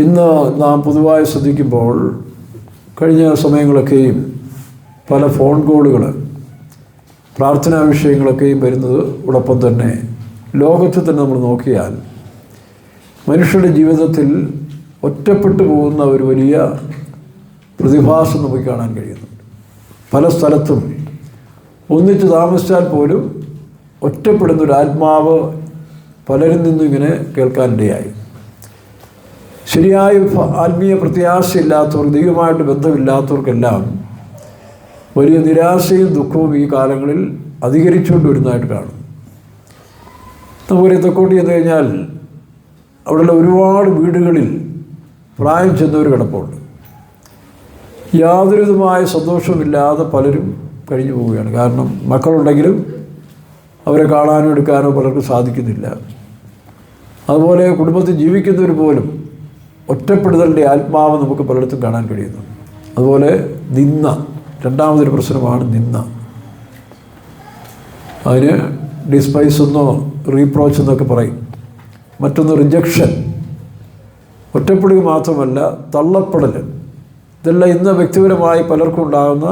ഇന്ന് നാം പൊതുവായി ശ്രദ്ധിക്കുമ്പോൾ കഴിഞ്ഞ സമയങ്ങളൊക്കെയും പല ഫോൺ കോളുകൾ, പ്രാർത്ഥനാ വിഷയങ്ങളൊക്കെയും വരുന്നതോടൊപ്പം തന്നെ ലോകത്തിൽ തന്നെ നമ്മൾ നോക്കിയാൽ മനുഷ്യരുടെ ജീവിതത്തിൽ ഒറ്റപ്പെട്ടു പോകുന്ന ഒരു വലിയ പ്രതിഭാസം നമുക്ക് കാണാൻ കഴിയുന്നുണ്ട്. പല സ്ഥലത്തും ഒന്നിച്ച് താമസിച്ചാൽ പോലും ഒറ്റപ്പെടുന്നൊരു ആത്മാവ് പലരിൽ നിന്നും ഇങ്ങനെ കേൾക്കാനിടയായി. ശരിയായ ആത്മീയ പ്രത്യാശയില്ലാത്തവർ, ദൈവമായിട്ട് ബന്ധമില്ലാത്തവർക്കെല്ലാം വലിയ നിരാശയും ദുഃഖവും ഈ കാലങ്ങളിൽ അധികരിച്ചുകൊണ്ട് വരുന്നതായിട്ട് കാണും. നമുക്കൊരു തെക്കോട്ട് ചെന്ന് കഴിഞ്ഞാൽ അവിടെയുള്ള ഒരുപാട് വീടുകളിൽ പ്രായം ചെന്നവർ കിടപ്പുണ്ട്. യാതൊരുവിധമായ സന്തോഷമില്ലാതെ പലരും കഴിഞ്ഞു പോവുകയാണ്. കാരണം മക്കളുണ്ടെങ്കിലും അവരെ കാണാനോ എടുക്കാനോ പലർക്കും സാധിക്കുന്നില്ല. അതുപോലെ കുടുംബത്തിൽ ജീവിക്കുന്നവർ പോലും ഒറ്റപ്പെടുതലിൻ്റെ ആത്മാവ് നമുക്ക് പലയിടത്തും കാണാൻ കഴിയുന്നു. അതുപോലെ നിന്ന, രണ്ടാമതൊരു പ്രശ്നമാണ് നിന്ന. അതിന് ഡിസ്പൈസ് എന്നോ റീപ്രോച്ച് എന്നൊക്കെ പറയും. മറ്റൊന്ന് റിജക്ഷൻ, ഒറ്റപ്പെടുക മാത്രമല്ല തള്ളപ്പെടൽ. ഇതെല്ലാം ഇന്ന് വ്യക്തിപരമായി പലർക്കും ഉണ്ടാകുന്ന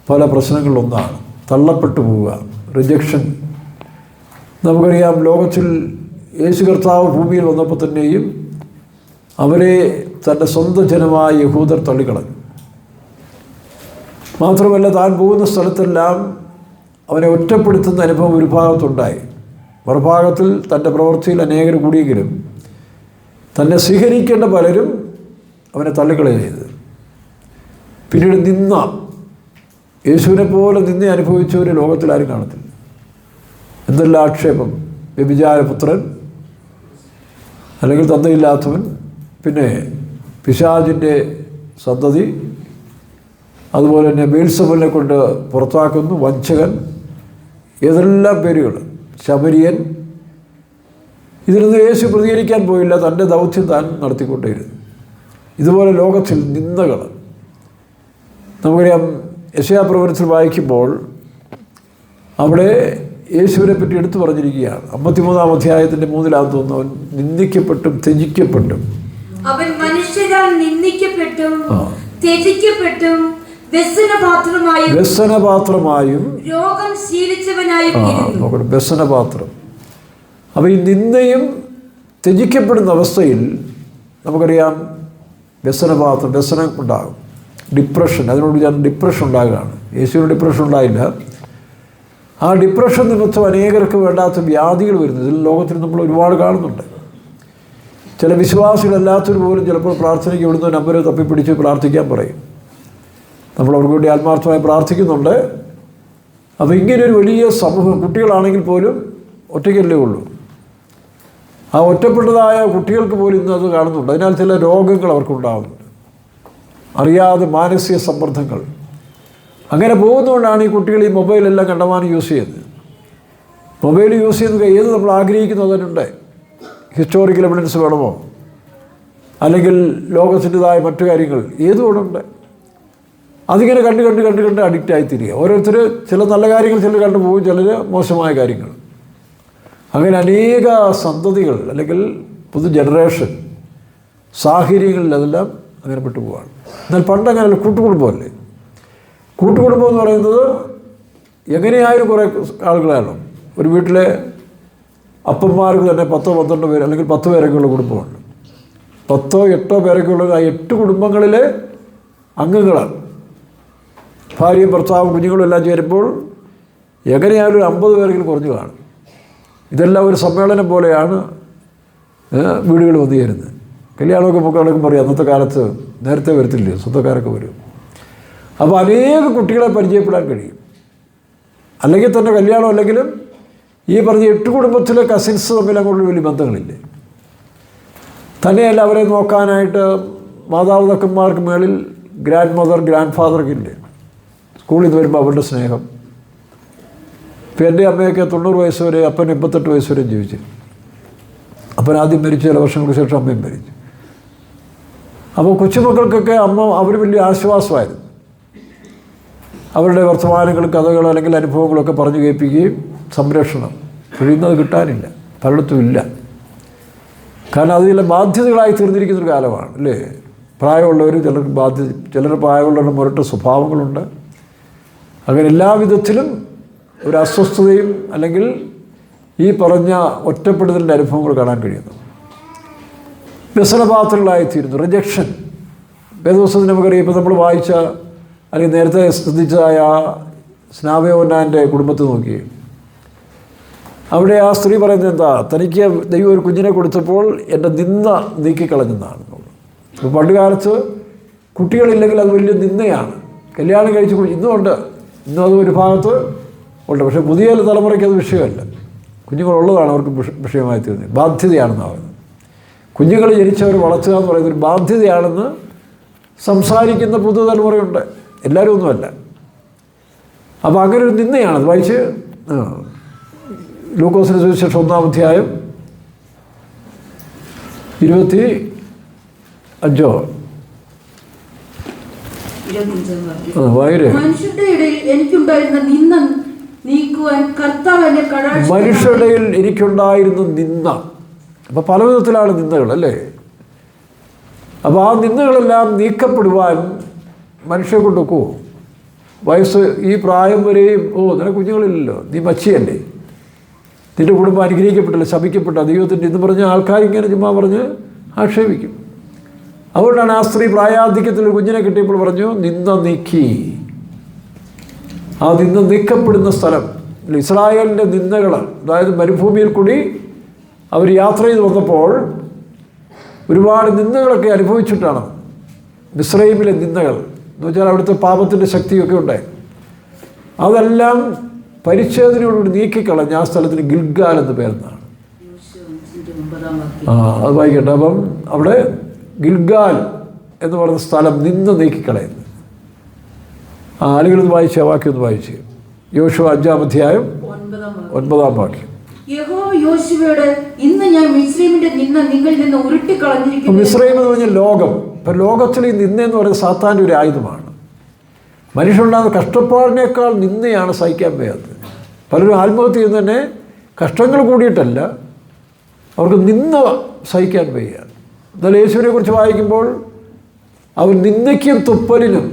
പല പ്രശ്നങ്ങളിലൊന്നാണ് തള്ളപ്പെട്ടു പോവുക, റിജക്ഷൻ. നമുക്കറിയാം, ലോകത്തിൽ യേശു കർത്താവ് ഭൂമിയിൽ വന്നപ്പോൾ തന്നെയും അവരെ തൻ്റെ സ്വന്തം ജനമായ യഹൂദർ തള്ളിക്കളഞ്ഞു. മാത്രമല്ല, താൻ പോകുന്ന സ്ഥലത്തെല്ലാം അവനെ ഒറ്റപ്പെടുത്തുന്ന അനുഭവം ഒരു ഭാഗത്തുണ്ടായി. മറുഭാഗത്തിൽ തൻ്റെ പ്രവൃത്തിയിൽ അനേകർ കൂടിയെങ്കിലും തന്നെ സ്വീകരിക്കേണ്ട പലരും അവനെ തള്ളിക്കളയുക ചെയ്ത്. പിന്നീട് നിന്ന, യേശുവിനെ പോലെ നിന്ന അനുഭവിച്ചവർ ലോകത്തിലാരും കാണത്തില്ല. എന്തെല്ലാം ആക്ഷേപം! വ്യഭിചാരപുത്രൻ, അല്ലെങ്കിൽ തന്തയില്ലാത്തവൻ, പിന്നെ പിശാചിൻ്റെ സന്തതി, അതുപോലെ തന്നെ ബേൽസബൂലിനെ കൊണ്ട് പുറത്താക്കുന്നു, വഞ്ചകൻ, ഏതെല്ലാം പേരുകൾ, ശമരിയൻ. ഇതിനൊന്നും യേശു പ്രതികരിക്കാൻ പോയില്ല. തൻ്റെ ദൗത്യം താൻ നടത്തിക്കൊണ്ടേയിരുന്നു. ഇതുപോലെ ലോകത്തിൽ നിന്ദകൾ. നമുക്കറിയാം, യെശയ്യാ പ്രവചനത്തിൽ വായിക്കുമ്പോൾ അവിടെ യേശുവിനെ പറ്റി എടുത്തു പറഞ്ഞിരിക്കുകയാണ്. 53-ാം അധ്യായത്തിൻ്റെ 3-ാം തോന്നുന്നു, അവൻ നിന്ദിക്കപ്പെട്ടും ത്യജിക്കപ്പെട്ടും, അവൻ മനുഷ്യരാൽ നിന്ദിക്കപ്പെട്ടും ത്യജിക്കപ്പെട്ടും വ്യസനപാത്രമായും രോഗം ശീലിച്ചവനായും ഇരുന്നു. വ്യസനപാത്രം. അപ്പോൾ ഈ നിന്ദയും ത്യജിക്കപ്പെടുന്ന അവസ്ഥയിൽ നമുക്കറിയാം വ്യസനപാത്രം, വ്യസനം ഉണ്ടാകും. ഡിപ്രഷൻ, അതിനോട് ഞാൻ ഡിപ്രഷൻ ഉണ്ടാകുകയാണ്. യേശുവിന് ഡിപ്രഷൻ ഉണ്ടായില്ല. ആ ഡിപ്രഷൻ നിമിത്തം അനേകർക്ക് വേണ്ടാത്ത വ്യാധികൾ വരുന്നത് ഇതിൽ ലോകത്തിൽ നമ്മൾ ഒരുപാട് കാണുന്നുണ്ട്. ചില വിശ്വാസികളല്ലാത്തവർ പോലും ചിലപ്പോൾ പ്രാർത്ഥനയ്ക്ക് ഇവിടുന്ന് നമ്പർ തപ്പിപ്പിടിച്ച് പ്രാർത്ഥിക്കാൻ പറയും. നമ്മൾ അവർക്ക് വേണ്ടി ആത്മാർത്ഥമായി പ്രാർത്ഥിക്കുന്നുണ്ട്. അപ്പോൾ ഇങ്ങനെയൊരു വലിയ സമൂഹം, കുട്ടികളാണെങ്കിൽ പോലും ഒറ്റയ്ക്കല്ലേ ഉള്ളൂ. ആ ഒറ്റപ്പെട്ടതായ കുട്ടികൾക്ക് പോലും ഇന്ന് അത് കാണുന്നുണ്ട്. അതിനാൽ ചില രോഗങ്ങൾ അവർക്കുണ്ടാകുന്നുണ്ട്, അറിയാതെ മാനസിക സമ്മർദ്ദങ്ങൾ. അങ്ങനെ പോകുന്നതുകൊണ്ടാണ് ഈ കുട്ടികൾ ഈ മൊബൈലെല്ലാം കണ്ടമാനം യൂസ് ചെയ്യുന്നത്. മൊബൈൽ യൂസ് ചെയ്യുന്നത് ഏത് നമ്മൾ ആഗ്രഹിക്കുന്നു അതിനുണ്ട്. ഹിസ്റ്റോറിക്കൽ എവിഡൻസ് വേണമോ, അല്ലെങ്കിൽ ലോകത്തിൻ്റെതായ മറ്റു കാര്യങ്ങൾ ഏതുകൊണ്ടുണ്ട്. അതിങ്ങനെ കണ്ട് അഡിക്റ്റ് ആയിത്തീരുക. ഓരോരുത്തർ ചില നല്ല കാര്യങ്ങൾ ചിലർ കണ്ടുപോകും, ചിലർ മോശമായ കാര്യങ്ങൾ. അങ്ങനെ അനേക സന്തതികൾ അല്ലെങ്കിൽ പുതു ജനറേഷൻ സാഹചര്യങ്ങളിൽ അതെല്ലാം അങ്ങനെ പെട്ടുപോവാണ്. എന്നാൽ പണ്ടങ്ങനെ കൂട്ടുകുടുംബമല്ലേ. കൂട്ടുകുടുംബം എന്ന് പറയുന്നത് എങ്ങനെയായാലും കുറേ ആളുകളാണ്. ഒരു വീട്ടിലെ അപ്പന്മാർക്ക് തന്നെ 10-12 പേര് അല്ലെങ്കിൽ 10 പേരൊക്കെയുള്ള കുടുംബമുണ്ട്. 10-8 പേരൊക്കെയുള്ള ആ 8 കുടുംബങ്ങളിലെ അംഗങ്ങളാണ്. ഭാര്യയും ഭർത്താവും കുഞ്ഞുങ്ങളും എല്ലാം ചേരുമ്പോൾ എങ്ങനെയായാലും ഒരു 50 പേരെങ്കിലും കുറഞ്ഞു കാണും. ഇതെല്ലാം ഒരു സമ്മേളനം പോലെയാണ് വീടുകൾ വന്നു ചേരുന്നത്. കല്യാണമൊക്കെ മക്കളൊക്കെ പറയും, അന്നത്തെ കാലത്ത് നേരത്തെ വരത്തില്ലേ, സ്വന്തക്കാരൊക്കെ വരും. അപ്പോൾ അനേക കുട്ടികളെ പരിചയപ്പെടാൻ കഴിയും. അല്ലെങ്കിൽ തന്നെ കല്യാണം അല്ലെങ്കിലും ഈ പറഞ്ഞ 8 കുടുംബത്തിലെ കസിൻസ് തമ്മിൽ അങ്ങോട്ട് വലിയ ബന്ധങ്ങളില്ലേ. തന്നെയല്ല, അവരെ നോക്കാനായിട്ട് മാതാപിതാക്കന്മാർക്ക് മേളിൽ ഗ്രാൻഡ് മദർ, ഗ്രാൻഡ് ഫാദറൊക്കെ ഇല്ലേ. സ്കൂളിൽ നിന്ന് വരുമ്പോൾ അവരുടെ സ്നേഹം. ഇപ്പോൾ എൻ്റെ അമ്മയൊക്കെ 90 വയസ്സ് വരെ, അപ്പൻ 88 വയസ്സ് വരെ ജീവിച്ചു. അപ്പൻ ആദ്യം മരിച്ചു, ചില വർഷങ്ങൾക്ക് ശേഷം അമ്മയും മരിച്ചു. അപ്പോൾ കൊച്ചുമക്കൾക്കൊക്കെ അമ്മ അവർ വലിയ ആശ്വാസമായിരുന്നു. അവരുടെ വർത്തമാനങ്ങൾ, കഥകൾ അല്ലെങ്കിൽ അനുഭവങ്ങളൊക്കെ പറഞ്ഞു കേൾപ്പിക്കുകയും സംരക്ഷണം. കഴിയുന്നത് കിട്ടാനില്ല, പലയിടത്തും ഇല്ല. കാരണം അത് ചില ബാധ്യതകളായി തീർന്നിരിക്കുന്നൊരു കാലമാണ് അല്ലേ. പ്രായമുള്ളവർ ചിലർ പ്രായമുള്ളവരുടെ മുരട്ട് സ്വഭാവങ്ങളുണ്ട്. അങ്ങനെ എല്ലാ വിധത്തിലും ഒരു അസ്വസ്ഥതയും അല്ലെങ്കിൽ ഈ പറഞ്ഞ ഒറ്റപ്പെടുത്തലിൻ്റെ അനുഭവങ്ങൾ കാണാൻ കഴിയുന്നു. വ്യസനപാത്രങ്ങളായിത്തീരുന്നു, റിജക്ഷൻ. വേദപുസ്തകത്തിൽ നമുക്കറിയാം, ഇപ്പോൾ നമ്മൾ വായിച്ച അല്ലെങ്കിൽ നേരത്തെ ശ്രദ്ധിച്ചതായ സ്നാപയോന്നാൻ്റെ കുടുംബത്തെ നോക്കി, അവിടെ ആ സ്ത്രീ പറയുന്നത് എന്താ, തനിക്ക് ദൈവം ഒരു കുഞ്ഞിനെ കൊടുത്തപ്പോൾ എൻ്റെ നിന്ദ നീക്കിക്കളഞ്ഞെന്നാണ്. ഇപ്പോൾ പണ്ട് കാലത്ത് കുട്ടികളില്ലെങ്കിൽ അത് വലിയ നിന്ദയാണ്. കല്യാണം കഴിച്ച് ഇന്നുമുണ്ട്, ഇന്നും അത് ഒരു ഭാഗത്ത് ഉണ്ട്. പക്ഷേ പുതിയ തലമുറയ്ക്ക് അത് വിഷയമല്ല. കുഞ്ഞുങ്ങളുള്ളതാണ് അവർക്ക് വിഷയമായി തീർന്നത്, ബാധ്യതയാണെന്ന് പറയുന്നത്. കുഞ്ഞുങ്ങൾ ജനിച്ചവർ വളർത്തുക എന്ന് പറയുന്നത് ഒരു ബാധ്യതയാണെന്ന് സംസാരിക്കുന്ന പുതുതലമുറയുണ്ട്, എല്ലാവരും ഒന്നുമല്ല. അപ്പോൾ അങ്ങനെ ഒരു നിന്ദയാണത്. വായിച്ച് ലൂക്കോസിന് സുവിശേഷം 1-ാം അധ്യായം 25 മനുഷ്യരുടെ ഇടയിൽ എനിക്കുണ്ടായിരുന്ന നിന്ദ നീക്കുവാൻ കർത്താവ് എന്നെ കടാക്ഷിച്ചു. മനുഷ്യരുടെ ഇടയിൽ എനിക്കുണ്ടായിരുന്ന നിന്ദ. അപ്പോൾ പല വിധത്തിലാണ് നിന്ദകൾ അല്ലേ. അപ്പോൾ ആ നിന്ദകളെല്ലാം നീക്കപ്പെടുവാൻ മനുഷ്യരെ കൊണ്ടൊക്കുമോ? വയസ്സ് ഈ പ്രായം വരെയും നിനക്ക് കുഞ്ഞുങ്ങളില്ലല്ലോ, നീ മച്ചിയല്ലേ, നിൻ്റെ കുടുംബം അനുഗ്രഹിക്കപ്പെട്ടില്ല, ശപിക്കപ്പെട്ട ദൈവത്തിൻ്റെ എന്ന് പറഞ്ഞ ആൾക്കാരിങ്ങനെ ചുമ്മാ പറഞ്ഞ് ആക്ഷേപിക്കും. അതുകൊണ്ടാണ് ആ സ്ത്രീ പ്രായാധിക്യത്തിൽ ഒരു കുഞ്ഞിനെ കിട്ടിയപ്പോൾ പറഞ്ഞു നിന്ദ നീക്കി. ആ നിന്ദ നീക്കപ്പെടുന്ന സ്ഥലം ഇസ്രായേലിൻ്റെ നിന്ദകൾ, അതായത് മരുഭൂമിയിൽ കൂടി അവർ യാത്ര ചെയ്ത് വന്നപ്പോൾ ഒരുപാട് നിന്ദകളൊക്കെ അനുഭവിച്ചിട്ടാണ്. മിസ്രൈമിലെ നിന്ദകൾ എന്ന് വെച്ചാൽ അവിടുത്തെ പാപത്തിൻ്റെ ശക്തിയൊക്കെ ഉണ്ടായി. അതെല്ലാം പരിച്ഛേദനയോടുകൂടി നീക്കിക്കളഞ്ഞ ആ സ്ഥലത്തിന് ഗിൽഗാൽ എന്ന് പേരെന്നാണ്. അത് വായിക്കട്ടെ. അപ്പം അവിടെ ഗിൽഗാൽ എന്ന് പറയുന്ന സ്ഥലം നിന്ന് നീക്കിക്കളയുന്നു. ആളുകളൊന്ന് വായിച്ച് ആ വാക്യം ഒന്ന് വായിച്ച്. യോശുവ 5-ാം അധ്യായം 9-ാം വാക്യം. യഹോവ യോശുവയോട്, ഇന്ന് ഞാൻ മിസ്രയീമിന്റെ നിന്ദ നിങ്ങളിൽ നിന്ന് ഉരുട്ടിക്കളഞ്ഞിരിക്കുന്നു. മിസ്രയീം എന്ന് പറഞ്ഞാൽ ലോകം. ഇപ്പം ലോകത്തിൽ ഈ നിന്ദയെന്ന് പറയുന്നത് സാത്താൻ്റെ ഒരു ആയുധമാണ്. മനുഷ്യനുണ്ടാകുന്ന കഷ്ടപ്പാടിനേക്കാൾ നിന്ദയാണ് സഹിക്കാൻ വയ്യാത്തത്. പലരും ആത്മഹത്യ ചെയ്യുന്നത് തന്നെ കഷ്ടങ്ങൾ കൂടിയിട്ടല്ല, അവർക്ക് നിന്ദ സഹിക്കാൻ വയ്യ. എന്നാൽ യേശുവിനെ കുറിച്ച് വായിക്കുമ്പോൾ അവൻ നിന്ദയ്ക്കും തുപ്പലിനും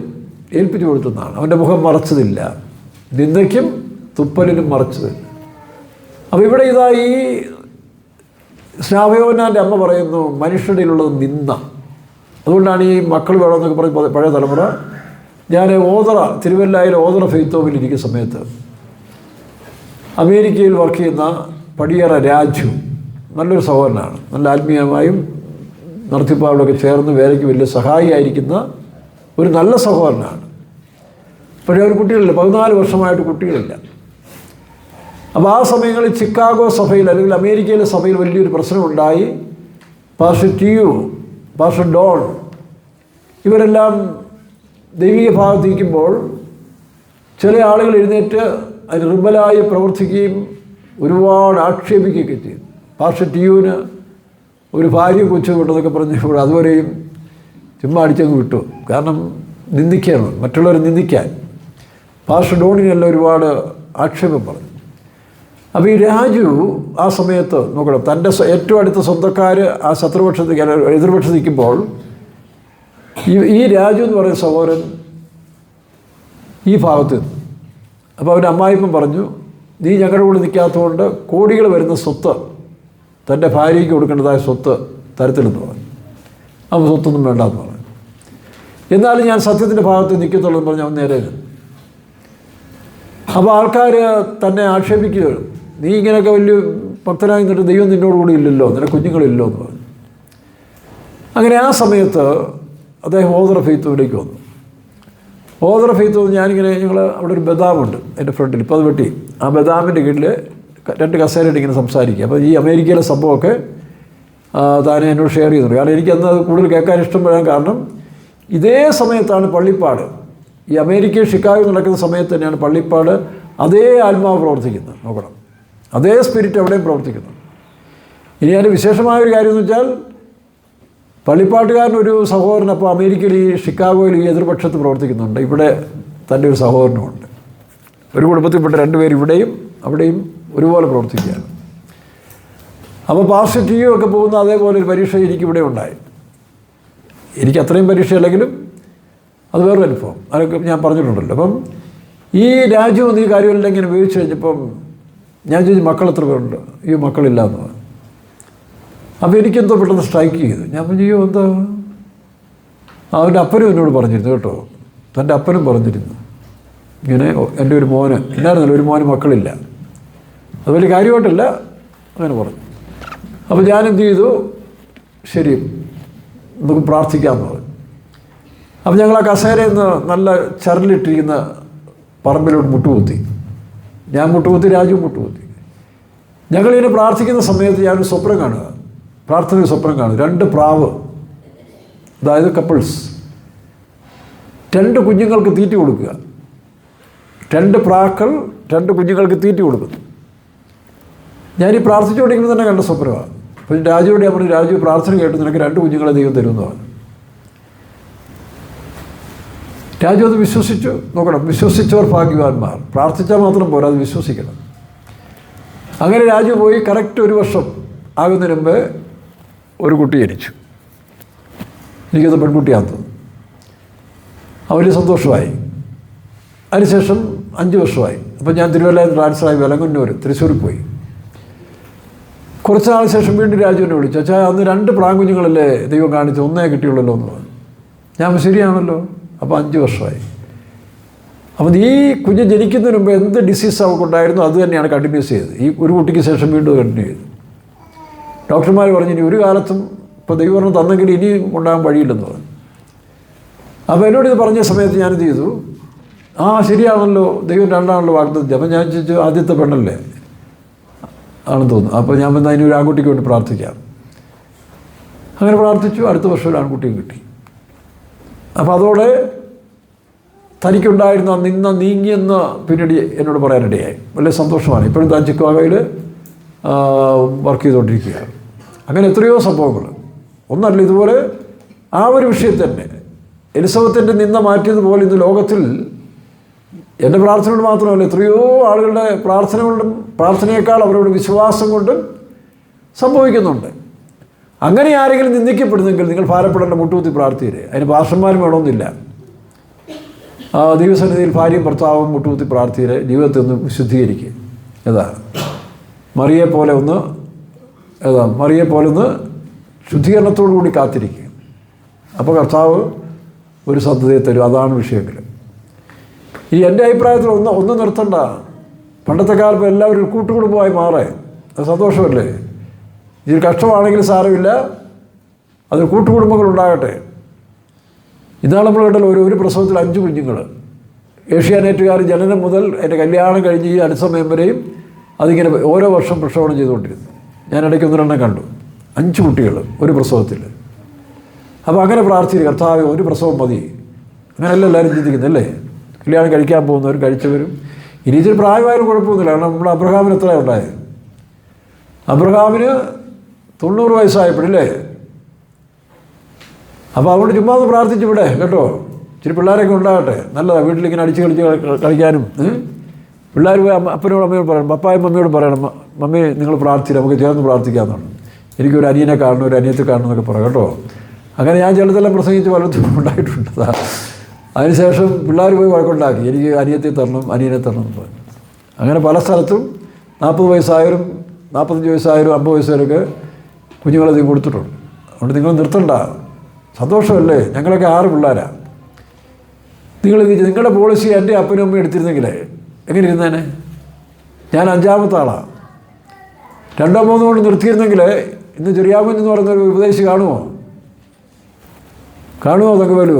ഏൽപ്പിച്ചു കൊടുത്തെന്നാണ്. അവൻ്റെ മുഖം മറച്ചതില്ല, നിന്ദയ്ക്കും തുപ്പലിനും മറച്ചതില്ല. അപ്പോൾ ഇവിടെ ഇതാ ഈ സ്നാപയോന്നാൻ്റെ അമ്മ പറയുന്നു മനുഷ്യരുടെ ഉള്ളത് നിന്ദ. അതുകൊണ്ടാണ് ഈ മക്കൾ വേണമെന്നൊക്കെ പറഞ്ഞ് പഴയ തലമുറ. ഞാൻ തിരുവല്ലയിൽ ഓതറ ഫെയ്ത്തോവിൽ ഇരിക്കുന്ന സമയത്ത് അമേരിക്കയിൽ വർക്ക് ചെയ്യുന്ന പടിയറ രാജു, നല്ലൊരു സഹോദരനാണ്, നല്ല ആത്മീയമായും നടത്തിപ്പാടൊക്കെ ചേർന്ന് വേലയ്ക്ക് വലിയ സഹായിയായിരിക്കുന്ന ഒരു നല്ല സഹോദരനാണ്. പക്ഷേ അവർ കുട്ടികളില്ല, 14 വർഷമായിട്ട് കുട്ടികളില്ല. അപ്പോൾ ആ സമയങ്ങളിൽ ചിക്കാഗോ സഭയിൽ അല്ലെങ്കിൽ അമേരിക്കയിലെ സഭയിൽ വലിയൊരു പ്രശ്നമുണ്ടായി. പാസ്റ്റർ ടിയു, പാസ്റ്റർ ഡോൺ ഇവരെല്ലാം ദൈവിക ഭാഗത്തിരിക്കുമ്പോൾ ചില ആളുകൾ എഴുന്നേറ്റ് അതിന് റിബലായി പ്രവർത്തിക്കുകയും ഒരുപാട് ആക്ഷേപിക്കുകയൊക്കെ ചെയ്തു. പാസ്റ്റർ ടിയുവിന് ഒരു ഭാര്യ കൊച്ചു കൊണ്ടെന്നൊക്കെ പറഞ്ഞപ്പോൾ അതുവരെയും ചുമ്മാ അടിച്ചങ്ങ് വിട്ടു. കാരണം നിന്ദിക്കണം, മറ്റുള്ളവരെ നിന്ദിക്കാൻ. പാസ്റ്റർ ഡോണിനെല്ലാം ഒരുപാട് ആക്ഷേപം പറഞ്ഞു. അപ്പോൾ ഈ രാജു ആ സമയത്ത് നോക്കണം, തൻ്റെ ഏറ്റവും അടുത്ത സ്വന്തക്കാർ ആ ശത്രുപക്ഷത്തേക്ക് എതിർപക്ഷത്ത് നിൽക്കുമ്പോൾ ഈ രാജു എന്ന് പറയുന്ന സഹോദരൻ ഈ ഭാഗത്ത് നിന്നു. അപ്പോൾ അവൻ്റെ അമ്മായിപ്പം പറഞ്ഞു, നീ ഞങ്ങളുടെ കൂടെ നിൽക്കാത്തതുകൊണ്ട് കോടികൾ വരുന്ന സ്വത്ത്, തൻ്റെ ഭാര്യയ്ക്ക് കൊടുക്കേണ്ടതായ സ്വത്ത് തരത്തിലെന്ന് പറഞ്ഞു. അവൻ സ്വത്തൊന്നും വേണ്ടെന്ന് പറഞ്ഞു. എന്നാലും ഞാൻ സത്യത്തിൻ്റെ ഭാഗത്ത് നിൽക്കത്തുള്ളൂ എന്ന് പറഞ്ഞ് അവൻ നേരെ ഇരുന്നു. അപ്പോൾ ആൾക്കാർ തന്നെ ആക്ഷേപിക്കുകയാണ്, നീ ഇങ്ങനെയൊക്കെ വലിയ ഭക്തനായി നിന്നിട്ട് ദൈവം നിന്നോട് കൂടി ഇല്ലല്ലോ, നിന്റെ കുഞ്ഞുങ്ങളില്ലോ എന്ന് പറഞ്ഞു. അങ്ങനെ ആ സമയത്ത് അദ്ദേഹം ഓതറ ഫെയ്ത്തോവിലേക്ക് വന്നു. ഓതറ ഫെയ്ത്തോ ഞങ്ങൾ അവിടെ ഒരു ബദാമുണ്ട് എൻ്റെ ഫ്രണ്ടിൽ, ഇപ്പോൾ അത് വെട്ടി. ആ ബദാമിൻ്റെ കീഴിൽ 2 കസേരയിട്ട് ഇങ്ങനെ സംസാരിക്കുക. അപ്പോൾ ഈ അമേരിക്കയിലെ സംഭവമൊക്കെ താനെ എന്നോട് ഷെയർ ചെയ്തിട്ടുണ്ട്. കാരണം എനിക്കന്ന് അത് കൂടുതൽ കേൾക്കാൻ ഇഷ്ടം വരാൻ കാരണം ഇതേ സമയത്താണ് പള്ളിപ്പാട്, ഈ അമേരിക്കയിൽ ഷിക്കാഗോ നടക്കുന്ന സമയത്ത് തന്നെയാണ് പള്ളിപ്പാട് അതേ ആത്മാവ് പ്രവർത്തിക്കുന്നത്. നോക്കണം, അതേ സ്പിരിറ്റ് അവിടെയും പ്രവർത്തിക്കുന്നു. ഇനി അതിൻ്റെ വിശേഷമായൊരു കാര്യം എന്ന് വെച്ചാൽ പള്ളിപ്പാട്ടുകാരനൊരു സഹോദരൻ അപ്പോൾ അമേരിക്കയിൽ ഈ ഷിക്കാഗോയിൽ ഈ എതിർപക്ഷത്ത് പ്രവർത്തിക്കുന്നുണ്ട്. ഇവിടെ തൻ്റെ ഒരു സഹോദരനുമുണ്ട്. ഒരു കുടുംബത്തിൽപ്പെട്ട 2 പേർ ഇവിടെയും അവിടെയും ഒരുപോലെ പ്രവർത്തിക്കുകയാണ്. അപ്പോൾ പാസ്റ്റർ ടി യു ഒക്കെ പോകുന്ന അതേപോലെ ഒരു പരീക്ഷ എനിക്കിവിടെ ഉണ്ടായി. എനിക്ക് അത്രയും പരീക്ഷയല്ലെങ്കിലും അത് വേറൊരു അനുഭവം, അതൊക്കെ ഞാൻ പറഞ്ഞിട്ടുണ്ടല്ലോ. അപ്പം ഈ രാജ്യം ഈ കാര്യമെല്ലാം ഇങ്ങനെ ഉപയോഗിച്ച് കഴിഞ്ഞപ്പം ഞാൻ ചോദിച്ചു മക്കൾ എത്ര പേരുണ്ട്? ഈ മക്കളില്ല എന്ന് പറഞ്ഞു. അപ്പോൾ എനിക്കെന്തോ പെട്ടെന്ന് സ്ട്രൈക്ക് ചെയ്തു. ഞാൻ പറഞ്ഞു അയ്യോ എന്താ, അവൻ്റെ അപ്പനും എന്നോട് പറഞ്ഞിരുന്നു കേട്ടോ, തൻ്റെ അപ്പനും പറഞ്ഞിരുന്നു ഇങ്ങനെ എൻ്റെ ഒരു മോന് ഉണ്ടായിരുന്നല്ലോ, ഒരു മോന് മക്കളില്ല, അത് വലിയ കാര്യമായിട്ടില്ല അങ്ങനെ പറഞ്ഞു. അപ്പോൾ ഞാനെന്ത് ചെയ്തു, ശരി നമുക്ക് പ്രാർത്ഥിക്കാമെന്ന് പറഞ്ഞു. അപ്പോൾ ഞങ്ങൾ ആ കസേരയിൽ നിന്ന് നല്ല ചരലിട്ടിരിക്കുന്ന പറമ്പിലോട്ട് മുട്ടുകുത്തി. ഞാൻ മുട്ടുകുത്തി, രാജു മുട്ടുകുത്തി. ഞങ്ങളിങ്ങനെ പ്രാർത്ഥിക്കുന്ന സമയത്ത് ഞാനൊരു സ്വപ്നം കാണുക, പ്രാർത്ഥനയിൽ സ്വപ്നം കാണുക. 2 പ്രാവ്, അതായത് കപ്പിൾസ്, 2 കുഞ്ഞുങ്ങൾക്ക് തീറ്റി കൊടുക്കുക. 2 പ്രാക്കൾ 2 കുഞ്ഞുങ്ങൾക്ക് തീറ്റി കൊടുക്കുന്നു. ഞാനീ പ്രാർത്ഥിച്ചുകൊണ്ടിരിക്കുമ്പോൾ തന്നെ കണ്ട സ്വപ്നമാണ്. അപ്പോൾ രാജുவோട് ഞാൻ പറഞ്ഞു, രാജു പ്രാർത്ഥന കേട്ടു, നിനക്ക് 2 കുഞ്ഞുങ്ങളെ ദൈവം തരുമെന്ന് പറഞ്ഞു. രാജു അത് വിശ്വസിച്ചു. നോക്കണം, വിശ്വസിച്ചവർ ഭാഗ്യവാന്മാർ. പ്രാർത്ഥിച്ചാൽ മാത്രം പോരാ, അത് വിശ്വസിക്കണം. അങ്ങനെ രാജു പോയി. കറക്റ്റ് 1 വർഷം ആകുന്നതിന് മുമ്പ് ഒരു കുട്ടി ജനിച്ചു. എനിക്കത് പെൺകുട്ടിയാണെന്ന് തോന്നുന്നു. വലിയ സന്തോഷമായി. അതിനുശേഷം 5 വർഷമായി. അപ്പം ഞാൻ തിരുവല്ലയിൽ ട്രാൻസ്ഫറായി വെലങ്ങന്നൂർ തൃശ്ശൂരിൽ പോയി. കുറച്ച് നാൾ ശേഷം വീണ്ടും രാജുവിനെ വിളിച്ചു. അച്ഛാ അന്ന് 2 പ്രാങ്കുഞ്ഞുങ്ങളല്ലേ ദൈവം കാണിച്ചു, 1 കിട്ടിയുള്ളല്ലോ എന്ന് പറഞ്ഞു. ഞാൻ ശരിയാണല്ലോ. അപ്പോൾ 5 വർഷമായി. അപ്പം ഈ കുഞ്ഞ് ജനിക്കുന്നതിന് മുമ്പ് എന്ത് ഡിസീസ് അവൾക്കുണ്ടായിരുന്നു അത് തന്നെയാണ് കണ്ടിന്യൂസ് ചെയ്തത്. ഈ ഒരു കുട്ടിക്ക് ശേഷം വീണ്ടും കണ്ടിന്യൂ ചെയ്തു. ഡോക്ടർമാർ പറഞ്ഞു ഇനി ഒരു കാലത്തും ഇപ്പോൾ ദൈവം തന്നെങ്കിൽ ഇനിയും ഉണ്ടാകാൻ വഴിയില്ലെന്ന് പറഞ്ഞു. അപ്പോൾ എന്നോട് ഇത് പറഞ്ഞ സമയത്ത് ഞാനിത് ചെയ്തു, ശരിയാണല്ലോ, ദൈവം 2ആണല്ലോ വാഗ്ദത്തം. അപ്പം ഞാൻ ചോദിച്ചു ആദ്യത്തെ പെണ്ണല്ലേ ആണെന്ന് തോന്നുന്നു. അപ്പോൾ ഞാൻ വന്ന് അതിനൊരു ആൺകുട്ടിക്ക് വേണ്ടി പ്രാർത്ഥിക്കാം. അങ്ങനെ പ്രാർത്ഥിച്ചു. അടുത്ത വർഷം ഒരു ആൺകുട്ടിയും കിട്ടി. അപ്പോൾ അതോടെ തനിക്കുണ്ടായിരുന്ന നീങ്ങിയെന്ന് പിന്നീട് എന്നോട് പറയാനിടയായി. വലിയ സന്തോഷമാണ്. ഇപ്പോഴും താൻ ചിക്കാഗോയിൽ വർക്ക് ചെയ്തുകൊണ്ടിരിക്കുകയാണ്. അങ്ങനെ എത്രയോ സംഭവങ്ങൾ. ഒന്നല്ല, ഇതുപോലെ ആ ഒരു വിഷയത്തിൽ തന്നെ എലിസബത്തിൻ്റെ നിന്ന മാറ്റിയതുപോലെ ഇന്ന് ലോകത്തിൽ എൻ്റെ പ്രാർത്ഥന കൊണ്ട് മാത്രമല്ല, എത്രയോ ആളുകളുടെ പ്രാർത്ഥനയേക്കാൾ അവരുടെ വിശ്വാസം കൊണ്ടും സംഭവിക്കുന്നുണ്ട്. അങ്ങനെ ആരെങ്കിലും നിന്ദിക്കപ്പെടുന്നെങ്കിൽ നിങ്ങൾ ഭാരപ്പെടേണ്ട, മുട്ടുകുത്തി പ്രാർത്ഥിക്കരുത്. അതിന് പാസ്റ്റർമാരും വേണമെന്നില്ല. ദൈവസന്നിധിയിൽ ഭാര്യയും ഭർത്താവും മുട്ടുകുത്തി പ്രാർത്ഥിക്കരുത്. ജീവിതത്തെ ഒന്ന് വിശുദ്ധീകരിക്കുക. മറിയെ പോലെ ഒന്ന് ശുദ്ധീകരണത്തോടു കൂടി കാത്തിരിക്കുക. അപ്പോൾ കർത്താവ് ഒരു സദ്യതയെ തരും. അതാണ് വിഷയങ്ങൾ. ഈ എൻ്റെ അഭിപ്രായത്തിൽ ഒന്ന് നിർത്തണ്ട. പണ്ടത്തെ കാലത്ത് എല്ലാവരും കൂട്ടുകുടുംബമായി മാറേ, അത് സന്തോഷമല്ലേ? ഇതിൽ കഷ്ടമാണെങ്കിലും സാരമില്ല, അത് കൂട്ടുകുടുംബങ്ങൾ ഉണ്ടാകട്ടെ. ഇന്നാൾ നമ്മൾ കേട്ടല്ലോ, ഒരു പ്രസവത്തിൽ 5 കുഞ്ഞുങ്ങൾ. ഏഷ്യാനെറ്റുകാർ ജനനം മുതൽ എൻ്റെ കല്യാണം കഴിഞ്ഞ് ഈ അടുത്ത സമയം വരെയും അതിങ്ങനെ ഓരോ വർഷം പ്രക്ഷേപണം ചെയ്തുകൊണ്ടിരുന്നു. ഞാൻ ഇടയ്ക്ക് 1-2 കണ്ടു. 5 കുട്ടികൾ ഒരു പ്രസവത്തിൽ. അപ്പോൾ അങ്ങനെ പ്രാർത്ഥിക്കുക, കർത്താവേ ഒരു പ്രസവം മതി. അങ്ങനെയല്ല എല്ലാവരും ചിന്തിക്കുന്നല്ലേ? കല്യാണം കഴിക്കാൻ പോകുന്നവരും കഴിച്ചവരും. ഇനി ഇതിൽ പ്രായമായാലും കുഴപ്പമൊന്നുമില്ല. കാരണം നമ്മുടെ അബ്രഹാമിന് എത്ര ഉണ്ടായത്? അബ്രഹാമിന് 90 വയസ്സായപ്പോഴല്ലേ? അപ്പോൾ അവിടെ ചുമ്മാ ഒന്ന് പ്രാർത്ഥിച്ചു ഇവിടെ കേട്ടോ, ഇച്ചിരി പിള്ളേരൊക്കെ ഉണ്ടാകട്ടെ, നല്ലതാണ്. വീട്ടിലിങ്ങനെ അടിച്ച് കളിക്കാനും. പിള്ളേർ അപ്പനോട് അമ്മയോട് പറയണം, പപ്പായും മമ്മിയോട് പറയണം, മമ്മി നിങ്ങൾ പ്രാർത്ഥിച്ചില്ല, നമുക്ക് ചേർന്ന് പ്രാർത്ഥിക്കാമെന്നാണ്. എനിക്കൊരു അനിയനെ കാണണം, ഒരു അനിയത്തെ കാണണം എന്നൊക്കെ പറയാം കേട്ടോ. അങ്ങനെ ഞാൻ ചിലതെല്ലാം പ്രസംഗിച്ച് പലതും ഉണ്ടായിട്ടുണ്ട്. അതിനുശേഷം പിള്ളേർ പോയി വഴക്കുണ്ടാക്കി, എനിക്ക് അനിയത്തെ തരണം, അനിയനെ തരണം എന്ന് പറഞ്ഞു. അങ്ങനെ പല സ്ഥലത്തും 40 വയസ്സായവരും 45 വയസ്സായവരും 50 വയസ്സുകാരൊക്കെ കുഞ്ഞുങ്ങളധികം കൊടുത്തിട്ടുണ്ട്. അതുകൊണ്ട് നിങ്ങൾ നിർത്തണ്ട. സന്തോഷമല്ലേ? ഞങ്ങളൊക്കെ 6 പിള്ളേരാണ്. നിങ്ങളുടെ പോളിസി എൻ്റെ അപ്പനും അമ്മയും എടുത്തിരുന്നെങ്കിലേ എങ്ങനെ ഇരുന്നേനെ? ഞാൻ 5ാമത്തെ ആളാണ്. 2 3 കൊണ്ട് നിർത്തിയിരുന്നെങ്കിൽ ഇന്ന് ചെറിയാകുഞ്ഞെന്ന് പറയുന്നൊരു ഉപദേശി കാണുമോ തങ്കവേലു?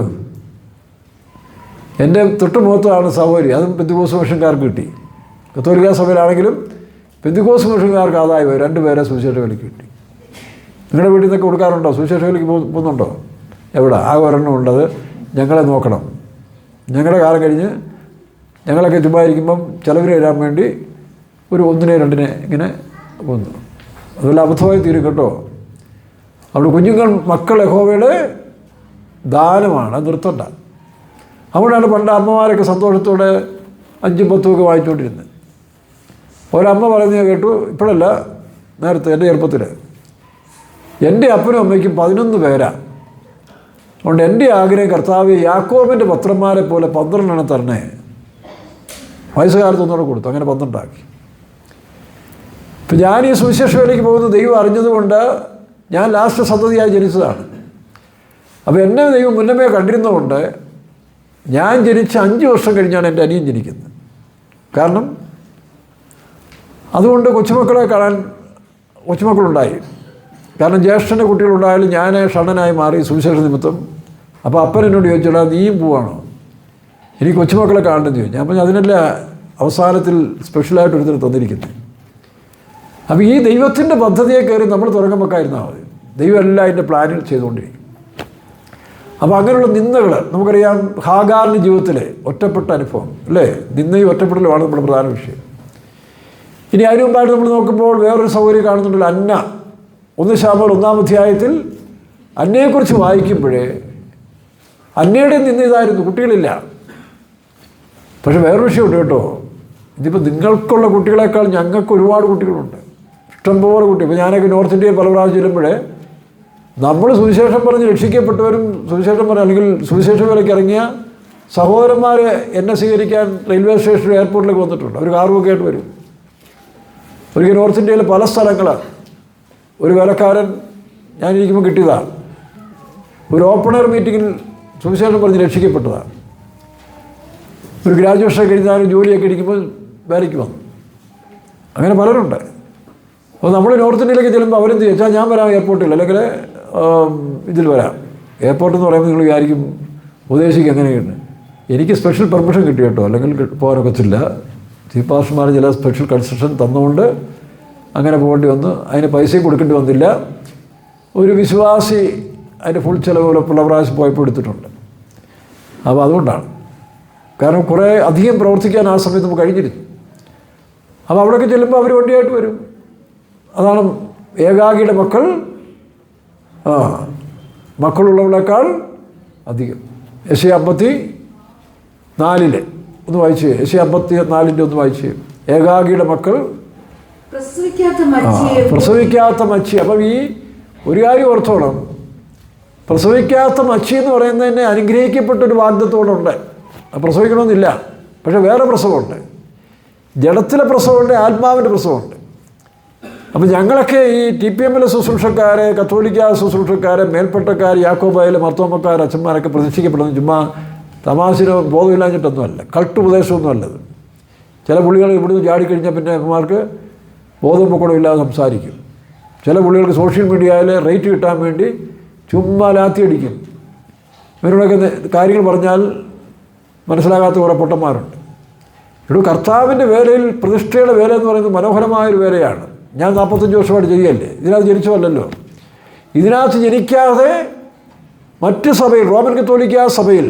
എൻ്റെ തൊട്ട് മുഖത്താണ് സഹോദരി. അതും പെന്തിക്കോസ് മിഷൻകാർക്ക് കിട്ടി. കത്തോലിക്കാ സഭയിലാണെങ്കിലും പെന്തിക്കോസ് മിഷൻകാർക്ക് ആദായം 2 പേരെ സുവിശേഷ വേലയ്ക്ക് കിട്ടി. നിങ്ങളുടെ വീട്ടിൽ നിന്നൊക്കെ കൊടുക്കാറുണ്ടോ? സുവിശേഷ വേലയ്ക്ക് പോകുന്നുണ്ടോ? എവിടെ? ആ ഒരെണ്ണം ഉണ്ടത്. ഞങ്ങളെ നോക്കണം. ഞങ്ങളുടെ കാലം കഴിഞ്ഞ് ഞങ്ങളൊക്കെ ചുമ്മായിരിക്കുമ്പം ചിലവർ വരാൻ വേണ്ടി ഒരു 1 2 ഇങ്ങനെ പോകുന്നു. അതുപോലെ അബദ്ധമായി തീരും കേട്ടോ. അവിടെ മക്കൾ യഹോവയുടെ ദാനമാണ്, അത് നിർത്തണ്ട. അവിടെയാണ് പണ്ട് അമ്മമാരൊക്കെ സന്തോഷത്തോടെ 5 10 ഒക്കെ വായിച്ചുകൊണ്ടിരുന്നത്. ഒരമ്മ പറയുന്നത് കേട്ടു, ഇപ്പോഴല്ല, നേരത്തെ എൻ്റെ ചെറുപ്പത്തിൽ. എൻ്റെ അപ്പനും അമ്മയ്ക്കും 11 പേരാണ്. അതുകൊണ്ട് എൻ്റെ ആഗ്രഹം കർത്താവ് യാക്കോബിൻ്റെ പത്രന്മാരെ പോലെ 12 തരണേ. വയസ്സുകാലത്ത് ഒന്നുകൂടെ കൊടുത്തു, അങ്ങനെ 12 ആക്കി. ഇപ്പം ഞാൻ ഈ സുവിശേഷ വേലയ്ക്ക് പോകുന്ന ദൈവം അറിഞ്ഞതുകൊണ്ട് ഞാൻ ലാസ്റ്റ് സന്തതിയായി ജനിച്ചതാണ്. അപ്പോൾ എന്നെ ദൈവം മുന്നമേ കണ്ടിരുന്നതുകൊണ്ട് ഞാൻ ജനിച്ച 5 വർഷം കഴിഞ്ഞാണ് എൻ്റെ അനിയൻ ജനിക്കുന്നത്. കാരണം അതുകൊണ്ട് കൊച്ചുമക്കളെ കാണാൻ കൊച്ചുമക്കളുണ്ടായി. കാരണം ജ്യേഷ്ഠൻ്റെ കുട്ടികളുണ്ടായാലും ഞാൻ ഷണ്ണനായി മാറി സുവിശേഷ നിമിത്തം. അപ്പോൾ അപ്പൻ എന്നോട് ചോദിച്ചോടാ നീയും പോവാണോ, എനിക്ക് കൊച്ചുമക്കളെ കാണണമെന്ന് ചോദിച്ചു. അപ്പം അതിനല്ല അവസാനത്തിൽ സ്പെഷ്യലായിട്ട് ഒരുത്തർ തന്നിരിക്കുന്നത്. അപ്പോൾ ഈ ദൈവത്തിൻ്റെ പദ്ധതിയെ കയറി നമ്മൾ തുടങ്ങുമ്പോഴായിരുന്നാൽ മതി. ദൈവം എല്ലാം അതിൻ്റെ പ്ലാനിൽ ചെയ്തുകൊണ്ടിരിക്കും. അപ്പോൾ അങ്ങനെയുള്ള നിന്ദകൾ നമുക്കറിയാം. ഹാഗാറിൻ്റെ ജീവിതത്തിലെ ഒറ്റപ്പെട്ട അനുഭവം അല്ലേ, നിന്ദയും ഒറ്റപ്പെടലുമാണ് നമ്മുടെ പ്രധാന വിഷയം. ഇനി അതിനു മുമ്പായിട്ട് നമ്മൾ നോക്കുമ്പോൾ വേറൊരു സൗകര്യം കാണുന്നുണ്ടല്ലോ, അന്ന. 1 ശമൂവേൽ 1-ാം അധ്യായത്തിൽ അന്നയെക്കുറിച്ച് വായിക്കുമ്പോഴേ അന്നയുടെ നിന്ന ഇതായിരുന്നു, കുട്ടികളില്ല. പക്ഷെ വേറൊരു വിഷയമുണ്ട് കേട്ടോ. ഇതിപ്പോൾ നിങ്ങൾക്കുള്ള കുട്ടികളെക്കാൾ ഞങ്ങൾക്ക് ഒരുപാട് കുട്ടികളുണ്ട്, ഇഷ്ടംപോലെ കുട്ടി. ഇപ്പോൾ ഞാനൊക്കെ നോർത്ത് ഇന്ത്യയിൽ പല പ്രാവശ്യം ചെല്ലുമ്പോഴേ നമ്മൾ സുവിശേഷം പറഞ്ഞ് രക്ഷിക്കപ്പെട്ടവരും സുവിശേഷം പറഞ്ഞ് അല്ലെങ്കിൽ സുവിശേഷ വേലയ്ക്ക് ഇറങ്ങിയ സഹോദരന്മാർ എന്നെ സ്വീകരിക്കാൻ റെയിൽവേ സ്റ്റേഷൻ എയർപോർട്ടിലേക്ക് വന്നിട്ടുണ്ട്. അവർ കാറുമൊക്കെ ആയിട്ട് വരും. ഒരിക്കൽ നോർത്ത് ഇന്ത്യയിലെ പല സ്ഥലങ്ങളാണ്. ഒരു വേലക്കാരൻ ഞാനിരിക്കുമ്പോൾ കിട്ടിയതാണ്. ഒരു ഓപ്പണർ മീറ്റിങ്ങിൽ സുവിശേഷം പറഞ്ഞ് രക്ഷിക്കപ്പെട്ടതാണ്. ഒരു ഗ്രാജുവേഷൻ കഴിഞ്ഞാലും ജോലിയൊക്കെ ഇരിക്കുമ്പോൾ വേലയ്ക്ക് വന്നു. അങ്ങനെ പലരുണ്ട്. അപ്പോൾ നമ്മൾ നോർത്ത് ഇന്ത്യയിലേക്ക് ചെല്ലുമ്പോൾ അവരെന്ത് ചോദിച്ചാൽ ഞാൻ വരാം എയർപോർട്ടിൽ, അല്ലെങ്കിൽ ഇതിൽ വരാം. എയർപോർട്ട് എന്ന് പറയുമ്പോൾ നിങ്ങൾ വിചാരിക്കും ഉപദേശിക്ക് എങ്ങനെയുണ്ട്. എനിക്ക് സ്പെഷ്യൽ പെർമിഷൻ കിട്ടി കേട്ടോ, അല്ലെങ്കിൽ പോകാനൊക്കത്തില്ല. ചീഫ് മാസ്റ്റർമാർ ചില സ്പെഷ്യൽ കൺസെഷൻ തന്നുകൊണ്ട് അങ്ങനെ പോകേണ്ടി വന്നു. അതിന് പൈസയും കൊടുക്കേണ്ടി വന്നില്ല. ഒരു വിശ്വാസി അതിൻ്റെ ഫുൾ ചിലവ് പല പ്രാവശ്യം പോയപ്പോൾ എടുത്തിട്ടുണ്ട്. അപ്പോൾ അതുകൊണ്ടാണ്. കാരണം കുറേ അധികം പ്രവർത്തിക്കാൻ ആ സമയത്ത് നമുക്ക് കഴിഞ്ഞിരുന്നു. അപ്പോൾ അവിടെയൊക്കെ ചെല്ലുമ്പോൾ അവർ വണ്ടിയായിട്ട് വരും. അതാണ് ഏകാകിയുടെ മക്കൾ മക്കളുള്ളവളേക്കാൾ അധികം. യെശയ്യാ 54 ഒന്ന് വായിച്ചേ. യെശയ്യാ 54 ഒന്ന് വായിച്ചേ. ഏകാകിയുടെ മക്കൾ പ്രസവിക്കാത്ത മച്ചി. അപ്പം ഈ ഒരു കാര്യം ഓർത്തോളം, പ്രസവിക്കാത്ത മച്ചി എന്ന് പറയുന്നതിന് അനുഗ്രഹിക്കപ്പെട്ടൊരു വാഗ്ദത്തോടുണ്ട്. പ്രസവിക്കണമെന്നില്ല, പക്ഷെ വേറെ പ്രസവമുണ്ട്. ജഡത്തിലെ പ്രസവമുണ്ട്, ആത്മാവിൻ്റെ പ്രസവമുണ്ട്. അപ്പം ഞങ്ങളൊക്കെ ഈ TPM-ലെ ശുശ്രൂഷക്കാരെ, കത്തോലിക്ക ശുശ്രൂഷക്കാരെ, മേൽപ്പെട്ടക്കാർ, യാക്കോബായിലെ മർത്തോമക്കാർ, അച്ഛന്മാരൊക്കെ പ്രതിഷ്ഠിക്കപ്പെടുന്നത് ചുമ്മാ തമാശിന് ബോധമില്ലാഞ്ഞിട്ടൊന്നുമല്ല, കൾട്ട് ഉപദേശമൊന്നും അല്ലത്. ചില പുള്ളികൾ ഇവിടുന്ന് ചാടിക്കഴിഞ്ഞാൽ പിന്നെ അമ്മമാർക്ക് ബോധം പൊക്കടമില്ലാതെ സംസാരിക്കും. ചില പുള്ളികൾക്ക് സോഷ്യൽ മീഡിയയിൽ റേറ്റ് കിട്ടാൻ വേണ്ടി ചുമ്മാ ലാത്തിയടിക്കും. ഇവരോടൊക്കെ കാര്യങ്ങൾ പറഞ്ഞാൽ മനസ്സിലാകാത്ത കുറേ പൊട്ടന്മാരുണ്ട്. ഇവിടെ കർത്താവിൻ്റെ വേലയിൽ, പ്രതിഷ്ഠയുടെ വേല എന്ന് പറയുന്നത് മനോഹരമായൊരു വേലയാണ്. ഞാൻ 45 വർഷമായിട്ട് ചെയ്യല്ലേ, ഇതിനകത്ത് ജനിച്ചതല്ലല്ലോ. ഇതിനകത്ത് ജനിക്കാതെ മറ്റ് സഭയിൽ, റോമൻ കത്തോലിക്ക സഭയിൽ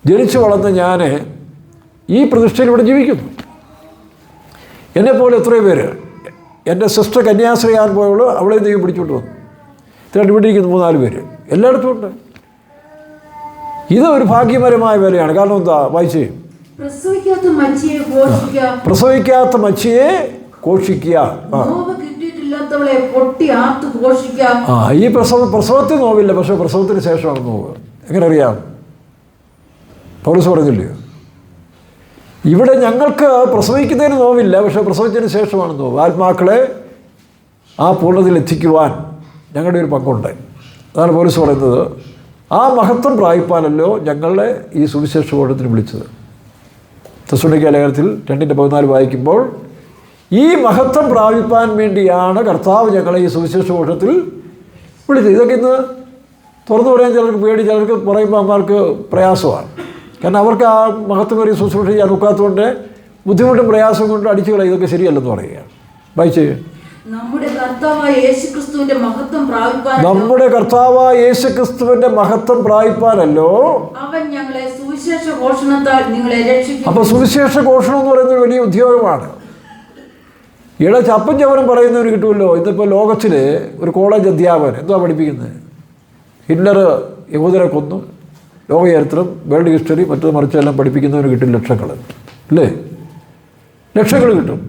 ജനിച്ചു വളർന്ന ഞാൻ ഈ പ്രതിഷ്ഠയിലൂടെ ജീവിക്കുന്നു. എന്നെപ്പോലെ എത്രയോ പേര്, എൻ്റെ സിസ്റ്റർ കന്യാസ്ത്രീയാൻ പോയുള്ളൂ, അവളെ ദൈവം പിടിച്ചുകൊണ്ട് വന്നു. ഇത്രയും ഇവിടെ ഇരിക്കുന്നു 3-4 പേര്, എല്ലായിടത്തും ഉണ്ട്. ഇത് ഒരു ഭാഗ്യപരമായ വേലയാണ്. കാരണം എന്താ, വായിച്ചേ. പ്രസവിക്കാത്ത മച്ചിയെ ഘോഷിക്കുക. ഈ പ്രസവത്തിൽ നോവില്ല, പക്ഷെ പ്രസവത്തിന് ശേഷമാണ് നോവ്. എങ്ങനെ അറിയാം? പൗലോസ് പറഞ്ഞില്ലയോ, ഇവിടെ ഞങ്ങൾക്ക് പ്രസവിക്കുന്നതിന് നോവില്ല, പക്ഷേ പ്രസവിച്ചതിന് ശേഷമാണ് നോവ്. ആത്മാക്കളെ ആ പൂർണ്ണതയിൽ എത്തിക്കുവാൻ ഞങ്ങളുടെ ഒരു പങ്കുണ്ട്. അതാണ് പൗലോസ് പറയുന്നത്. ആ മഹത്വം പ്രാപിപ്പാനല്ലോ ഞങ്ങളെ ഈ സുവിശേഷ ഓട്ടത്തിന് വിളിച്ചത്. തെസ്സലോനിക്ക ലേഖനത്തിൽ 2:14 വായിക്കുമ്പോൾ ഈ മഹത്വം പ്രാപിപ്പാൻ വേണ്ടിയാണ് കർത്താവ് ഞങ്ങളെ ഈ സുവിശേഷ ഓട്ടത്തിൽ വിളിച്ചത്. ഇതൊക്കെ ഇന്ന് തുറന്നു പറയാൻ ചിലർക്ക് പേടി, ചിലർക്ക് പറയുമ്പോൾ അമ്മമാർക്ക് പ്രയാസമാണ്. കാരണം അവർക്ക് ആ മഹത്വമേറിയ ശുശ്രൂഷ ചെയ്യാൻ ഒക്കാത്തതുകൊണ്ട് ബുദ്ധിമുട്ടും പ്രയാസം കൊണ്ട് അടിച്ചു കളയും. ഇതൊക്കെ ശരിയല്ലെന്ന് പറയുകയാണ്. വായിച്ചേ. നമ്മുടെ കർത്താവായ യേശുക്രിസ്തുവിന്റെ മഹത്വം പ്രാപിപ്പാനല്ലോ അവൻ ഞങ്ങളെ സുവിശേഷ ഘോഷണത്താൽ നിങ്ങളെ രക്ഷിക്കും. അപ്പോൾ സുവിശേഷ ഘോഷണം എന്ന് പറയുന്നത് വലിയ ഉദ്യോഗമാണ്. ഇവിടെ ചപ്പൻ ചവരം പറയുന്നവന് കിട്ടുമല്ലോ. ഇന്നിപ്പോൾ ലോകത്തിൽ ഒരു കോളേജ് അധ്യാപകൻ എന്തുവാ പഠിപ്പിക്കുന്നത്? ഹിറ്റ്ലർ യഹൂദരെ കൊന്നു, ലോകചരിത്രം, വേൾഡ് ഹിസ്റ്ററി, മറ്റത് മറിച്ചെല്ലാം പഠിപ്പിക്കുന്നവന് കിട്ടും ലക്ഷങ്ങൾ, അല്ലേ? ലക്ഷങ്ങൾ കിട്ടും.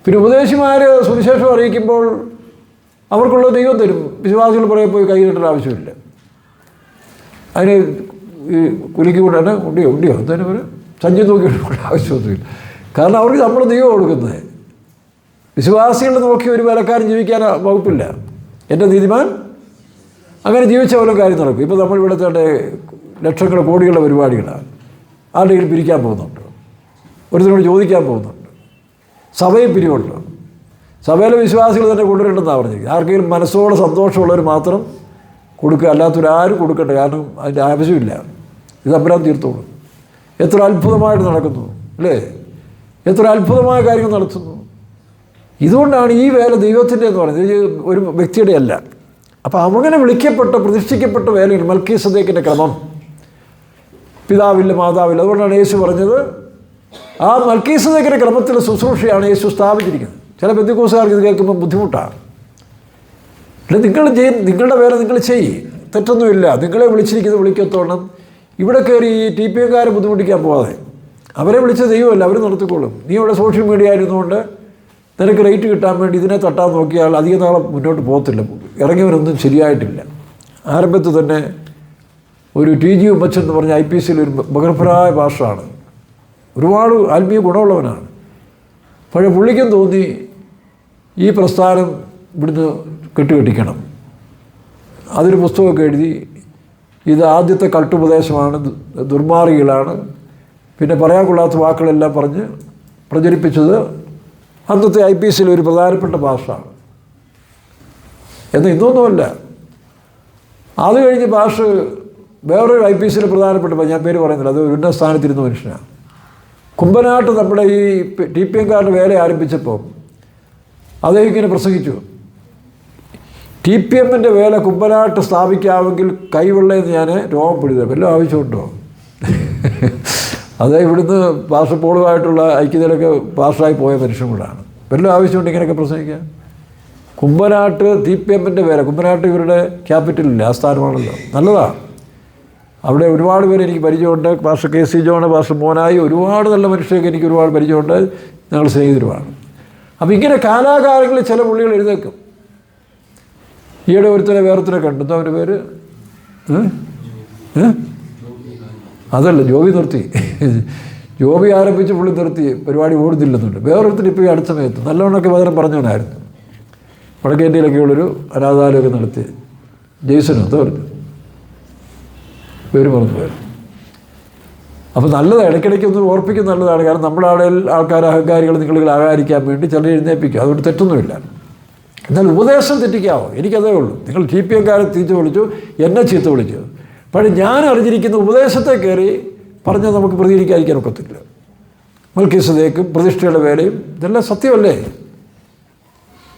പിന്നെ ഉപദേശിമാർ സുവിശേഷം അറിയിക്കുമ്പോൾ അവർക്കുള്ള ദൈവം തരും. വിശ്വാസികൾ പുറകെ പോയി കൈ നീട്ടേണ്ട ആവശ്യമില്ല. അതിന് ഈ കുലുക്കി കൊണ്ടാണ് ഉണ്ടിയോ എന്തായാലും ഒരു സഞ്ചി നോക്കി കൊടുക്കേണ്ട ആവശ്യമൊന്നുമില്ല. കാരണം അവർക്ക് നമ്മുടെ ദൈവം കൊടുക്കുന്നത്. വിശ്വാസികളെ നോക്കി ഒരു വേലക്കാരൻ ജീവിക്കാൻ വകുപ്പില്ല. എൻ്റെ നീതിമാൻ അങ്ങനെ ജീവിച്ച പോലെ കാര്യം നടക്കും. ഇപ്പോൾ നമ്മൾ ഇവിടുത്തെ ലക്ഷങ്ങൾ കോടികളുടെ പരിപാടികളാണ്. ആരുടെയെങ്കിലും പിരിക്കാൻ പോകുന്നുണ്ട്, ഒരുത്തരോട് ചോദിക്കാൻ പോകുന്നുണ്ട്, സഭയിൽ പിരിവുണ്ട്. സഭയിലെ വിശ്വാസികൾ തന്നെ കൊണ്ടുവരേണ്ടെന്നാണ് പറഞ്ഞിരിക്കുന്നത്. ആർക്കെങ്കിലും മനസ്സോടെ സന്തോഷമുള്ളവർ മാത്രം കൊടുക്കുക, അല്ലാത്തവരാരും കൊടുക്കണ്ട. കാരണം അതിൻ്റെ ആവശ്യമില്ല. ഇത് തമ്പുരാൻ തീർത്തോളൂ. എത്ര അത്ഭുതമായിട്ട് നടക്കുന്നു അല്ലേ? എത്ര അത്ഭുതമായ കാര്യങ്ങൾ നടത്തുന്നു. ഇതുകൊണ്ടാണ് ഈ വേല ദൈവത്തിൻ്റെ എന്ന് പറയുന്നത്, ഒരു വ്യക്തിയുടെ അല്ല. അപ്പോൾ അങ്ങനെ വിളിക്കപ്പെട്ട പ്രതിഷ്ഠിക്കപ്പെട്ട വേലയാണ് മൽക്കീസദേക്കിൻ്റെ ക്രമം. പിതാവില്ല മാതാവില്ല. അതുകൊണ്ടാണ് യേശു പറഞ്ഞത് ആ മൽക്കീസദേക്കിൻ്റെ ക്രമത്തിലെ ശുശ്രൂഷയാണ് യേശു സ്ഥാപിച്ചിരിക്കുന്നത്. ചില പെന്തക്കോസ്തുകാർക്ക് ഇത് കേൾക്കുമ്പോൾ ബുദ്ധിമുട്ടാണ്. നിങ്ങളുടെ വേല നിങ്ങൾ ചെയ്യ്, തെറ്റൊന്നുമില്ല. നിങ്ങളെ വിളിച്ചിരിക്കുന്നത് വിളിക്കത്തോളം ഇവിടെ കയറി ഈ TPMകാരെ ബുദ്ധിമുട്ടിക്കാൻ പോകാതെ. അവരെ വിളിച്ച ദൈവമല്ല, അവർ നടത്തിക്കോളും. നീ ഇവിടെ സോഷ്യൽ മീഡിയ ആയിരുന്നുകൊണ്ട് നിനക്ക് റേറ്റ് കിട്ടാൻ വേണ്ടി ഇതിനെ തട്ടാൻ നോക്കിയാൽ അധികം നാളെ മുന്നോട്ട് പോകത്തില്ല. ഇറങ്ങിയവരൊന്നും ശരിയായിട്ടില്ല. ആരംഭത്തിൽ തന്നെ ഒരു TG ഉമ്മച്ചൻ എന്ന് പറഞ്ഞ IPCയിൽ ഒരു ബഹർഫരായ ഭാഷയാണ്, ഒരുപാട് ആത്മീയ ഗുണമുള്ളവനാണ്. പക്ഷേ പുള്ളിക്കും തോന്നി ഈ പ്രസ്ഥാനം ഇവിടുന്ന് കെട്ടുകെട്ടിക്കണം. അതിന് പുസ്തകമൊക്കെ എഴുതി ഇത് ആദ്യത്തെ കൾട്ടുപദേശമാണ്, ദുർമാർഗികളാണ്, പിന്നെ പറയാൻ കൊള്ളാത്ത വാക്കുകളെല്ലാം പറഞ്ഞ് പ്രചരിപ്പിച്ചത് അന്നത്തെ IPCയിൽ ഒരു പ്രധാനപ്പെട്ട ഭാഷയാണ്. എന്നാൽ ഇതൊന്നുമല്ല. അത് കഴിഞ്ഞ് ഭാഷ വേറൊരു IPCയിൽ പ്രധാനപ്പെട്ട, ഞാൻ പേര് പറയുന്നില്ല, അത് ഒരു ഉന്നത സ്ഥാനത്തിരുന്ന മനുഷ്യനാണ്. കുമ്പനാട്ട് നമ്മുടെ ഈ TPMകാരുടെ വേല ആരംഭിച്ചപ്പോൾ അദ്ദേഹം ഇങ്ങനെ പ്രസംഗിച്ചു, TPMൻ്റെ വേല കുമ്പനാട്ട് സ്ഥാപിക്കാമെങ്കിൽ കൈവെള്ളയെന്ന് ഞാൻ രോഗം പിടിതരാം. വല്ലതും ആവശ്യമുണ്ടോ? അത് ഇവിടുന്ന് പാർശ്വപ്പോളുമായിട്ടുള്ള ഐക്യതയിലൊക്കെ പാർഷായി പോയ മനുഷ്യൻ കൂടാണ്. വല്ലതും ആവശ്യമുണ്ട് ഇങ്ങനെയൊക്കെ പ്രസംഗിക്കാൻ? കുമ്പനാട്ട് TPMൻ്റെ വേല, കുമ്പനാട്ട് ഇവരുടെ ക്യാപിറ്റലില്ല, ആസ്ഥാനമാണല്ലോ. നല്ലതാണ്. അവിടെ ഒരുപാട് പേര് എനിക്ക് പരിചയമുണ്ട്. പാസ്റ്റർ KC ജോൺ, പാസ്റ്റർ മോനായി, ഒരുപാട് നല്ല മനുഷ്യർക്ക് എനിക്ക് ഒരുപാട് പരിചയമുണ്ട്. ഞങ്ങൾ സ്നേഹിതരുമാണ്. അപ്പോൾ ഇങ്ങനെ കാലാകാലങ്ങളിൽ ചില പുള്ളികൾ എഴുന്നേക്കും. ഈയിടെ ഒരുത്തനെ വേറൊരുത്തനെ കണ്ടു. എന്താ അവൻ്റെ പേര്? അതല്ല, ജോബി നിർത്തി. ജോബി ആരംഭിച്ച് പുള്ളി നിർത്തി, പരിപാടി ഓടുന്നില്ലെന്നുണ്ട്. വേറൊരുത്തർ ഇപ്പോൾ ഈ അടുത്ത സമയത്ത് നല്ലവണ്ണമൊക്കെ പകരം പറഞ്ഞവനായിരുന്നു. വടക്കേന്ത്യയിലൊക്കെ ഉള്ളൊരു അനാഥാലയമൊക്കെ നടത്തി. ജെയ്സനോ എന്താ പറഞ്ഞു, പേര് പറഞ്ഞു പോയത്. അപ്പോൾ നല്ലതാണ്, ഇടയ്ക്കിടയ്ക്ക് ഒന്ന് ഓർപ്പിക്കുന്നത് നല്ലതാണ്. കാരണം നമ്മുടെ ആൾക്കാർ അഹങ്കാരികൾ നിങ്ങൾ ആകാരിക്കാൻ വേണ്ടി ചിലർ എഴുന്നേൽപ്പിക്കുക. അതുകൊണ്ട് തെറ്റൊന്നുമില്ല. എന്നാൽ ഉപദേശം തെറ്റിക്കാവോ? എനിക്കതേ ഉള്ളൂ. നിങ്ങൾ TPMകാരെ ചീത്ത വിളിച്ചു, എന്നെ ചീത്ത വിളിച്ചു. പക്ഷേ ഞാൻ അറിഞ്ഞിരിക്കുന്ന ഉപദേശത്തെ കയറി പറഞ്ഞാൽ നമുക്ക് പ്രതികരിക്കാതിരിക്കാൻ ഒക്കത്തില്ല. മൽക്കീസദേക്കും പ്രതിഷ്ഠയുടെ വേലയും ഇതെല്ലാം സത്യമല്ലേ?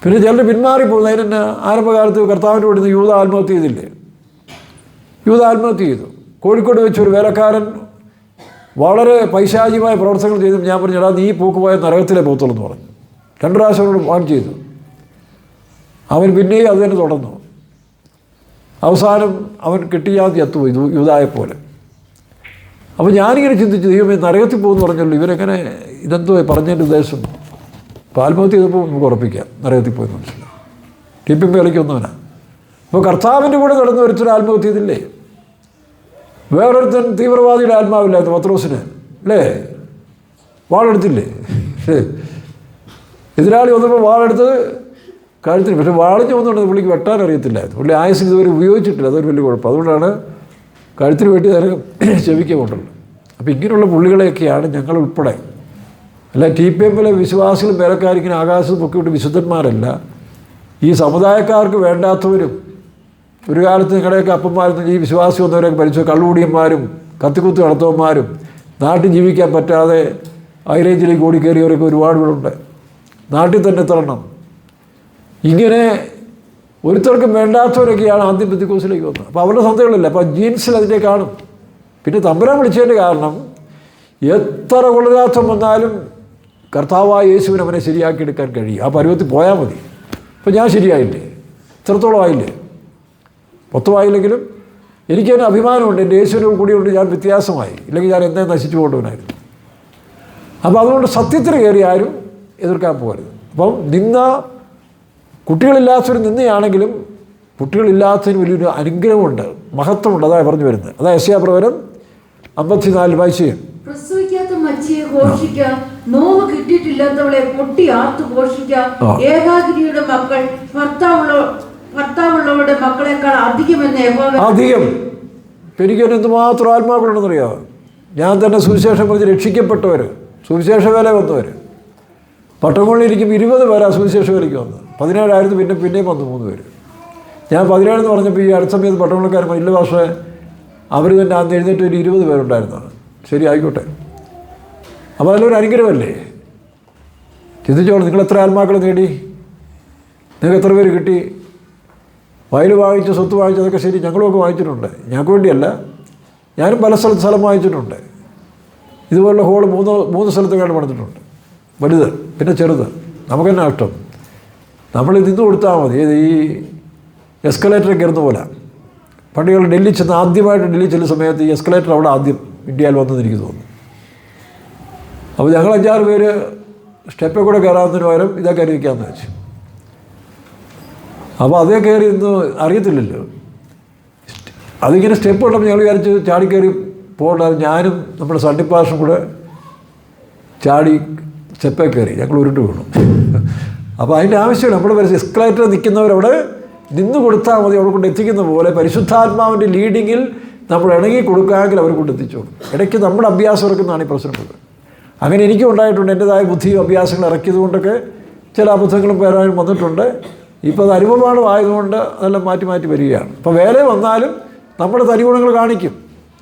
പിന്നെ ചിലർ പിന്മാറിപ്പോകുന്നു. അതിന് ആരംഭകാലത്ത് കർത്താവിൻ്റെ കൂടെ യൂദ ആത്മഹത്യ ചെയ്തില്ലേ? യൂദ ആത്മഹത്യ ചെയ്തു. കോഴിക്കോട് വെച്ച് ഒരു വേലക്കാരൻ വളരെ പൈശാചികമായ പ്രവർത്തനങ്ങൾ ചെയ്തു. ഞാൻ പറഞ്ഞു, എടാ നീ പോക്കുപോയ നരകത്തിലെ പോകത്തുള്ളൂ എന്ന് പറഞ്ഞു. 2 പ്രാവശ്യം അവനോട് വാൺ ചെയ്തു. അവൻ പിന്നെയും അത് തന്നെ തുടർന്നു. അവസാനം അവൻ കെട്ടിയാതി എത്തുപോയി, യൂദായെപ്പോലെ. അപ്പോൾ ഞാനിങ്ങനെ ചിന്തിച്ചു, ദൈവമേ നരകത്തിൽ പോകുമെന്ന് പറഞ്ഞല്ലോ, ഇവരെങ്ങനെ ഇതെന്തോ പറഞ്ഞതിൻ്റെ ഉദ്ദേശം? അപ്പോൾ ആത്മഹത്യ ചെയ്തപ്പോൾ നമുക്ക് ഉറപ്പിക്കാം നരകത്തിൽ പോയി മനസ്സിലാവും. TPM കളിക്കൊന്നവനാണ്. അപ്പോൾ കർത്താവിൻ്റെ കൂടെ നടന്ന ഒരുത്തരം ആത്മഹത്യ ചെയ്തില്ലേ? വേറൊരുത്തൻ തീവ്രവാദിയുടെ ആത്മാവില്ലായിരുന്നു, പത്രോസിന് അല്ലേ? വാളെടുത്തില്ലേ? എതിരാളി വന്നപ്പോൾ വാളെടുത്ത് കഴുത്തിന്. പക്ഷേ വാളിഞ്ഞ് വന്നുകൊണ്ട് പുള്ളിക്ക് വെട്ടാൻ അറിയത്തില്ലായിരുന്നു. പുള്ളി ആയുസിൽ ഇതുവരെ ഉപയോഗിച്ചിട്ടില്ല. അതൊരു വലിയ കുഴപ്പം. അതുകൊണ്ടാണ് കഴുത്തിന് വേണ്ടി നേരം ചെവിക്ക് കൊണ്ടുള്ളത്. അപ്പോൾ ഇങ്ങനെയുള്ള പുള്ളികളെയൊക്കെയാണ് ഞങ്ങൾ ഉൾപ്പെടെ. അല്ല TPMലെ വിശ്വാസികളും വേലക്കാരിങ്ങനെ ആകാശത്ത് പൊക്കിവിട്ട് വിശുദ്ധന്മാരല്ല. ഈ സമുദായക്കാർക്ക് വേണ്ടാത്തവരും ഒരു കാലത്ത് നിങ്ങളുടെയൊക്കെ അപ്പന്മാരും ഈ വിശ്വാസി വന്നവരെയൊക്കെ ഭരിച്ച കള്ളുകൂടിയന്മാരും കത്തിക്കുത്ത് നടത്തവന്മാരും നാട്ടിൽ ജീവിക്കാൻ പറ്റാതെ ഹൈറേഞ്ചിലേക്ക് ഓടിക്കയറിയവരൊക്കെ ഒരുപാട് പേരുണ്ട്. നാട്ടിൽ തന്നെ തരണം. ഇങ്ങനെ ഒരുത്തർക്കും വേണ്ടാത്തവരൊക്കെയാണ് ആദ്യം പെന്തക്കോസ്തിലേക്ക് വന്നത്. അപ്പോൾ അവരുടെ സന്തതികളില്ല. അപ്പോൾ ജീൻസിൽ അതിനെ കാണും. പിന്നെ തമ്പുരാൻ വിളിച്ചതിൻ്റെ കാരണം എത്ര കൊള്ളരാത്രം വന്നാലും കർത്താവായ യേശുവിന് അവനെ ശരിയാക്കിയെടുക്കാൻ കഴിയും. ആ പരുവത്തിൽ പോയാൽ മതി. അപ്പോൾ ഞാൻ ശരിയായില്ലേ? ഇത്രത്തോളം ആയില്ലേ? മൊത്തമായില്ലെങ്കിലും എനിക്കതിന് അഭിമാനമുണ്ട്. എൻ്റെ യേശുവിനോട് കൂടിയുണ്ട് ഞാൻ വ്യത്യാസമായി. ഇല്ലെങ്കിൽ ഞാൻ എന്തേ നശിച്ചു കൊണ്ടുവനായിരുന്നു. അപ്പോൾ അതുകൊണ്ട് സത്യത്തിന് കയറി ആരും എതിർക്കാൻ പോകരുത്. അപ്പം നിന്ന കുട്ടികളില്ലാത്തൊരു നിന്നയാണെങ്കിലും കുട്ടികളില്ലാത്തതിന് വലിയൊരു അനുഗ്രഹമുണ്ട്, മഹത്വമുണ്ട്. അതാണ് പറഞ്ഞു വരുന്നത്. അതാ യെശയ്യാപ്രവചനം 54 വായിച്ച്. പ്രസവിക്കാത്ത മച്ചിയെ ഘോഷിക്കാം, നോവ് കിട്ടിയിട്ടില്ലാത്തവളെ പൊട്ടി ആർത്തു പോഷിക്കാം. ഏകാഗിരിയുടെ മക്കൾ ഭർത്താവുള്ളവരുടെ മക്കളെക്കാൾ അധികമെന്ന് യഹോവ. അധികം. എനിക്ക് എന്തുമാത്രം ആത്മാക്കളുണ്ടെന്നറിയോ? ഞാൻ തന്നെ സുവിശേഷം പറഞ്ഞ് രക്ഷിക്കപ്പെട്ടവർ, സുവിശേഷ വേല വന്നവർ. പട്ടംകൊള്ളിയിരിക്കുമ്പോൾ 20 പേരാ സുവിശേഷ വേലയ്ക്ക് വന്നത്. 17,000 പിന്നെയും വന്നു 3 പേര്. ഞാൻ 17 എന്ന് പറഞ്ഞപ്പോൾ ഈ അടുത്ത സമയത്ത് പട്ടംകൊള്ളിക്കാർ ഇല്ല പക്ഷേ അവർ തന്നെ അന്ന് എഴുന്നേറ്റ് ഒരു 20 പേരുണ്ടായിരുന്നതാണ്. ശരി, ആയിക്കോട്ടെ. അപ്പോൾ അതിലൊരു അനുഗ്രഹമല്ലേ? ചിന്തിച്ചോളൂ, നിങ്ങൾ എത്ര ആത്മാക്കൾ നേടി? നിങ്ങൾക്ക് എത്ര പേര് കിട്ടി? വയൽ വാങ്ങിച്ച് സ്വത്ത് വാങ്ങിച്ച് അതൊക്കെ ശരി, ഞങ്ങളുമൊക്കെ വാങ്ങിച്ചിട്ടുണ്ട്. ഞങ്ങൾക്ക് വേണ്ടിയല്ല, ഞാനും പല സ്ഥലം വാങ്ങിച്ചിട്ടുണ്ട്. ഇതുപോലുള്ള ഹോള് 3 സ്ഥലത്തൊക്കെയാണ് പണിതിട്ടുണ്ട്. വലുത് പിന്നെ ചെറുത്. നമുക്ക് തന്നെ നഷ്ടം. നമ്മൾ നിന്ന് കൊടുത്താൽ മതി. ഈ എസ്കലേറ്റർ കയറുന്ന പോലെ പണ്ടികൾ ഡൽഹി ചെന്ന് ആദ്യമായിട്ട് ഡൽഹി ചെല്ലുന്ന സമയത്ത് ഈ എസ്കലേറ്റർ അവിടെ ആദ്യം ഇന്ത്യയിൽ വന്നെന്ന് എനിക്ക് തോന്നുന്നു. അപ്പോൾ ഞങ്ങൾ 5-6 പേര് സ്റ്റെപ്പിൽ കൂടെ കയറാവുന്നതിന് പകരം ഇതാ കയറി വയ്ക്കാമെന്ന് വെച്ചു. അപ്പോൾ അതേ കയറി ഒന്നും അറിയത്തില്ലല്ലോ. അതിങ്ങനെ സ്റ്റെപ്പ് ഉണ്ടപ്പോൾ ഞങ്ങൾ വിചാരിച്ച് ചാടി കയറി പോകണ്ട. ഞാനും നമ്മുടെ സണ്ണിപ്പാഷും കൂടെ ചാടി സ്റ്റെപ്പേ കയറി. ഞങ്ങൾ ഉരുണ്ട് വീണു. അപ്പോൾ അതിൻ്റെ ആവശ്യമില്ല. നമ്മുടെ എസ്കലേറ്റർ നിൽക്കുന്നവരവിടെ നിന്ന് കൊടുത്താൽ മതി. അവിടെ കൊണ്ട് എത്തിക്കുന്ന പോലെ പരിശുദ്ധാത്മാവിൻ്റെ ലീഡിങ്ങിൽ നമ്മൾ ഇണങ്ങി കൊടുക്കാമെങ്കിൽ അവർ കൊണ്ട് എത്തിച്ചോളും. ഇടയ്ക്ക് നമ്മുടെ അഭ്യാസം ഇറക്കുന്നതാണ് ഈ പ്രശ്നങ്ങൾ. അങ്ങനെ എനിക്കും ഉണ്ടായിട്ടുണ്ട്. എൻ്റെതായ ബുദ്ധിയും അഭ്യാസങ്ങൾ ഇറക്കിയത് കൊണ്ടൊക്കെ ചില അബദ്ധങ്ങളും പേരാനും വന്നിട്ടുണ്ട്. ഇപ്പോൾ അത് അനുഭവമായതുകൊണ്ട് അതെല്ലാം മാറ്റി മാറ്റി വരികയാണ്. ഇപ്പോൾ വേല വന്നാലും നമ്മുടെ തനിഗുണങ്ങൾ കാണിക്കും.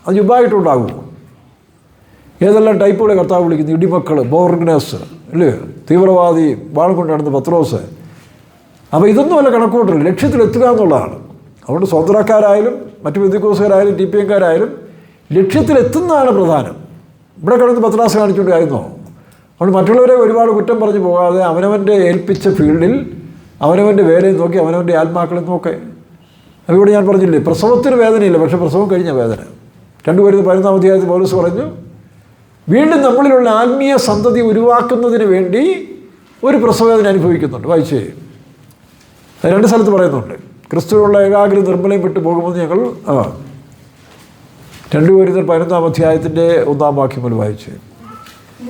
അത് ജുബായിട്ടുണ്ടാകുമോ? ഏതെല്ലാം ടൈപ്പുകളെ കർത്താവ് വിളിക്കുന്നു? ഇടിമക്കൾ, ബോർഗ്നസ് അല്ലേ, തീവ്രവാദി, വാൾ കൊണ്ട് നടന്ന പത്രോസ്. അപ്പോൾ ഇതൊന്നും അല്ല കണക്കൂട്ടൽ, ലക്ഷ്യത്തിലെത്തുക എന്നുള്ളതാണ്. അതുകൊണ്ട് സ്വതന്ത്രക്കാരായാലും മറ്റു ബന്ധുക്കോസുകാരായാലും TPMക്കാരായാലും ലക്ഷ്യത്തിലെത്തുന്നതാണ് പ്രധാനം. ഇവിടെ കിടന്ന് പത്രാസ് കാണിച്ചുകൊണ്ടായിരുന്നോ? അതുകൊണ്ട് മറ്റുള്ളവരെ ഒരുപാട് കുറ്റം പറഞ്ഞു പോകാതെ അവനവൻ്റെ ഏൽപ്പിച്ച ഫീൽഡിൽ അവനവൻ്റെ വേലയും നോക്കി അവനവൻ്റെ ആത്മാക്കളെ നോക്കേ. അപ്പോൾ ഇവിടെ ഞാൻ പറഞ്ഞില്ലേ, പ്രസവത്തിന് വേദനയില്ല, പക്ഷേ പ്രസവം കഴിഞ്ഞ വേദന. 2 15-ാം അധ്യായത്തിൽ പൗലോസ് പറഞ്ഞു, വീണ്ടും നമ്മളിലുള്ള ആത്മീയ സന്തതി ഉരുവാക്കുന്നതിന് വേണ്ടി ഒരു പ്രസവവേദന അനുഭവിക്കുന്നുണ്ട്. വായിച്ചേ, 2 സ്ഥലത്ത് പറയുന്നുണ്ട്. ക്രിസ്തുവിനുള്ള ഏകാഗ്രത നിർമ്മലയും വിട്ടു പോകുമെന്ന് ഞങ്ങൾ 2 15-ാം അധ്യായത്തിൻ്റെ 1-ാം വാക്യം മുതൽ വായിച്ചേ.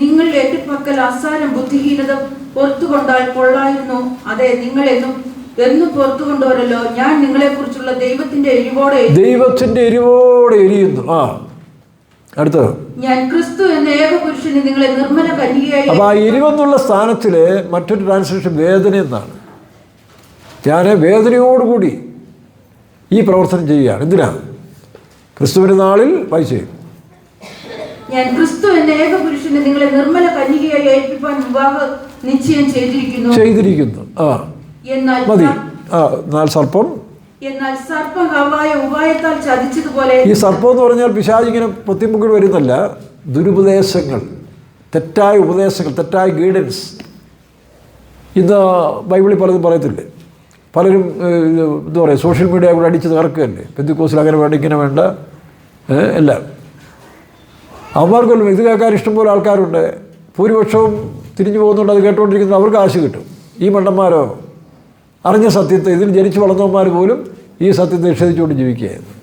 നിങ്ങൾ എന്റെ പക്കൽ അസാരം ബുദ്ധിഹീനത പുറത്തു കൊണ്ടാൽ കൊള്ളായിരുന്നു. അതെ, നിങ്ങൾ എന്നും പുറത്തു കൊണ്ടുവരല്ലോ. ഞാൻ നിങ്ങളെ കുറിച്ചുള്ള ദൈവത്തിന്റെ എരിവോടെ എരിയുന്നു. അടുത്ത്, ഞാൻ ക്രിസ്തു എന്ന ഏകപുരുഷന് നിങ്ങളെ നിർമ്മല കന്യകയായി. അപ്പോൾ ആ എരിവെന്നുള്ള സ്ഥാനത്തിൽ മറ്റൊരു ട്രാൻസ്ലേഷൻ വേദന എന്നാണ്. ഞാൻ വേദനയോടുകൂടി ഈ പ്രവർത്തനം ചെയ്യുകയാണ്. എന്തിനാണ്? ക്രിസ്തുവിൻ്റെ നാളിൽ വായിച്ചേ. ഞാൻ ക്രിസ്തു എന്ന ഏകപുരുഷന് നിങ്ങളെ നിർമ്മല കന്യകയായി ഏൽപ്പിപ്പാൻ വിവാഹ നിശ്ചയം ചെയ്തിരിക്കുന്നു. എന്നാൽ സർപ്പം ഹവ്വായെ ഉപായത്താൽ ചതിച്ചതുപോലെ. ഈ സർപ്പം എന്ന് പറഞ്ഞാൽ പിശാച് ഇങ്ങനെ പൊത്തിമുക്കിൽ വരുന്നല്ല, ദുരുപദേശങ്ങൾ, തെറ്റായ ഉപദേശങ്ങൾ, തെറ്റായ ഗൈഡൻസ്. ഇന്ന് ബൈബിളിൽ പലതും പറയത്തില്ലേ. പലരും എന്താ പറയുക, സോഷ്യൽ മീഡിയ കൂടെ അടിച്ച് തകർക്കുകയല്ലേ. പെന്തിക്കോസിൽ അങ്ങനെ വേണ്ട, ഇങ്ങനെ വേണ്ട, എല്ലാം. അവന്മാർക്കൊന്നും ഇത് കേൾക്കാൻ ഇഷ്ടംപോലെ ആൾക്കാരുണ്ട്. ഭൂരിപക്ഷവും തിരിഞ്ഞു പോകുന്നുണ്ട്. അത് കേട്ടുകൊണ്ടിരിക്കുന്നത് അവർക്ക് ആശ കിട്ടും. ഈ മണ്ടന്മാരോ അറിഞ്ഞ സത്യത്തെ, ഇതിൽ ജനിച്ചു വളർന്നവന്മാർ പോലും ഈ സത്യത്തെ നിഷേധിച്ചുകൊണ്ട് ജീവിക്കുകയായിരുന്നു.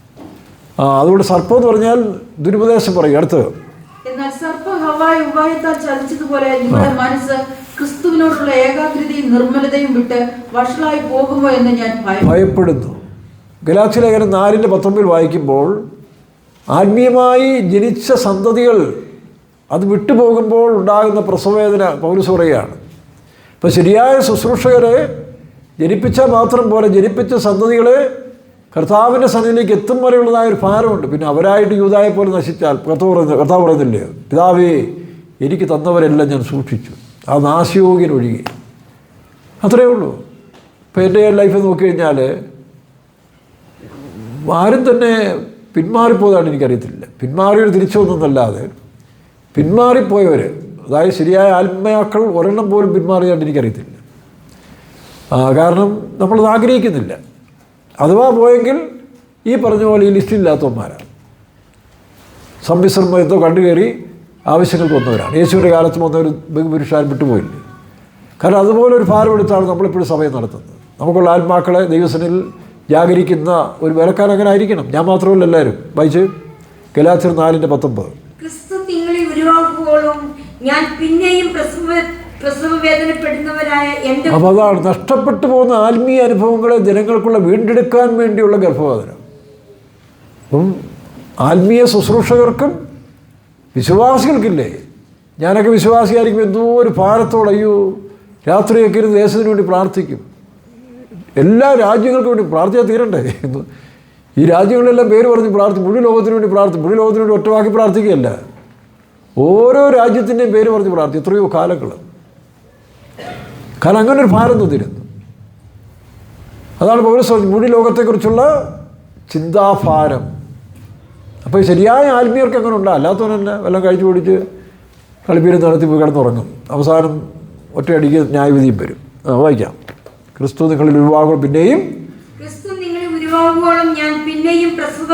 അതുകൊണ്ട് സർപ്പം എന്ന് പറഞ്ഞാൽ ദുരുപദേശം പറയും. അടുത്ത്, എന്നാൽ സർപ്പം ഹവ്വായെ ഉപായത്താൽ ചതിച്ചതുപോലെ നിങ്ങളുടെ മനസ്സ് ക്രിസ്തുവിനോടുള്ള ഏകാഗ്രതയും നിർമ്മലതയും വിട്ട് വഷളായി പോകുമോ എന്ന് ഞാൻ ഭയപ്പെടുന്നു. ഗലാത്യ ലേഖനം 4:19 വായിക്കുമ്പോൾ ആത്മീയമായി ജനിച്ച സന്തതികൾ അത് വിട്ടുപോകുമ്പോൾ ഉണ്ടാകുന്ന പ്രസവവേദന പൗലോസ് പറയുകയാണ്. ഇപ്പോൾ ശരിയായ ശുശ്രൂഷകരെ ജനിപ്പിച്ചാൽ മാത്രം പോലെ ജനിപ്പിച്ച സന്തതികളെ കർത്താവിൻ്റെ സന്നിധിയിലേക്ക് എത്തും വരെയുള്ളതായ ഒരു ഭാരമുണ്ട്. പിന്നെ അവരായിട്ട് യൂദായെ പോലെ നശിച്ചാൽ കർത്താവ് പറയുന്നില്ലേ, പിതാവേ എനിക്ക് തന്നവരെല്ലാം ഞാൻ സൂക്ഷിച്ചു, ആ നാശയോഗ്യൻ ഒഴികെ. അത്രയേ ഉള്ളൂ. ഇപ്പോൾ എൻ്റെ ലൈഫ് നോക്കിക്കഴിഞ്ഞാൽ ആരും തന്നെ പിന്മാറിപ്പോയതാണ് എനിക്കറിയത്തില്ല. പിന്മാറിയൊരു തിരിച്ചു വന്നതല്ലാതെ പിന്മാറിപ്പോയവർ, അതായത് ശരിയായ ആത്മയാക്കൾ ഒരെണ്ണം പോലും പിന്മാറിയാണ്ട് എനിക്കറിയത്തില്ല. കാരണം നമ്മളത് ആഗ്രഹിക്കുന്നില്ല. അഥവാ പോയെങ്കിൽ ഈ പറഞ്ഞ പോലെ ഈ ലിസ്റ്റിലില്ലാത്തവന്മാരാണ്. സംവിശ്രമം എന്തോ കണ്ടുകയറി ആവശ്യങ്ങൾക്ക് വന്നവരാണ്. യേശുവിൻ്റെ കാലത്ത് വന്നവർ ബഹുപുരുഷാരും വിട്ടുപോയില്ലേ. കാരണം അതുപോലെ ഒരു ഭാരമെടുത്താണ് നമ്മളിപ്പോഴും സഭയെ നടത്തുന്നത്. നമുക്കുള്ള ആത്മാക്കളെ ദൈവസനിൽ ജാഗരിക്കുന്ന ഒരു വേലക്കാരൻ അങ്ങനെ ആയിരിക്കണം. ഞാൻ മാത്രമല്ല, എല്ലാവരും വായിച്ച് ഗലാത്യർ 4:19. ക്രിസ്തു നിങ്ങളെ ഉരുവാക്കുവോളം ഞാൻ പിന്നെയും പ്രസവ വേദനപ്പെടുന്നവരായ എൻ്റെ. അപ്പോൾ അതാണ് നഷ്ടപ്പെട്ടു പോകുന്ന ആത്മീയ അനുഭവങ്ങളെ ജനങ്ങൾക്കുള്ള വീണ്ടെടുക്കാൻ വേണ്ടിയുള്ള ഗർഭവേദന. അപ്പം ആത്മീയ ശുശ്രൂഷകർക്കും വിശ്വാസികൾക്കില്ലേ, ഞാനൊക്കെ വിശ്വാസിയായിരിക്കും എന്തോ ഒരു ഭാരത്തോടെ, അയ്യോ രാത്രിയൊക്കെ ഇരുന്ന് ദേശത്തിന് വേണ്ടി പ്രാർത്ഥിക്കും. എല്ലാ രാജ്യങ്ങൾക്കും വേണ്ടി പ്രാർത്ഥിച്ചാൽ തീരണ്ടേ? ഈ രാജ്യങ്ങളെല്ലാം പേര് പറഞ്ഞ് പ്രാർത്ഥിക്കും, മുഴുവൻ ലോകത്തിന് വേണ്ടി പ്രാർത്ഥിക്കും. മുഴുവൻ ലോകത്തിന് വേണ്ടി ഒറ്റവാക്കി പ്രാർത്ഥിക്കുകയല്ല, ഓരോ രാജ്യത്തിൻ്റെയും പേര് പറഞ്ഞ് പ്രാർത്ഥിക്കും. എത്രയോ കാലങ്ങൾ. കാരണം അങ്ങനെ ഒരു ഭാരം തന്നിരുന്നു. അതാണ് പൗലോസ് മുഴുവൻ ലോകത്തെക്കുറിച്ചുള്ള ചിന്താഭാരം. അപ്പോൾ ശരിയായ ആത്മീയർക്ക് അങ്ങനെ ഉണ്ടാകും. അല്ലാത്തവനെന്നെ വല്ലതും കഴിച്ചു പിടിച്ച് കളിപ്പീരം നടത്തി പോയി കിടന്നുറങ്ങും. അവസാനം ഒറ്റയടിക്ക് ന്യായവിധിയും വരും. വായിക്കാം. ക്രിസ്തു നിങ്ങളിൽ ഉരുവാകും പിന്നെയും ഞാൻ പിന്നെയും പ്രസവ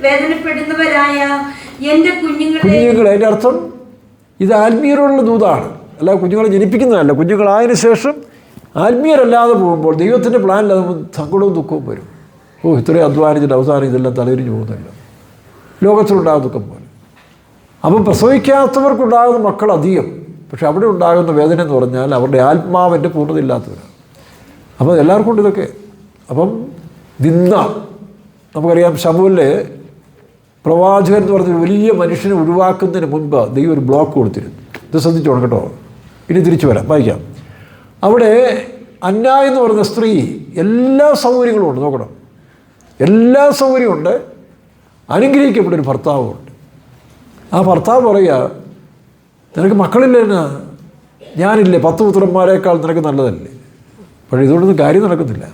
വേദനപ്പെടുന്നവരായ എൻ്റെ കുഞ്ഞുങ്ങളെ. അതിൻ്റെ അർത്ഥം ഇത് ആത്മീയരോടുള്ള ദൂതാണ്, അല്ല കുഞ്ഞുങ്ങളെ ജനിപ്പിക്കുന്നതല്ല. കുഞ്ഞുങ്ങളായതിനു ശേഷം ആത്മീയരല്ലാതെ പോകുമ്പോൾ ദൈവത്തിൻ്റെ പ്ലാനിൽ അത് സങ്കടവും ദുഃഖവും വരും. ഇത്രയും അധ്വാനിച്ചിട്ട് അവസാനം ഇതെല്ലാം തലതിരിഞ്ഞു പോകുന്നില്ല. ലോകത്തിലുണ്ടാകുന്ന ദുഃഖം പോലെ. അപ്പം പ്രസവിക്കാത്തവർക്കുണ്ടാകുന്ന മക്കൾ അധികം, പക്ഷെ അവിടെ ഉണ്ടാകുന്ന വേദന എന്ന് പറഞ്ഞാൽ അവരുടെ ആത്മാവിൻ്റെ പൂർണ്ണതയില്ലാത്തവരാണ്. അപ്പോൾ എല്ലാവർക്കും ഉണ്ട് ഇതൊക്കെ. അപ്പം നിന്ന നമുക്കറിയാം, ശമൂലിലെ പ്രവാചകൻ എന്ന് പറഞ്ഞൊരു വലിയ മനുഷ്യനെ ഒഴിവാക്കുന്നതിന് മുൻപ് ദൈവം ഒരു ബ്ലോക്ക് കൊടുത്തിരുന്നു. ഇത് ശ്രദ്ധിച്ചോണം കേട്ടോ. ഇനി തിരിച്ചു വരാം, വായിക്കാം. അവിടെ അന്ന എന്ന് പറയുന്ന സ്ത്രീ എല്ലാ സൗകര്യങ്ങളും ഉണ്ട്, നോക്കണം, എല്ലാ സൗകര്യമുണ്ട്. അനുഗ്രഹിക്കപ്പെട്ടൊരു ഭർത്താവുമുണ്ട്. ആ ഭർത്താവ് പറയുക, നിനക്ക് മക്കളില്ലേ, ഞാനില്ലേ, 10 പുത്രന്മാരെക്കാൾ നിനക്ക് നല്ലതല്ലേ. പക്ഷേ ഇതുകൊണ്ടൊന്നും കാര്യം നടക്കുന്നില്ല.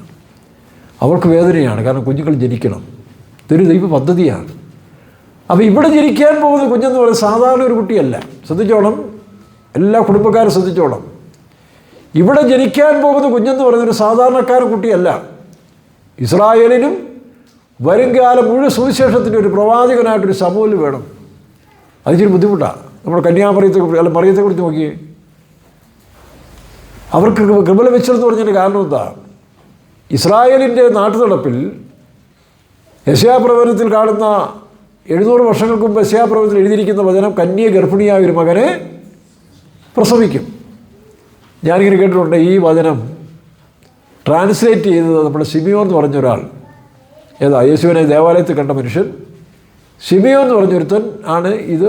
അവർക്ക് വേദനയാണ്, കാരണം കുഞ്ഞുങ്ങൾ ജനിക്കണം. ഇതൊരു ദൈവ പദ്ധതിയാണ്. അപ്പോൾ ഇവിടെ ജനിക്കാൻ പോകുന്ന കുഞ്ഞെന്ന് പറയുന്നത് സാധാരണ ഒരു കുട്ടിയല്ല. ശ്രദ്ധിച്ചോണം, എല്ലാ കുടുംബക്കാരും ശ്രദ്ധിച്ചോണം. ഇവിടെ ജനിക്കാൻ പോകുന്ന കുഞ്ഞെന്ന് പറയുന്നൊരു സാധാരണക്കാരൻ കുട്ടിയല്ല. ഇസ്രായേലിനും വരുംകാലം മുഴുവൻ സുവിശേഷത്തിൻ്റെ ഒരു പ്രവാചകനായിട്ടൊരു സമൂഹം വേണം. അതിച്ചിരി ബുദ്ധിമുട്ടാണ്. നമ്മുടെ മറിയത്തെക്കുറിച്ച് നോക്കിയേ. അവർക്ക് കൃപ ലഭിച്ചതെന്ന് പറഞ്ഞതിൻ്റെ കാരണം എന്താ? ഇസ്രായേലിൻ്റെ നാട്ടുനടപ്പിൽ യെശയ്യാപ്രവചനത്തിൽ കാണുന്ന 700 വർഷങ്ങൾക്ക് മുമ്പ് യെശയ്യാപ്രവചനത്തിൽ എഴുതിയിരിക്കുന്ന വചനം, കന്യ ഗർഭിണിയായ ഒരു മകനെ പ്രസവിക്കും. ഞാനിങ്ങനെ കേട്ടിട്ടുണ്ട്, ഈ വചനം ട്രാൻസ്ലേറ്റ് ചെയ്തത് നമ്മുടെ ശിമിയോൻ എന്ന് പറഞ്ഞ ഒരാൾ. ഏതാ? യേശുവിനെ ദേവാലയത്തിൽ കണ്ട മനുഷ്യൻ ശിമിയോൻ എന്ന് പറഞ്ഞൊരുത്തൻ ആണ് ഇത്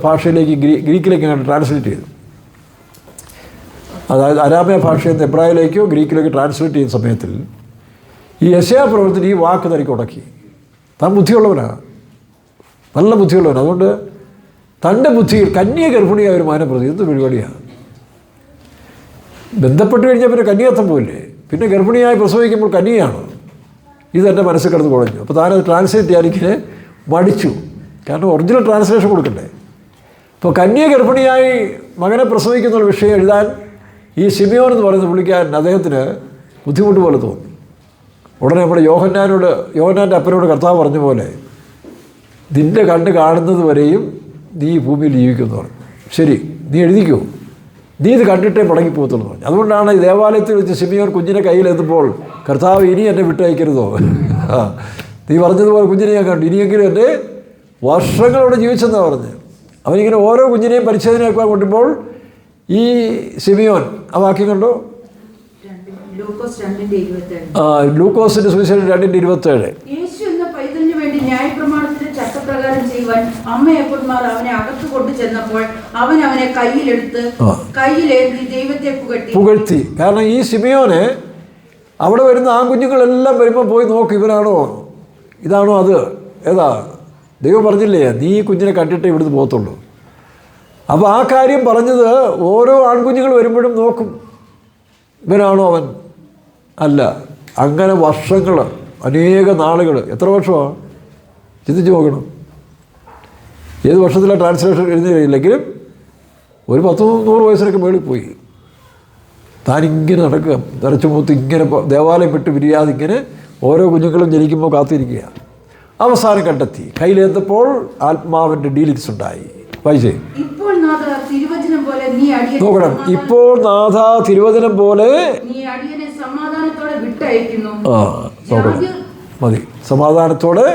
ഭാഷയിലേക്ക് ഗ്രീക്കിലേക്ക് ട്രാൻസ്ലേറ്റ് ചെയ്തു. അതായത് അരാമയ ഭാഷയിൽ നിന്ന് എബ്രായിലേക്കോ ഗ്രീക്കിലേക്കോ ട്രാൻസ്ലേറ്റ് ചെയ്യുന്ന സമയത്തിൽ ഈ യെശയ്യാപ്രവചനത്തിൽ ഈ വാക്ക് തനിക്ക് ഉടക്കി. താൻ ബുദ്ധിയുള്ളവനാണ്, നല്ല ബുദ്ധിയുള്ളവനാണ്. അതുകൊണ്ട് തൻ്റെ ബുദ്ധിയിൽ കന്യ ഗർഭിണിയായ ഒരു മകനെ പ്രതി എന്ത് പരിപാടിയാണ്? ബന്ധപ്പെട്ട് കഴിഞ്ഞാൽ പിന്നെ കന്യാത്വം പോയില്ലേ, പിന്നെ ഗർഭിണിയായി പ്രസവിക്കുമ്പോൾ കന്യയാണ്. ഇതെൻ്റെ മനസ്സിൽ കിടന്ന് കുഴഞ്ഞു. അപ്പോൾ താനത് ട്രാൻസ്ലേറ്റ് ചെയ്യാനിങ്ങനെ മടിച്ചു, കാരണം ഒറിജിനൽ ട്രാൻസ്ലേഷൻ കൊടുക്കണ്ടേ. ഇപ്പോൾ കന്യ ഗർഭിണിയായി മകനെ പ്രസവിക്കുന്ന വിഷയം എഴുതാൻ ഈ ശിമിയോൻ എന്ന് പറയുന്ന പുള്ളിക്കാരൻ അദ്ദേഹത്തിന് ബുദ്ധിമുട്ട് പോലെ തോന്നി. ഉടനെ നമ്മുടെ യോഹന്നാൻ്റെ അപ്പനോട് കർത്താവ് പറഞ്ഞ പോലെ, നിൻ്റെ കണ്ണ് കാണുന്നത് വരെയും നീ ഈ ഭൂമിയിൽ ജീവിക്കുമെന്ന് പറഞ്ഞു. ശരി, നീ എഴുതിക്കോ, നീ ഇത് കണ്ടിട്ടേ മടങ്ങിപ്പോകത്തുള്ളൂ പറഞ്ഞു. അതുകൊണ്ടാണ് ഈ ദേവാലയത്തിൽ വെച്ച് ശിമിയോൻ കുഞ്ഞിനെ കയ്യിലെത്തുമ്പോൾ, കർത്താവ് ഇനി എന്നെ വിട്ടയക്കരുതോ, നീ പറഞ്ഞതുപോലെ കുഞ്ഞിനെ ഞാൻ കണ്ടു, ഇനിയെങ്കിലും എൻ്റെ വർഷങ്ങളോടെ ജീവിച്ചെന്നാണ് പറഞ്ഞ്. അവനിങ്ങനെ ഓരോ കുഞ്ഞിനെയും പരിച്ഛേദനയാക്കാൻ കൊണ്ടുമ്പോൾ ഈ ശിമിയോൻ ആ വാക്യം കണ്ടോ, ലൂക്കോസിന്റെ സുവിശേഷം 2:27. യേശു എന്ന പൈതലിനു വേണ്ടി ന്യായപ്രമാണത്തിന്റെ ചട്ടപ്രകാരം ചെയ്യുവാൻ അമ്മയപ്പന്മാർ അവനെ അകത്ത് കൊണ്ടു ചെന്നപ്പോൾ അവൻ അവനെ കയ്യിലെടുത്ത് കയ്യിലേന്തി ദൈവത്തെ പുകഴ്ത്തി. കാരണം ഈ ശിമിയോനെ അവിടെ വരുന്ന ആൺകുഞ്ഞുങ്ങളെല്ലാം വരുമ്പോൾ പോയി നോക്കും, ഇവനാണോ, ഇതാണോ, അത് ഏതാ, ദൈവം പറഞ്ഞില്ലേ നീ ഈ കുഞ്ഞിനെ കണ്ടിട്ടേ ഇവിടുന്ന് പോകത്തുള്ളൂ. അപ്പോൾ ആ കാര്യം പറഞ്ഞത് ഓരോ ആൺകുഞ്ഞുങ്ങൾ വരുമ്പോഴും നോക്കും, ഇവനാണോ അവൻ, അല്ല. അങ്ങനെ വർഷങ്ങൾ, അനേക നാളുകൾ, എത്ര വർഷമാണ് ചിന്തിച്ച് നോക്കണം. ഏത് വർഷത്തിലാണ് ട്രാൻസ്ലേഷൻ എഴുതുന്നില്ലെങ്കിലും ഒരു 10-100 വയസ്സിനൊക്കെ മേളിൽ പോയി. താനിങ്ങനെ നടക്കുക, നിറച്ചു മൂത്ത് ഇങ്ങനെ ദേവാലയം വിട്ട് പിരിയാതെ ഇങ്ങനെ ഓരോ കുഞ്ഞുങ്ങളും ജനിക്കുമ്പോൾ കാത്തിരിക്കുക. അവസാനം കണ്ടെത്തി, കയ്യിലെത്തപ്പോൾ ആത്മാവിൻ്റെ ഡീലിങ്സ് ഉണ്ടായി. വായിച്ചേ. ഇപ്പോൾ നാഥ തിരുവചനം പോലെ നീ അടിയനെ നോക്കണം. ഇപ്പോൾ നാഥ തിരുവചനം പോലെ നീ അടിയനെ സമാധാനത്തോടെ വിട്ടയക്കുന്നു. നോക്കണം, മതി. സമാധാനത്തോടെ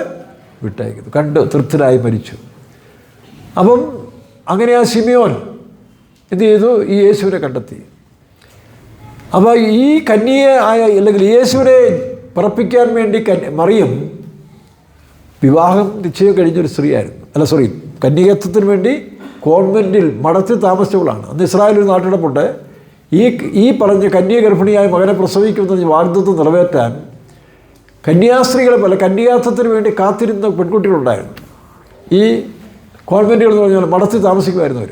വിട്ടയക്കുന്നു. കണ്ട് തൃപ്തരായി മരിച്ചു. അപ്പം അങ്ങനെ ആ ശിമിയോൻ എന്ത് ചെയ്തു? ഈ യേശുവിനെ കണ്ടെത്തി. അപ്പോൾ ഈ കന്യയെ അല്ലെങ്കിൽ യേശുവിനെ പിറപ്പിക്കാൻ വേണ്ടി മറിയം വിവാഹം നിശ്ചയം കഴിഞ്ഞൊരു സ്ത്രീയായിരുന്നു. കന്യകത്വത്തിന് വേണ്ടി കോൺവെൻറ്റിൽ മഠത്തിൽ താമസിച്ചവളാണ്. അന്ന് ഇസ്രായേൽ ഒരു നാട്ടിടപ്പുണ്ട്. ഈ പറഞ്ഞ കന്യ ഗർഭിണിയായ മകനെ പ്രസവിക്കുമെന്ന വാഗ്ദത്തം നിറവേറ്റാൻ കന്യാസ്ത്രീകളെ പോലെ കന്യാത്വത്തിന് വേണ്ടി കാത്തിരുന്ന പെൺകുട്ടികളുണ്ടായിരുന്നു. ഈ കോൺവെൻറ്റുകൾ എന്ന് പറഞ്ഞാൽ മഠത്തിൽ താമസിക്കുമായിരുന്നു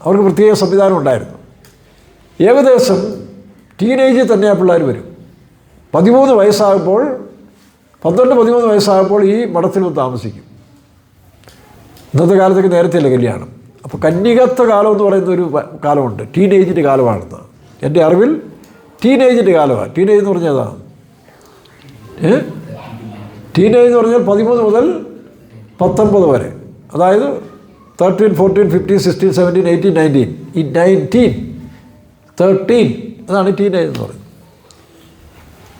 അവർക്ക് പ്രത്യേക സംവിധാനം ഉണ്ടായിരുന്നു. ഏകദേശം ടീനേജിൽ തന്നെ ആ പിള്ളേർ വരും. 13 വയസ്സാകുമ്പോൾ 12-13 വയസ്സാകുമ്പോൾ ഈ മഠത്തിൽ താമസിക്കും. ഇന്നത്തെ കാലത്തൊക്കെ നേരത്തെയല്ല കല്യാണം. അപ്പോൾ കന്യകത്വ കാലം എന്ന് പറയുന്ന ഒരു കാലമുണ്ട്. ടീനേജിൻ്റെ കാലമാണെന്ന് എൻ്റെ അറിവിൽ. ടീനേജിൻ്റെ കാലമാണ്. ടീനേജ് എന്ന് പറഞ്ഞാൽ അതാണ്. ടീനേജ് എന്ന് പറഞ്ഞാൽ 13 മുതൽ 19 വരെ. അതായത് 13, 14, 15, 16, 17, 18, 19. ഈ 19, 13 അതാണ് ടീനേജ് എന്ന് പറയുന്നത്.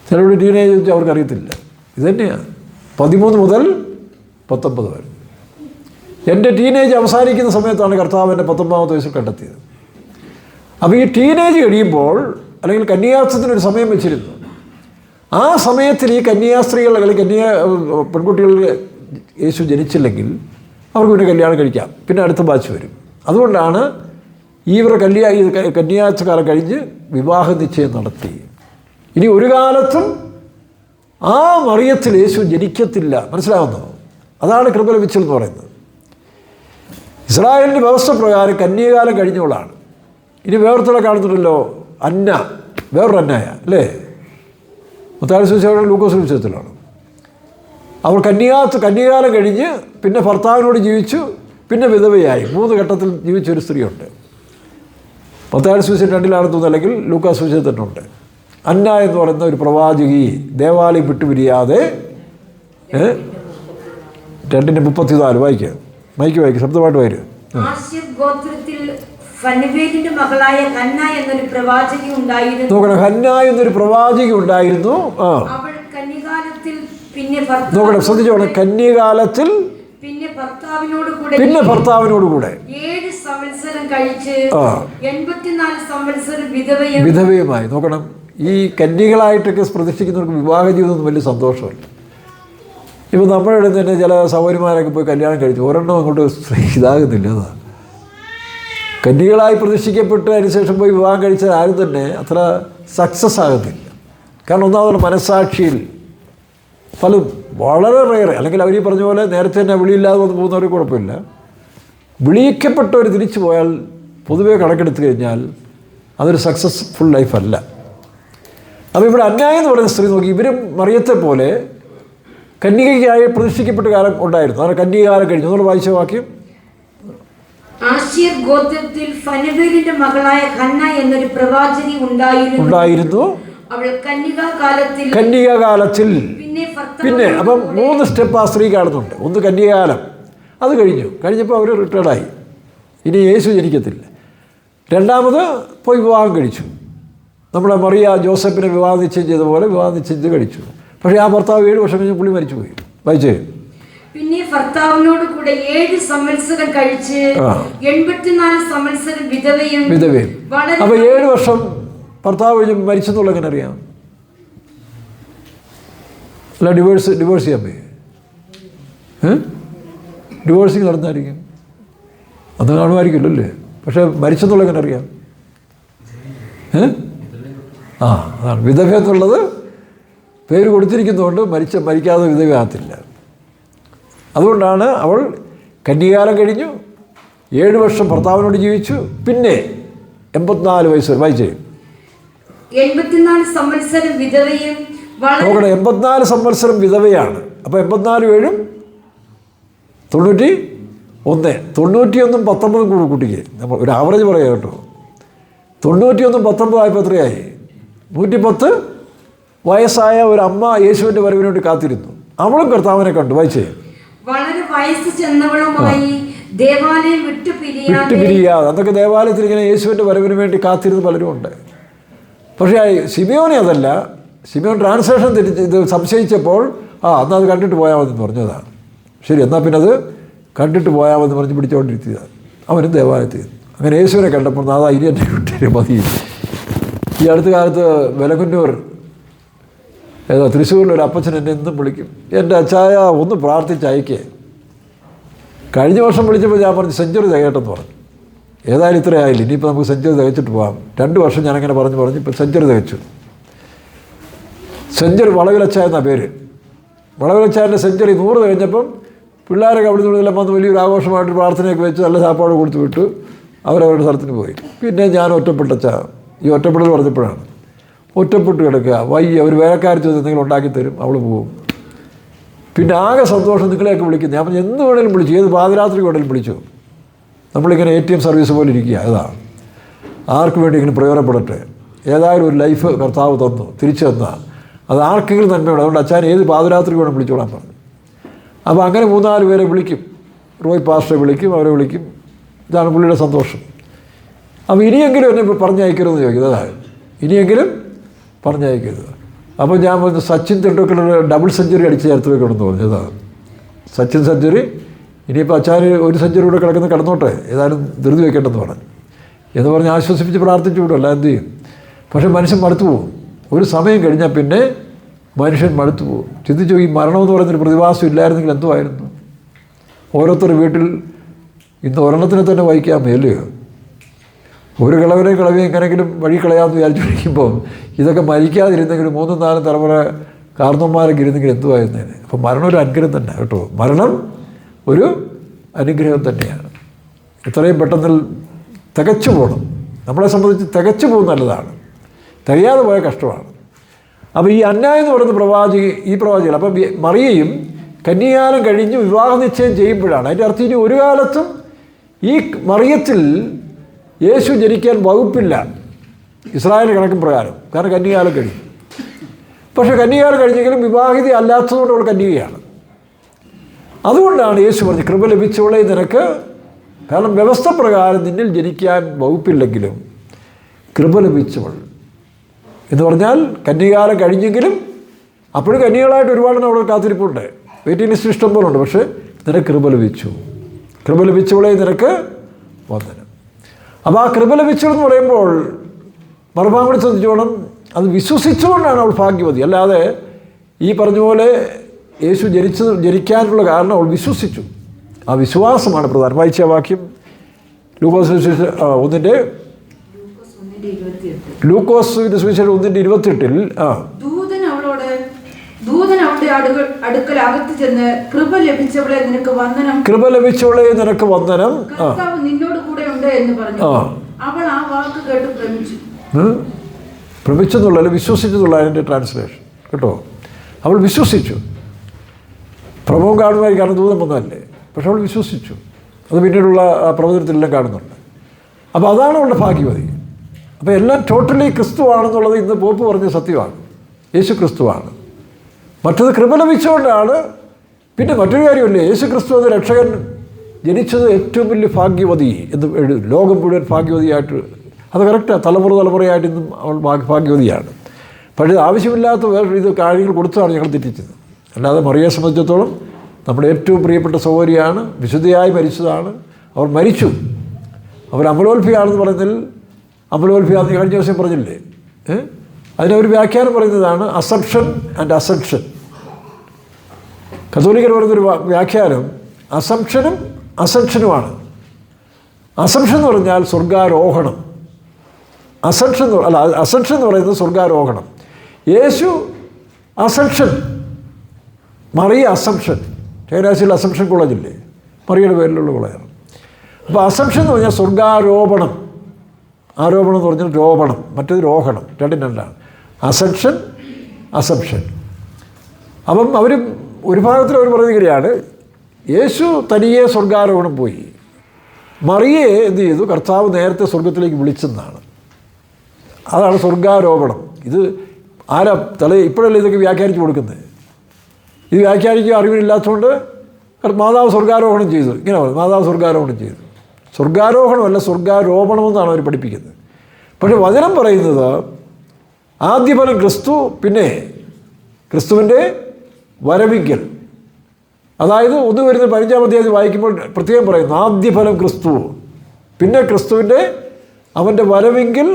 ചിലരുടെ ടീനേജ് വെച്ചാൽ അവർക്ക് അറിയത്തില്ല. ഇതുതന്നെയാണ് 13 മുതൽ 19 വരെ. എൻ്റെ ടീനേജ് അവസാനിക്കുന്ന സമയത്താണ് കർത്താവ് എൻ്റെ 19ാമത്തെ വയസ്സിൽ കണ്ടെത്തിയത്. അപ്പോൾ ഈ ടീനേജ് കഴിയുമ്പോൾ അല്ലെങ്കിൽ കന്യാസ്ത്രീത്തിനൊരു സമയം വെച്ചിരുന്നു. ആ സമയത്തിൽ ഈ കന്യാസ്ത്രീകൾ അല്ലെങ്കിൽ പെൺകുട്ടികൾ യേശു ജനിച്ചില്ലെങ്കിൽ അവർക്ക് പിന്നെ കല്യാണം കഴിക്കാം. പിന്നെ അടുത്ത ബാച്ച് വരും. അതുകൊണ്ടാണ് ഇവരുടെ കന്യാസ്ത്രീകാലം കഴിഞ്ഞ് വിവാഹ നിശ്ചയം നടത്തി. ഇനി ഒരു കാലത്തും ആ മറിയത്തിൽ യേശു ജനിക്കത്തില്ല. മനസ്സിലാവുന്നോ? അതാണ് കൃപ ലഭിച്ചെന്ന് പറയുന്നത്. ഇസ്രായേലിൻ്റെ വ്യവസ്ഥ പ്രകാരം കന്യകാലം കഴിഞ്ഞവളാണ്. ഇനി വേറൊരുത്തരെ കാണുന്നുണ്ടല്ലോ, അന്ന, വേറൊരു അന്നായ അല്ലേ? മത്തായി സുവിശേഷത്തിലും ലൂക്കോസ് സുവിശേഷത്തിലാണ്. അവൾ കന്യകാലം കഴിഞ്ഞ് പിന്നെ ഭർത്താവിനോട് ജീവിച്ചു, പിന്നെ വിധവയായി. 3 ഘട്ടത്തിൽ ജീവിച്ചൊരു സ്ത്രീയുണ്ട്. മത്തായി സുവിശേഷം 2-ലാണെന്ന് തോന്നുന്നു, അല്ലെങ്കിൽ ലൂക്കോസ് സുവിശേഷത്തിൽ തന്നെ ഉണ്ട്. അന്ന എന്ന് പറയുന്ന ഒരു പ്രവാചകി ദേവാലയം വിട്ടുപിരിയാതെ 2:34 വായിക്കുക. മൈക്ക് വായിക്കുക, ശബ്ദമായിട്ട് വായിക്കുക. നോക്കണം, ഹന്ന എന്നൊരു പ്രവാചകി ഉണ്ടായിരുന്നു. നോക്കണം, ശ്രദ്ധിച്ചോണം. കന്യകാലത്തിൽ പിന്നെ ഭർത്താവിനോട് കൂടെ 7 സംവത്സരം കഴിച്ച് 84 സംവത്സരം വിധവയുമായി. നോക്കണം, ഈ കന്യകളായിട്ടൊക്കെ പ്രതിഷ്ഠിക്കുന്നവർക്ക് വിവാഹ ജീവിതമൊന്നും വലിയ സന്തോഷമല്ല. ഇപ്പോൾ നമ്മുടെ ഇടയിൽ തന്നെ ചില സഹോദരിമാരൊക്കെ പോയി കല്യാണം കഴിച്ചു, ഒരെണ്ണം അങ്ങോട്ട് ഇതാകുന്നില്ല. അതാ കന്യകളായി പ്രതിഷ്ഠിക്കപ്പെട്ട് അതിനുശേഷം പോയി വിവാഹം കഴിച്ചാൽ ആരും തന്നെ അത്ര സക്സസ് ആകുന്നില്ല. കാരണം ഒന്നാമത് മനസ്സാക്ഷിയിൽ പലരും വളരെ റെയർ, അല്ലെങ്കിൽ അവർ ഈ പറഞ്ഞ പോലെ നേരത്തെ തന്നെ വിളിയില്ലാതെ വന്ന് പോകുന്നവർക്ക് കുഴപ്പമില്ല. വിളിക്കപ്പെട്ടവർ തിരിച്ചു പോയാൽ പൊതുവെ കണക്കെടുത്തു കഴിഞ്ഞാൽ അതൊരു സക്സസ്ഫുൾ ലൈഫല്ല. അപ്പോൾ ഇവിടെ അന്യായം എന്ന് പറയുന്ന സ്ത്രീ നോക്കി, ഇവരും മറിയത്തെ പോലെ കന്യകയ്ക്കായി പ്രതിഷ്ഠിക്കപ്പെട്ട കാലം ഉണ്ടായിരുന്നു. അതാണ് കന്യകാലം കഴിഞ്ഞു. നമ്മൾ വായിച്ച വാക്യം, ആശേർ ഗോത്രത്തിൽ ഫനവേലിന്റെ മകളായ ഹന്ന എന്നൊരു പ്രവാചകി ഉണ്ടായിരുന്നു. അവൾ കന്യകാകാലത്തിൽ പിന്നെ അപ്പം 3 സ്റ്റെപ്പ് ആ സ്ത്രീ കാണുന്നുണ്ട്. ഒന്ന് കന്യകാലം, അത് കഴിഞ്ഞപ്പോൾ അവർ റിട്ടയർഡായി, ഇനി യേശു ജനിക്കത്തില്ല. രണ്ടാമത് പോയി വിവാഹം കഴിച്ചു. നമ്മുടെ മറിയ ജോസഫിനെ വിവാഹ നിശ്ചയം ചെയ്ത പോലെ വിവാഹ നിശ്ചയം ചെയ്ത് കഴിച്ചു. പക്ഷേ ആ ഭർത്താവ് 7 വർഷം കഴിഞ്ഞ് പുള്ളി മരിച്ചുപോയി. വായിച്ചേ. പിന്നെ ഭർത്താവിനോട് കൂടെ 7 സംവത്സരം കഴിച്ച് 84 സംവത്സരം വിധവയും. അപ്പോൾ 7 വർഷം ഭർത്താവ് കഴിഞ്ഞ് മരിച്ചെന്നുള്ള എങ്ങനെ അറിയാം? അല്ല, ഡിവോഴ്സ് ചെയ്യാൻ പോയി. ഡിവോഴ്സിങ് നടന്നായിരിക്കും, അത് കാണുമായിരിക്കുമല്ലോ അല്ലേ? പക്ഷേ മരിച്ചെന്നുള്ള എങ്ങനെ അറിയാം? അതാണ് വിധവ എന്നുള്ളത് പേര് കൊടുത്തിരിക്കുന്നതുകൊണ്ട് മരിക്കാതെ വിധവയാകത്തില്ല. അതുകൊണ്ടാണ് അവൾ കന്യകാലം കഴിഞ്ഞു, 7 വർഷം ഭർത്താവിനോട് ജീവിച്ചു, പിന്നെ 84 വയസ്സ്. വായിച്ചേ. 84 സംവത്സരം വിധവയും. നോക്കട്ടെ, 84 സംവത്സരം വിധവയാണ്. അപ്പോൾ 84 7 91. 91 19 കൂടെ കൂട്ടിക്ക്, നമ്മൾ ഒരു ആവറേജ് പറയാം കേട്ടോ. 91 19 ആയപ്പോൾ എത്രയായി? 110 വയസ്സായ ഒരു അമ്മ യേശുവിൻ്റെ വരവിന് വേണ്ടി കാത്തിരുന്നു. അവളും കർത്താവിനെ കണ്ടു. വായിച്ചേ. വളരെ വയസ്സ് ചെന്നവളുമായി ദേവാലയം വിട്ടുപിരിയാതെ. അതൊക്കെ ദേവാലയത്തിൽ ഇങ്ങനെ യേശുവിൻ്റെ വരവിന് വേണ്ടി കാത്തിരുന്ന് പലരും ഉണ്ട്. പക്ഷേ ശിമയോനെ അതല്ല. ശിമയോൻ ട്രാൻസ്ലേഷൻ ഇത് സംശയിച്ചപ്പോൾ എന്നാൽ അത് കണ്ടിട്ട് പോയാൽ മതി എന്ന് പറഞ്ഞതാണ്. ശരി, എന്നാൽ പിന്നെ അത് കണ്ടിട്ട് പോയാൽ മതി പറഞ്ഞ് പിടിച്ചുകൊണ്ടിരുത്തിയതാണ്. അവനും ദേവാലയത്തിൽ. അങ്ങനെ യേശുവിനെ കണ്ടപ്പോൾ അതാ ഇനി എൻ്റെ കുട്ടിയെ മതി. ഈ അടുത്ത കാലത്ത് വെലകുന്നൂർ തൃശ്ശൂരിലൊരു അപ്പച്ചൻ എന്നെ എന്നും വിളിക്കും, എൻ്റെ അച്ചായ ഒന്ന് പ്രാർത്ഥിച്ചയക്കേ. കഴിഞ്ഞ വർഷം വിളിച്ചപ്പോൾ ഞാൻ പറഞ്ഞു സെഞ്ചുറി തികയട്ടെന്ന് പറഞ്ഞു. ഏതായാലും ഇത്രയായില്ല, ഇനിയിപ്പോൾ നമുക്ക് സെഞ്ചുറി തികച്ചിട്ട് പോകാം. 2 വർഷം ഞാനങ്ങനെ പറഞ്ഞു ഇപ്പോൾ സെഞ്ചുറി തികച്ചു. സെഞ്ചുറി വളവിലച്ചായ എന്നാണ് പേര്. വളവിലച്ചായൻ്റെ സെഞ്ചുറി 100 കഴിഞ്ഞപ്പം പിള്ളേരൊക്കെ അവിടെ നിന്നെല്ലാം വന്ന് വലിയൊരു ആഘോഷമായിട്ട് പ്രാർത്ഥനയൊക്കെ വെച്ച് നല്ല സാപ്പാട് കൊടുത്തു വിട്ടു. അവരവരുടെ സ്ഥലത്തിന് പോയി. പിന്നെ ഞാൻ ഒറ്റപ്പെട്ടച്ചാ. ഈ ഒറ്റപ്പെടൽ പറഞ്ഞപ്പോഴാണ് ഒറ്റപ്പെട്ട് കിടക്കുക. വയ്യ, ഒരു വേലക്കാരി ചോദിച്ച് എന്തെങ്കിലും ഉണ്ടാക്കി തരും, അവൾ പോവും. പിന്നെ ആകെ സന്തോഷം നിങ്ങളെയൊക്കെ വിളിക്കുന്നത്. ഞാൻ എന്ത് വേണേലും വിളിച്ചു, ഏത് പാതിരാത്രി വേണേലും വിളിച്ചു. നമ്മളിങ്ങനെ ATM സർവീസ് പോലെ ഇരിക്കുക. അതാണ് ആർക്ക് വേണ്ടി ഇങ്ങനെ പ്രയോജനപ്പെടട്ടെ. ഏതായാലും ഒരു ലൈഫ് കർത്താവ് തന്നു, തിരിച്ചു തന്നാൽ അത് ആർക്കെങ്കിലും നന്മയുണ്ട്. അതുകൊണ്ട് അച്ഛൻ ഏത് പാതിരാത്രി വേണം വിളിച്ചോളാൻ പറഞ്ഞു. അപ്പോൾ അങ്ങനെ 3-4 പേരെ വിളിക്കും. റോയ് പാസ്റ്ററെ വിളിക്കും, അവരെ വിളിക്കും. ഇതാണ് പുള്ളിയുടെ സന്തോഷം. അപ്പോൾ ഇനിയെങ്കിലും എന്നെ പറഞ്ഞയക്കരുതെന്ന് ചോദിക്കുന്നത്. അതാണ് ഇനിയെങ്കിലും പറഞ്ഞയക്കരുത്. അപ്പോൾ ഞാൻ പറഞ്ഞു സച്ചിൻ തെണ്ടുൽക്കർ ഡബിൾ സെഞ്ചുറി അടിച്ച ചരിത്രമൊക്കെ പറഞ്ഞതാണ്. സച്ചിൻ സെഞ്ചുറി ഇനിയിപ്പോൾ അച്ഛന് ഒരു സെഞ്ചുറി കൂടെ കിടന്നോട്ടെ, ഏതായാലും ധൃതി വയ്ക്കേണ്ടെന്ന് പറഞ്ഞു. എന്ന് പറഞ്ഞ് ആശ്വസിപ്പിച്ച് പ്രാർത്ഥിച്ചു വിടും, അല്ല എന്ത് ചെയ്യും. പക്ഷേ മനുഷ്യൻ മടുത്തു പോകും. ഒരു സമയം കഴിഞ്ഞാൽ പിന്നെ മനുഷ്യൻ മടുത്തു പോകും. ചിന്തിച്ചു, ഈ മരണമെന്ന് പറയുന്നൊരു പ്രതിഭാസം ഇല്ലായിരുന്നെങ്കിൽ എന്തുമായിരുന്നു. ഓരോരുത്തർ വീട്ടിൽ ഇന്ന് ഒരെണ്ണത്തിനെ തന്നെ വഹിക്കാൻ മേലെയോ. ഒരു കളവിയെ എങ്ങനെങ്കിലും വഴി കളയാമെന്ന് വിചാരിച്ചിരിക്കുമ്പോൾ ഇതൊക്കെ മരിക്കാതിരുന്നെങ്കിൽ 3-4 തലമുറ കാർന്നന്മാരൊക്കെ ഇരുന്നെങ്കിൽ എന്തുമായിരുന്നേനെ. അപ്പോൾ മരണം ഒരു അനുഗ്രഹം തന്നെ കേട്ടോ. മരണം ഒരു അനുഗ്രഹം തന്നെയാണ്. എത്രയും പെട്ടെന്ന് തികച്ചു പോകണം. നമ്മളെ സംബന്ധിച്ച് തികച്ചു പോകുന്ന നല്ലതാണ്, തികയാതെ പോയ കഷ്ടമാണ്. അപ്പോൾ ഈ അന്ന എന്ന് പറയുന്ന ഈ പ്രവാചകൻ അപ്പം മറിയയും കന്യാകാലം കഴിഞ്ഞ് വിവാഹ നിശ്ചയം ചെയ്യുമ്പോഴാണ്. അതിൻ്റെ അർത്ഥം ഇനി ഒരു കാലത്തും ഈ മറിയത്തിൽ യേശു ജനിക്കാൻ വകുപ്പില്ല ഇസ്രായേൽ കണക്കും പ്രകാരം. കാരണം കന്യാകാലം കഴിഞ്ഞു. പക്ഷേ കന്യാകാലം കഴിഞ്ഞെങ്കിലും വിവാഹിത അല്ലാത്തതുകൊണ്ട് അവൾ കന്യകയാണ്. അതുകൊണ്ടാണ് യേശു പറഞ്ഞു കൃപ ലഭിച്ചവളെ നിനക്ക്, കാരണം വ്യവസ്ഥ പ്രകാരം നിന്നിൽ ജനിക്കാൻ വകുപ്പില്ലെങ്കിലും കൃപ ലഭിച്ചവൾ എന്ന് പറഞ്ഞാൽ കന്യകാലം കഴിഞ്ഞെങ്കിലും അപ്പോഴും കന്യകളായിട്ട് ഒരുപാട് അവിടെ കാത്തിരിപ്പുണ്ട്, വെയിറ്റിംഗ് ലിസ്റ്റ് ഇഷ്ടം പോലെ ഉണ്ട്. പക്ഷേ നിനക്ക് കൃപ ലഭിച്ചു. കൃപ ലഭിച്ചവളെ നിനക്ക് വന്ദനം. അപ്പോൾ ആ കൃപ ലഭിച്ചതെന്ന് പറയുമ്പോൾ മറുഭാഗം കൂടി ശ്രദ്ധിച്ചോണം, അത് വിശ്വസിച്ചുകൊണ്ടാണ് അവൾ ഭാഗ്യവതി. അല്ലാതെ ഈ പറഞ്ഞ പോലെ യേശു ജനിക്കാനുള്ള കാരണം അവൾ വിശ്വസിച്ചു. ആ വിശ്വാസമാണ് പ്രധാനം. വായിച്ച വാക്യം ലൂക്കോസ് 1-ന്റെ ലൂക്കോസിന്റെ സുവിശേഷം 1:28 ദൂതൻ അവളുടെ അടുക്കൽ അകത്ത് ചെന്ന് കൃപ ലഭിച്ചവളെ നിനക്ക് വന്ദനം, കൃപ ലഭിച്ചവളെ നിനക്ക് വന്ദനം, കർത്താവ് നിന്നോട് കൂടെ ഉണ്ട് എന്ന് പറഞ്ഞു. അവൾ ആ വാക്ക് കേട്ട് ഭ്രമിച്ചു. ഭ്രമിച്ചെന്നുള്ള വിശ്വസിച്ചെന്നുള്ള അതിൻ്റെ ട്രാൻസ്ലേഷൻ കേട്ടോ. അവൾ വിശ്വസിച്ചു. പ്രഭവം കാണുമായിരിക്കും, കാരണം ദൂതം വന്നതല്ലേ. പക്ഷെ അവൾ വിശ്വസിച്ചു. അത് പിന്നീടുള്ള പ്രവചനത്തിലെല്ലാം കാണുന്നുണ്ട്. അപ്പോൾ അതാണ് അവളുടെ ഭാഗ്യവതി. അപ്പോൾ എല്ലാം ടോട്ടലി ക്രിസ്തുവാണെന്നുള്ളത് ഇന്ന് പോപ്പ് പറഞ്ഞ സത്യമാണ്. യേശു ക്രിസ്തുവാണ്. മറ്റത് കൃപ ലഭിച്ചുകൊണ്ടാണ്. പിന്നെ മറ്റൊരു കാര്യമല്ലേ, യേശു ക്രിസ്തു എന്ന രക്ഷകൻ ജനിച്ചത് ഏറ്റവും വലിയ ഭാഗ്യവതി എന്ന് എഴുതും. ലോകം മുഴുവൻ ഭാഗ്യവതിയായിട്ട്, അത് കറക്റ്റാണ്. തലമുറയായിട്ട് ഇന്നും അവൾ ഭാഗ്യവതിയാണ്. പക്ഷേ ആവശ്യമില്ലാത്ത വേറെ ഇത് കാര്യങ്ങൾ കൊടുത്താണ് ഞങ്ങൾ തെറ്റിച്ചത്. അല്ലാതെ മറിയയെ സംബന്ധിച്ചിടത്തോളം നമ്മുടെ ഏറ്റവും പ്രിയപ്പെട്ട സഹോദരിയാണ്, വിശുദ്ധയായി മരിച്ചതാണ്. അവർ മരിച്ചു. അവർ അമലോത്ഭയാണെന്ന് പറയുന്നതിൽ അമലോത്ഭയാന്ന് കഴിഞ്ഞ ദിവസം പറഞ്ഞില്ലേ, അതിനൊരു വ്യാഖ്യാനം പറയുന്നതാണ് അസംപ്ഷൻ ആൻഡ് അസെൻഷൻ. കത്തോലിക്കർ പറയുന്നൊരു വ്യാഖ്യാനം അസംപ്ഷനും അസെൻഷനുമാണ്. അസംപ്ഷൻ എന്ന് പറഞ്ഞാൽ സ്വർഗാരോഹണം, അസെൻഷൻ എന്ന് പറയുന്നത് സ്വർഗാരോഹണം. യേശു അസംപ്ഷൻ, മറിയ അസംപ്ഷൻ. ചങ്ങനാശ്ശേരിയിൽ അസംപ്ഷൻ കോളേജില്ലേ, മറിയയുടെ പേരിലുള്ള കോളേജാണ്. അപ്പോൾ അസംപ്ഷൻ എന്ന് പറഞ്ഞാൽ സ്വർഗാരോപണം. ആരോപണം എന്ന് പറഞ്ഞാൽ രോപണം, മറ്റേത് രോഹണം, രണ്ടും രണ്ടാണ്. Ascension assumption. അപ്പം അവർ ഒരു ഭാഗത്തിൽ അവർ പറയുകയാണ് യേശു തനിയെ സ്വർഗാരോഹണം പോയി, മറിയെ എന്ത് ചെയ്തു, കർത്താവ് നേരത്തെ സ്വർഗത്തിലേക്ക് വിളിച്ചെന്നാണ്. അതാണ് സ്വർഗാരോപണം. ഇത് ആരാ ഇപ്പോഴല്ലേ ഇതൊക്കെ വ്യാഖ്യാനിച്ച് കൊടുക്കുന്നത്. ഇത് വ്യാഖ്യാനിക്കുക അറിവില്ലാത്തതുകൊണ്ട് മാതാവ് സ്വർഗാരോഹണം ചെയ്തു, ഇങ്ങനെ പറയും, മാതാവ് സ്വർഗാരോഹണം ചെയ്തു. സ്വർഗാരോഹണമല്ല, സ്വർഗാരോപണമെന്നാണ് അവർ പഠിപ്പിക്കുന്നത്. പക്ഷേ വചനം പറയുന്നത് ആദ്യഫലം ക്രിസ്തു, പിന്നെ ക്രിസ്തുവിൻ്റെ വരവിങ്കൽ. അതായത് 1 കൊരിന്ത്യർ 15-ാം അധ്യായം വായിക്കുമ്പോൾ പ്രത്യേകം പറയുന്നു ആദ്യഫലം ക്രിസ്തു, പിന്നെ ക്രിസ്തുവിൻ്റെ അവൻ്റെ വരവിങ്കിൽ,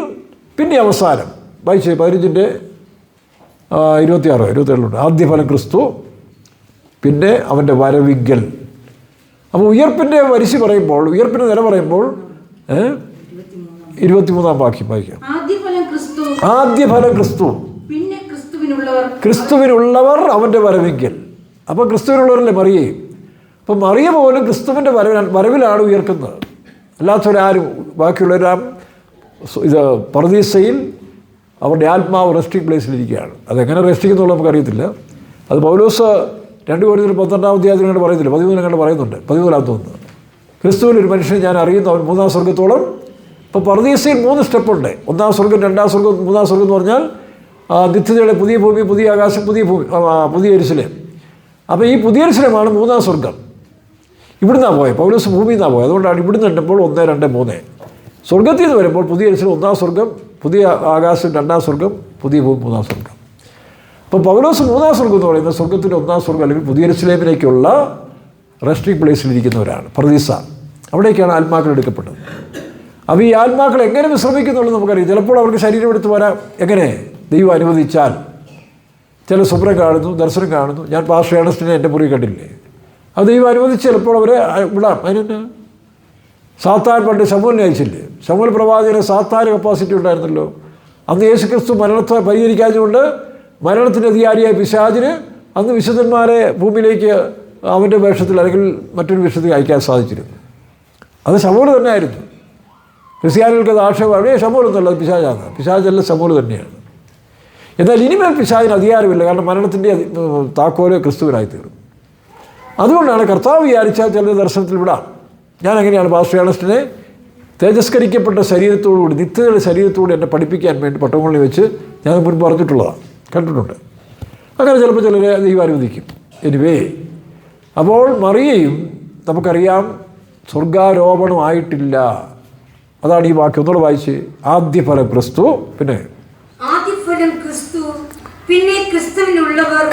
പിന്നെ അവസാനം. വായിച്ചേ 15-26-27 ആദ്യഫലം ക്രിസ്തു, പിന്നെ അവൻ്റെ വരവിങ്കൽ. അപ്പോൾ ഉയർപ്പിൻ്റെ വരിശി പറയുമ്പോൾ, ഉയർപ്പിൻ്റെ നില പറയുമ്പോൾ 23-ാം വാക്യം വായിക്കാം. ആദ്യഫലം ക്രിസ്തു, പിന്നെ ക്രിസ്തുവിനുള്ളവർ, ക്രിസ്തുവിനുള്ളവർ അവൻ്റെ വരവിങ്കൽ. അപ്പോൾ ക്രിസ്തുവിനുള്ളവരല്ലേ മറിയേ. അപ്പം മറിയ പോലും ക്രിസ്തുവിൻ്റെ വരവിലാണ് ഉയർക്കുന്നത്. അല്ലാത്തവരാരും, ബാക്കിയുള്ളവരാം ഇത് പറുദീസയിൽ അവരുടെ ആത്മാവ് റെസ്റ്റിംഗ് പ്ലേസിലിരിക്കുകയാണ്. അതെങ്ങനെ റെസ്റ്റിംഗ് നമുക്കറിയത്തില്ല. അത് പൗലോസ് 2 കൊരിന്ത്യർ 12-ാം അധ്യായത്തിൽ കണ്ട് പറയുന്നില്ല, 13 കണ്ട് പറയുന്നുണ്ട്, 13 തോന്നുന്നു. ക്രിസ്തുവിൽ ഒരു മനുഷ്യനെ ഞാൻ അറിയുന്നു, അവൻ 3-ാം സ്വർഗത്തോളം. ഇപ്പോൾ പറുദീസയിൽ 3 സ്റ്റെപ്പുണ്ട്. 1-ാം സ്വർഗം, 2-ാം സ്വർഗം, 3-ാം സ്വർഗം എന്ന് പറഞ്ഞാൽ നിത്യതയുടെ പുതിയ ഭൂമി, പുതിയ ആകാശം, പുതിയ യെരുശലേം. അപ്പോൾ ഈ പുതിയ യെരുശലേമാണ് 3-ാം സ്വർഗം. ഇവിടുന്നാണ് പോയത്, പൗലോസ് ഭൂമിയിൽ നിന്നാണ് പോയത്. അതുകൊണ്ടാണ് ഇവിടുന്ന് കണ്ടപ്പോൾ 1, 2, 3. സ്വർഗത്തിൽ നിന്ന് വരുമ്പോൾ പുതിയ യെരുശലേം 1-ാം സ്വർഗം, പുതിയ ആകാശം 2-ാം സ്വർഗം, പുതിയ ഭൂമി 3-ാം സ്വർഗം. അപ്പോൾ പൗലോസ് 3-ാം സ്വർഗം എന്ന് പറയുന്നത് സ്വർഗത്തിൻ്റെ 1-ാം സ്വർഗം അല്ലെങ്കിൽ പുതിയ യെരുശലേമിലേക്കുള്ള റെസ്റ്റിംഗ് പ്ലേസിലിരിക്കുന്നവരാണ്, പറുദീസ. അവിടേക്കാണ് ആത്മാക്കൾ എടുക്കപ്പെട്ടത്. അപ്പോൾ ഈ ആത്മാക്കൾ എങ്ങനെ വിശ്രമിക്കുന്നുള്ളത് നമുക്കറിയാം. ചിലപ്പോൾ അവർക്ക് ശരീരം എടുത്ത് വരാം. എങ്ങനെ? ദൈവം അനുവദിച്ചാൽ. ചില സ്വപ്നം കാണുന്നു, ദർശനം കാണുന്നു. ഞാൻ പാസ്റ്റർ ഏണസ്റ്റിനെ എൻ്റെ മുറി കണ്ടില്ലേ, അത് ദൈവം അനുവദിച്ച് ചിലപ്പോൾ അവരെ വിടാം. അതിന് സാത്താൻ പണ്ട് ശമൂലിനെ അയച്ചില്ലേ, ശമൂൽ പ്രവാചകന് സാത്താൻ കപ്പാസിറ്റി ഉണ്ടായിരുന്നല്ലോ. അന്ന് യേശുക്രിസ്തു മരണത്തെ പരിഹരിക്കാഞ്ഞുകൊണ്ട് മരണത്തിൻ്റെ അധികാരിയായ പിശാചിന് അന്ന് വിശുദ്ധന്മാരെ ഭൂമിയിലേക്ക് അവൻ്റെ വേഷത്തിൽ അല്ലെങ്കിൽ മറ്റൊരു വേഷത്തിൽ അയക്കാൻ സാധിച്ചിരുന്നു. അത് ശമൂൽ തന്നെ ആയിരുന്നു. ക്രിസ്ത്യാനികൾക്ക് അത് ആക്ഷേപം, അവിടെ ശമൂലൊന്നുമല്ല, അത് പിശാചാണ്. പിശാചല്ല, ശമൂൽ തന്നെയാണ്. എന്നാൽ ഇനിമേൽ പിശാചിന് അധികാരമില്ല, കാരണം മരണത്തിൻ്റെ താക്കോല് ക്രിസ്തുവിനായി തീർന്നു. അതുകൊണ്ടാണ് കർത്താവ് വിചാരിച്ചാൽ ചില ദർശനത്തിൽ വിടാം. ഞാൻ അങ്ങനെയാണ് പാസ്റ്റർ ഏണസ്റ്റിനെ തേജസ്കരിക്കപ്പെട്ട ശരീരത്തോടുകൂടി, നിത്യതയുടെ ശരീരത്തോടുകൂടി എന്നെ പഠിപ്പിക്കാൻ വേണ്ടി പട്ടങ്ങളിൽ വെച്ച് ഞാൻ മുൻപ് പറഞ്ഞിട്ടുള്ളതാണ്, കണ്ടിട്ടുണ്ട്. അങ്ങനെ ചിലപ്പോൾ ചിലരെ ദൈവം അനുവദിക്കും. എനിവേ, അപ്പോൾ മറിയയും നമുക്കറിയാം സ്വർഗാരോപണമായിട്ടില്ല. അതാണ് ഈ വാക്യം. ഒന്നുകൂടെ വായിച്ച്. ആദ്യഫലം ക്രിസ്തു, പിന്നെ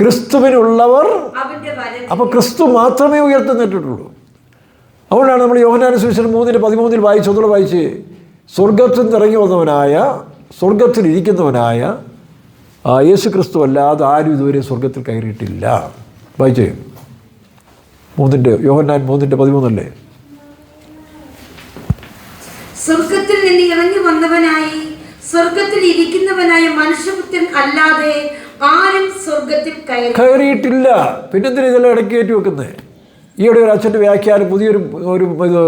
ക്രിസ്തുവിനുള്ളവർ. അപ്പോൾ ക്രിസ്തു മാത്രമേ ഉയർത്തുന്നിട്ടുള്ളൂ. അതുകൊണ്ടാണ് നമ്മൾ യോഹന്നാന്റെ സുവിശേഷം 3:13 വായിച്ച്, ഒന്നുകൂടെ വായിച്ച്. സ്വർഗത്തിൽ നിന്ന് ഇറങ്ങി വന്നവനായ, സ്വർഗത്തിൽ ഇരിക്കുന്നവനായ യേശു ക്രിസ്തു അല്ലാതെ ആരും ഇതുവരെ സ്വർഗത്തിൽ കയറിയിട്ടില്ല. വായിച്ചേ. യോഹന്നാൻ 3:13 സ്വർഗത്തിൽ നിന്ന് ഇറങ്ങി വന്നവനായി സ്വർഗത്തിൽ ഇരിക്കുന്നവനായ മനുഷ്യപുത്രൻ അല്ലാതെ ആരും സ്വർഗത്തിൽ കയറിയിട്ടില്ല. പിന്നെന്തിനാ ഇതെല്ലാം ഇടയ്ക്ക് കയറ്റി വെക്കുന്നത്? ഈയിടെ ഒരു അച്ഛൻ്റെ വ്യാഖ്യാനം പുതിയൊരു ഇത്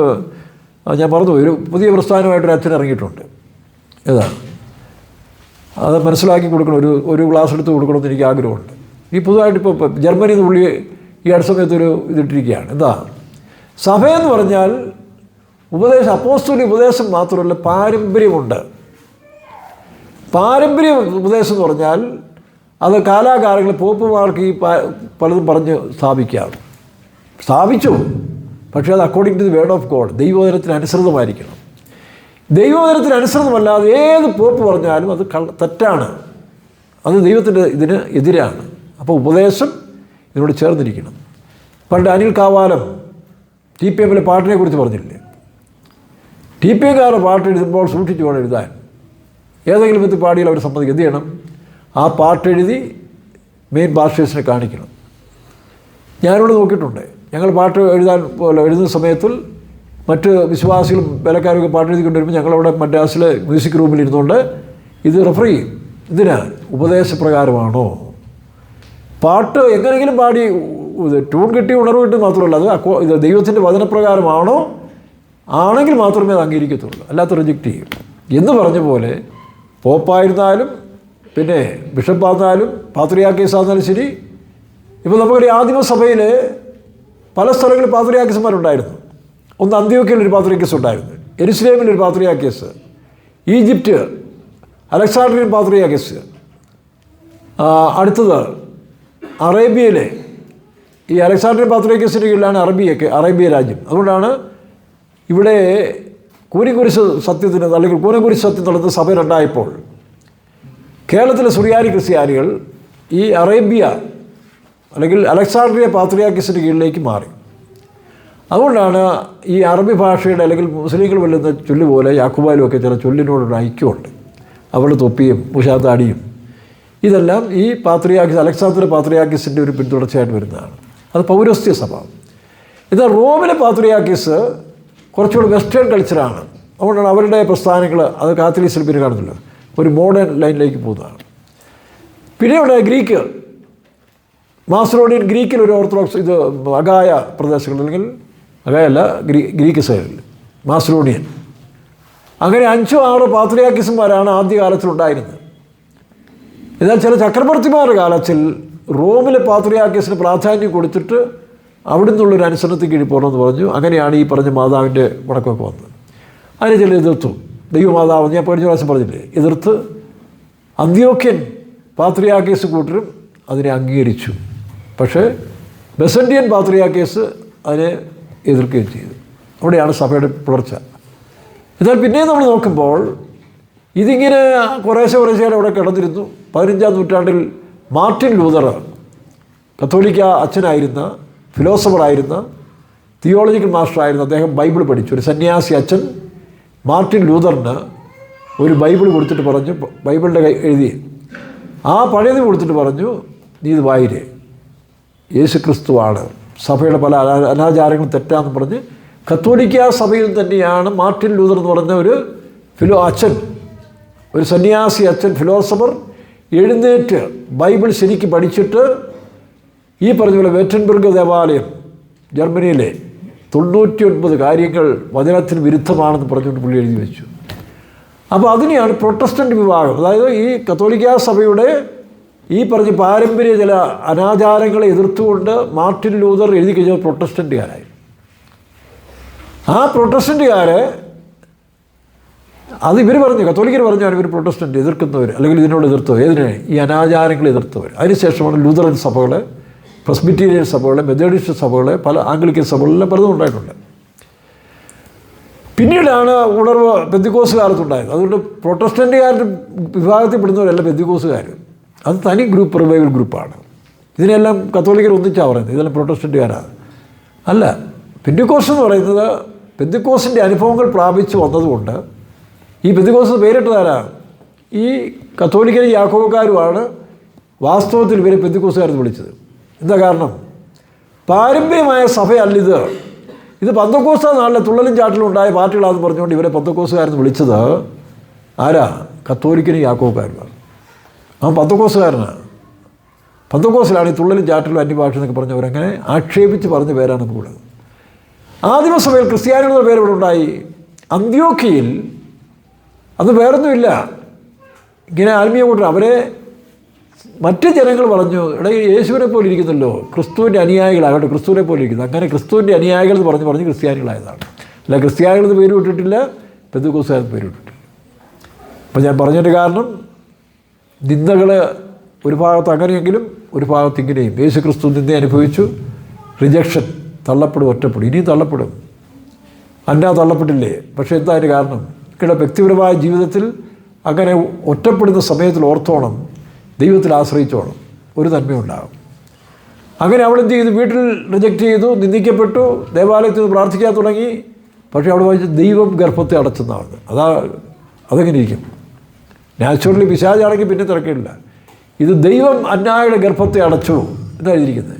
ഞാൻ പറഞ്ഞു, ഒരു പുതിയ പ്രസ്ഥാനമായിട്ടൊരു അച്ഛൻ ഇറങ്ങിയിട്ടുണ്ട്. ഏതാ അത് മനസ്സിലാക്കി കൊടുക്കണം, ഒരു ക്ലാസ് എടുത്ത് കൊടുക്കണമെന്ന് എനിക്ക് ആഗ്രഹമുണ്ട്. ഈ പുതുതായിട്ട് ഇപ്പോൾ ജർമ്മനിയിൽ നിന്ന് പുള്ളി ഈ അടുത്ത സമയത്തൊരു ഇതിട്ടിരിക്കുകയാണ്. എന്താ സഭയെന്ന് പറഞ്ഞാൽ ഉപദേശം, അപ്പോസ്തലിക ഉപദേശം മാത്രമല്ല, പാരമ്പര്യമുണ്ട്. പാരമ്പര്യ ഉപദേശം എന്ന് പറഞ്ഞാൽ അത് കാലാകാലങ്ങളിൽ പോപ്പുമാർക്ക് ഈ പലതും പറഞ്ഞ് സ്ഥാപിച്ചു. പക്ഷേ അത് according to the word of God, ദൈവവചനത്തിന് അനുസൃതമായിരിക്കണം. ദൈവവചനത്തിന് അനുസൃതമല്ലാതെ ഏത് പോപ്പ് പറഞ്ഞാലും അത് തെറ്റാണ്, അത് ദൈവത്തിൻ്റെ ഇതിന് എതിരാണ്. അപ്പോൾ ഉപദേശം ഇതിനോട് ചേർന്നിരിക്കണം. പണ്ട് അനിൽ കാവാലം TPMലെ പാട്ടിനെ കുറിച്ച് പറഞ്ഞില്ലേ, TPMകാരുടെ പാട്ട് എഴുതുമ്പോൾ സൂക്ഷിച്ചു വേണം എഴുതാൻ. ഏതെങ്കിലും വിധത്തിൽ പാടിയാൽ അവർ സമ്മതിക്കും. എന്ത് ചെയ്യണം? ആ പാട്ടെഴുതി മെയിൻ പാസ്റ്റേഴ്സിനെ കാണിക്കണം. ഞാനിവിടെ നോക്കിയിട്ടുണ്ട്. ഞങ്ങൾ പാട്ട് എഴുതുന്ന സമയത്തിൽ മറ്റ് വിശ്വാസികളും വേലക്കാരൊക്കെ പാട്ട് എഴുതിക്കൊണ്ട് വരുമ്പോൾ ഞങ്ങളവിടെ മദ്രാസിലെ മ്യൂസിക് റൂമിൽ ഇരുന്നുകൊണ്ട് ഇത് റെഫർ ചെയ്യും. ഇതിനാ ഉപദേശപ്രകാരമാണോ പാട്ട് എങ്ങനെയെങ്കിലും പാടി ട്യൂൺ കിട്ടി ഉണർവ് കിട്ടി മാത്രമല്ല, അത് ഇത് ദൈവത്തിൻ്റെ വചനപ്രകാരമാണോ ആണെങ്കിൽ മാത്രമേ അത് അംഗീകരിക്കത്തുള്ളൂ, അല്ലാത്ത റിജക്റ്റ് ചെയ്യും. എന്ന് പറഞ്ഞ പോലെ പോപ്പായിരുന്നാലും പിന്നെ ബിഷപ്പായിരുന്നാലും പാത്രിയാക്കീസ് ആയിരുന്നാലും ശരി. ഇപ്പോൾ നമുക്കറിയാം ആദിമസഭയിൽ പല സ്ഥലങ്ങളിൽ പാത്രിയാക്കീസുമാരുണ്ടായിരുന്നു. ഒന്ന് അന്ത്യോക്യയിലൊരു പാത്രിയാക്കീസ് ഉണ്ടായിരുന്നു, യെരുശലേമിലൊരു പാത്രിയാക്കീസ്, ഈജിപ്റ്റ് അലക്സാണ്ട്രിയൻ പാത്രിയാക്കീസ്, അടുത്തത് അറേബ്യയിലെ ഈ അലക്സാണ്ട്രിയ പാത്രിയാർക്കീസിൻ്റെ കീഴിലാണ് അറേബ്യ രാജ്യം. അതുകൊണ്ടാണ് ഇവിടെ കൂനിക്കുരിശ് സത്യത്തിന് അല്ലെങ്കിൽ കൂനക്കുരിശ് സത്യം നടന്ന സഭ രണ്ടായപ്പോൾ കേരളത്തിലെ സുറിയാനി ക്രിസ്ത്യാനികൾ ഈ അറേബ്യ അല്ലെങ്കിൽ അലക്സാണ്ട്രിയ പാത്രിയാർക്കീസിൻ്റെ കീഴിലേക്ക് മാറി. അതുകൊണ്ടാണ് ഈ അറബി ഭാഷയുടെ അല്ലെങ്കിൽ മുസ്ലിങ്ങൾ വെല്ലുന്ന ചൊല്ല് പോലെ യാക്കുബാലും ഒക്കെ ചില ചൊല്ലിനോടൊരു ഐക്യമുണ്ട്. അവളുടെ തൊപ്പിയും മുഷാത്താടിയും ഇതെല്ലാം ഈ അലക്സാണ്ട്രിയ പാത്രിയാർക്കീസിൻ്റെ ഒരു പിന്തുടർച്ചയായിട്ട് വരുന്നതാണ്. അത് പൗരസ്ത്യ സഭ. എന്നാൽ റോമിലെ പാത്രിയാർക്കീസ് കുറച്ചുകൂടി വെസ്റ്റേൺ കൾച്ചറാണ്. അതുകൊണ്ടാണ് അവരുടെ പ്രസ്ഥാനങ്ങൾ അത് കാത്തലിക്സിൽ പിന്നെ കാണുന്നില്ല, ഒരു മോഡേൺ ലൈനിലേക്ക് പോകുന്നതാണ്. പിന്നെയുള്ള ഗ്രീക്ക് മാസ്ട്രോണിയൻ ഗ്രീക്കിൽ ഒരു ഓർത്തഡോക്സ് ഇത് അഗായ പ്രദേശങ്ങൾ അല്ലെങ്കിൽ അഗായല്ല ഗ്രീക്ക് സൈഡിൽ മാസ്ട്രോണിയൻ അങ്ങനെ 5-6 പാത്രിയാർക്കീസുമാരാണ് ആദ്യകാലത്തിലുണ്ടായിരുന്നത്. എന്നാൽ ചില ചക്രവർത്തിമാരുടെ കാലത്തിൽ റോമിലെ പാത്രിയാർക്കീസിന് പ്രാധാന്യം കൊടുത്തിട്ട് അവിടെ നിന്നുള്ളൊരു അനുസരണത്തിൽ കീഴിൽ പോകണമെന്ന് പറഞ്ഞു. അങ്ങനെയാണ് ഈ പറഞ്ഞ മാതാവിൻ്റെ മുടക്കമൊക്കെ വന്നത്. അതിന് ചില എതിർത്തു. ദൈവമാതാവ് ഞാൻ കഴിഞ്ഞ പ്രാവശ്യം പറഞ്ഞില്ലേ, എതിർത്ത് അന്ത്യോക്യൻ പാത്രിയാർക്കീസ് കൂട്ടരും അതിനെ അംഗീകരിച്ചു. പക്ഷേ ബെസന്റിയൻ പാത്രിയാർക്കീസ് അതിനെ എതിർക്കുകയും ചെയ്തു. അവിടെയാണ് സഭയുടെ പുലർച്ച. എന്നാൽ പിന്നെയും നമ്മൾ നോക്കുമ്പോൾ ഇതിങ്ങനെ കുറേശ്ശെ അവിടെ കിടന്നിരുന്നു. 15-ാം നൂറ്റാണ്ടിൽ മാർട്ടിൻ ലൂതർ കത്തോലിക്ക അച്ഛനായിരുന്ന, ഫിലോസഫറായിരുന്ന, തിയോളജിക്കൽ മാസ്റ്ററായിരുന്ന അദ്ദേഹം ബൈബിൾ പഠിച്ചു. ഒരു സന്യാസി അച്ഛൻ മാർട്ടിൻ ലൂതറിന് ഒരു ബൈബിൾ കൊടുത്തിട്ട് പറഞ്ഞു, ബൈബിളിൻ്റെ എഴുതി ആ പഴയത് കൊടുത്തിട്ട് പറഞ്ഞു, നീ ഇത് വായിരേ, യേശു ക്രിസ്തുവാണ്, സഭയുടെ പല അനാചാരങ്ങളും തെറ്റാന്ന് പറഞ്ഞ് കത്തോലിക്ക സഭയിൽ തന്നെയാണ് മാർട്ടിൻ ലൂതർ എന്ന് പറഞ്ഞ ഒരു അച്ഛൻ, ഒരു സന്യാസി അച്ഛൻ, ഫിലോസഫർ എഴുന്നേറ്റ് ബൈബിൾ ശരിക്ക് പഠിച്ചിട്ട് ഈ പറഞ്ഞ പോലെ വെറ്റൻബർഗ് ദേവാലയം ജർമ്മനിയിലെ 99 കാര്യങ്ങൾ വചനത്തിന് വിരുദ്ധമാണെന്ന് പറഞ്ഞുകൊണ്ട് പുള്ളി എഴുതി വെച്ചു. അപ്പോൾ അതിനെയാണ് പ്രൊട്ടസ്റ്റൻ്റ് വിഭാഗം, അതായത് ഈ കത്തോലിക്ക സഭയുടെ ഈ പറഞ്ഞ പാരമ്പര്യ ചില അനാചാരങ്ങളെ എതിർത്തുകൊണ്ട് മാർട്ടിൻ ലൂതർ എഴുതി കഴിഞ്ഞാൽ പ്രൊട്ടസ്റ്റൻ്റുകാരായി. ആ പ്രൊട്ടസ്റ്റൻ്റുകാരെ അത് ഇവർ പറഞ്ഞു, കത്തോലിക്കർ പറഞ്ഞാണ് ഇവർ പ്രൊട്ടസ്റ്റൻ്റ് എതിർക്കുന്നവർ അല്ലെങ്കിൽ ഇതിനോട് എതിർത്തവർ, ഏതിനെ ഈ അനാചാരങ്ങൾ എതിർത്തവർ. അതിനുശേഷമാണ് ലൂതറൻ സഭകൾ, പ്രസ്ബിറ്റീരിയൻ സഭകൾ, മെത്തഡിസ്റ്റ് സഭകൾ, പല ആംഗ്ലിക്കൻ സഭകളിലും പലതും ഉണ്ടായിട്ടുണ്ട്. പിന്നീടാണ് ഉണർവ് പെന്തിക്കോസുകാലത്തുണ്ടായത്. അതുകൊണ്ട് പ്രൊട്ടസ്റ്റൻ്റുകാരുടെ വിഭാഗത്തിൽപ്പെടുന്നവരല്ല പെന്തിക്കോസുകാർ, അത് തനി ഗ്രൂപ്പ്, റിവൈവൽ ഗ്രൂപ്പാണ്. ഇതിനെല്ലാം കത്തോലിക്കർ ഒന്നിച്ചാണ് പറയുന്നത്, ഇതെല്ലാം പ്രൊട്ടസ്റ്റൻ്റുകാരാണ്. അല്ല, പെന്തിക്കോസ് എന്ന് പറയുന്നത് പെന്തിക്കോസിൻ്റെ അനുഭവങ്ങൾ പ്രാപിച്ചു വന്നതുകൊണ്ട് ഈ പെന്തിക്കോസ് പേരിട്ടതാരാ, ഈ കത്തോലിക്കരും യാക്കോബക്കാരുമാണ് വാസ്തവത്തിൽ ഇവരെ പെന്തിക്കോസുകാരെന്ന് വിളിച്ചത്. എന്താ കാരണം? പാരമ്പര്യമായ സഭയല്ലിത്, ഇത് പന്തക്കോസ്ത നാളിലെ തുള്ളലും ചാട്ടിലും ഉണ്ടായ പാർട്ടികളാണെന്ന് പറഞ്ഞുകൊണ്ട് ഇവരെ പന്തക്കോസുകാരെന്ന് വിളിച്ചത് ആരാ? കത്തോലിക്കനും യാക്കോബക്കാരുമാണ്. അവൻ പന്തക്കോസുകാരനാണ്. പന്തക്കോസിലാണ് ഈ തുള്ളലും ചാട്ടിലും അന്യഭാഷ എന്നൊക്കെ പറഞ്ഞവരങ്ങനെ ആക്ഷേപിച്ച് പറഞ്ഞ പേരാണ് നമുക്കുള്ളത്. ആദിമസഭയിൽ ക്രിസ്ത്യാനികളുടെ പേര് ഇവിടെ ഉണ്ടായി. അന്ത്യോക്യയിൽ അത് വേറൊന്നുമില്ല, ഇങ്ങനെ ആത്മീയ കൂട്ടർ അവരെ മറ്റ് ജനങ്ങൾ പറഞ്ഞു, എടാ യേശുവിനെ പോലെ ഇരിക്കുന്നല്ലോ, ക്രിസ്തുവിൻ്റെ അനുയായികളാകട്ടെ, ക്രിസ്തുവിനെ പോലെ ഇരിക്കുന്നു. അങ്ങനെ ക്രിസ്തുവിൻ്റെ അനുയായികൾ എന്ന് പറഞ്ഞ് ക്രിസ്ത്യാനികളായതാണ്. അല്ല, ക്രിസ്ത്യാനികളെന്ന് പേര് വിട്ടിട്ടില്ല, പെന്തക്കോസ്തുകാരെന്ന് പേര് വിട്ടിട്ടില്ല. അപ്പോൾ ഞാൻ പറഞ്ഞതിൻ്റെ കാരണം നിന്ദകൾ ഒരു ഭാഗത്ത് അങ്ങനെയെങ്കിലും ഒരു ഭാഗത്ത് ഇങ്ങനെയും. യേശു ക്രിസ്തു നിന്ദ അനുഭവിച്ചു, റിജക്ഷൻ, തള്ളപ്പെടും, ഒറ്റപ്പെടും, ഇനിയും തള്ളപ്പെടും. അന്നാ തള്ളപ്പെട്ടില്ലേ? പക്ഷേ എന്താ അതിൻ്റെ കാരണം? ഇവിടെ വ്യക്തിപരമായ ജീവിതത്തിൽ അങ്ങനെ ഒറ്റപ്പെടുന്ന സമയത്തിൽ ഓർത്തോണം, ദൈവത്തിൽ ആശ്രയിച്ചോണം, ഒരു നന്മയുണ്ടാകും. അങ്ങനെ അവൾ എന്ത് ചെയ്തു? വീട്ടിൽ റിജക്റ്റ് ചെയ്തു, നിന്ദിക്കപ്പെട്ടു, ദേവാലയത്തിൽ നിന്ന് പ്രാർത്ഥിക്കാൻ തുടങ്ങി. പക്ഷേ അവിടെ വായിച്ച് ദൈവം ഗർഭത്തെ അടച്ചെന്നാണ്. അതെങ്ങനെ ഇരിക്കും? നാച്ചുറലി പിശാചാണെങ്കിൽ പിന്നെ തിരക്കില്ല. ഇത് ദൈവം അന്യായുടെ ഗർഭത്തെ അടച്ചു എന്നാണ് എഴുതിയിരിക്കുന്നത്.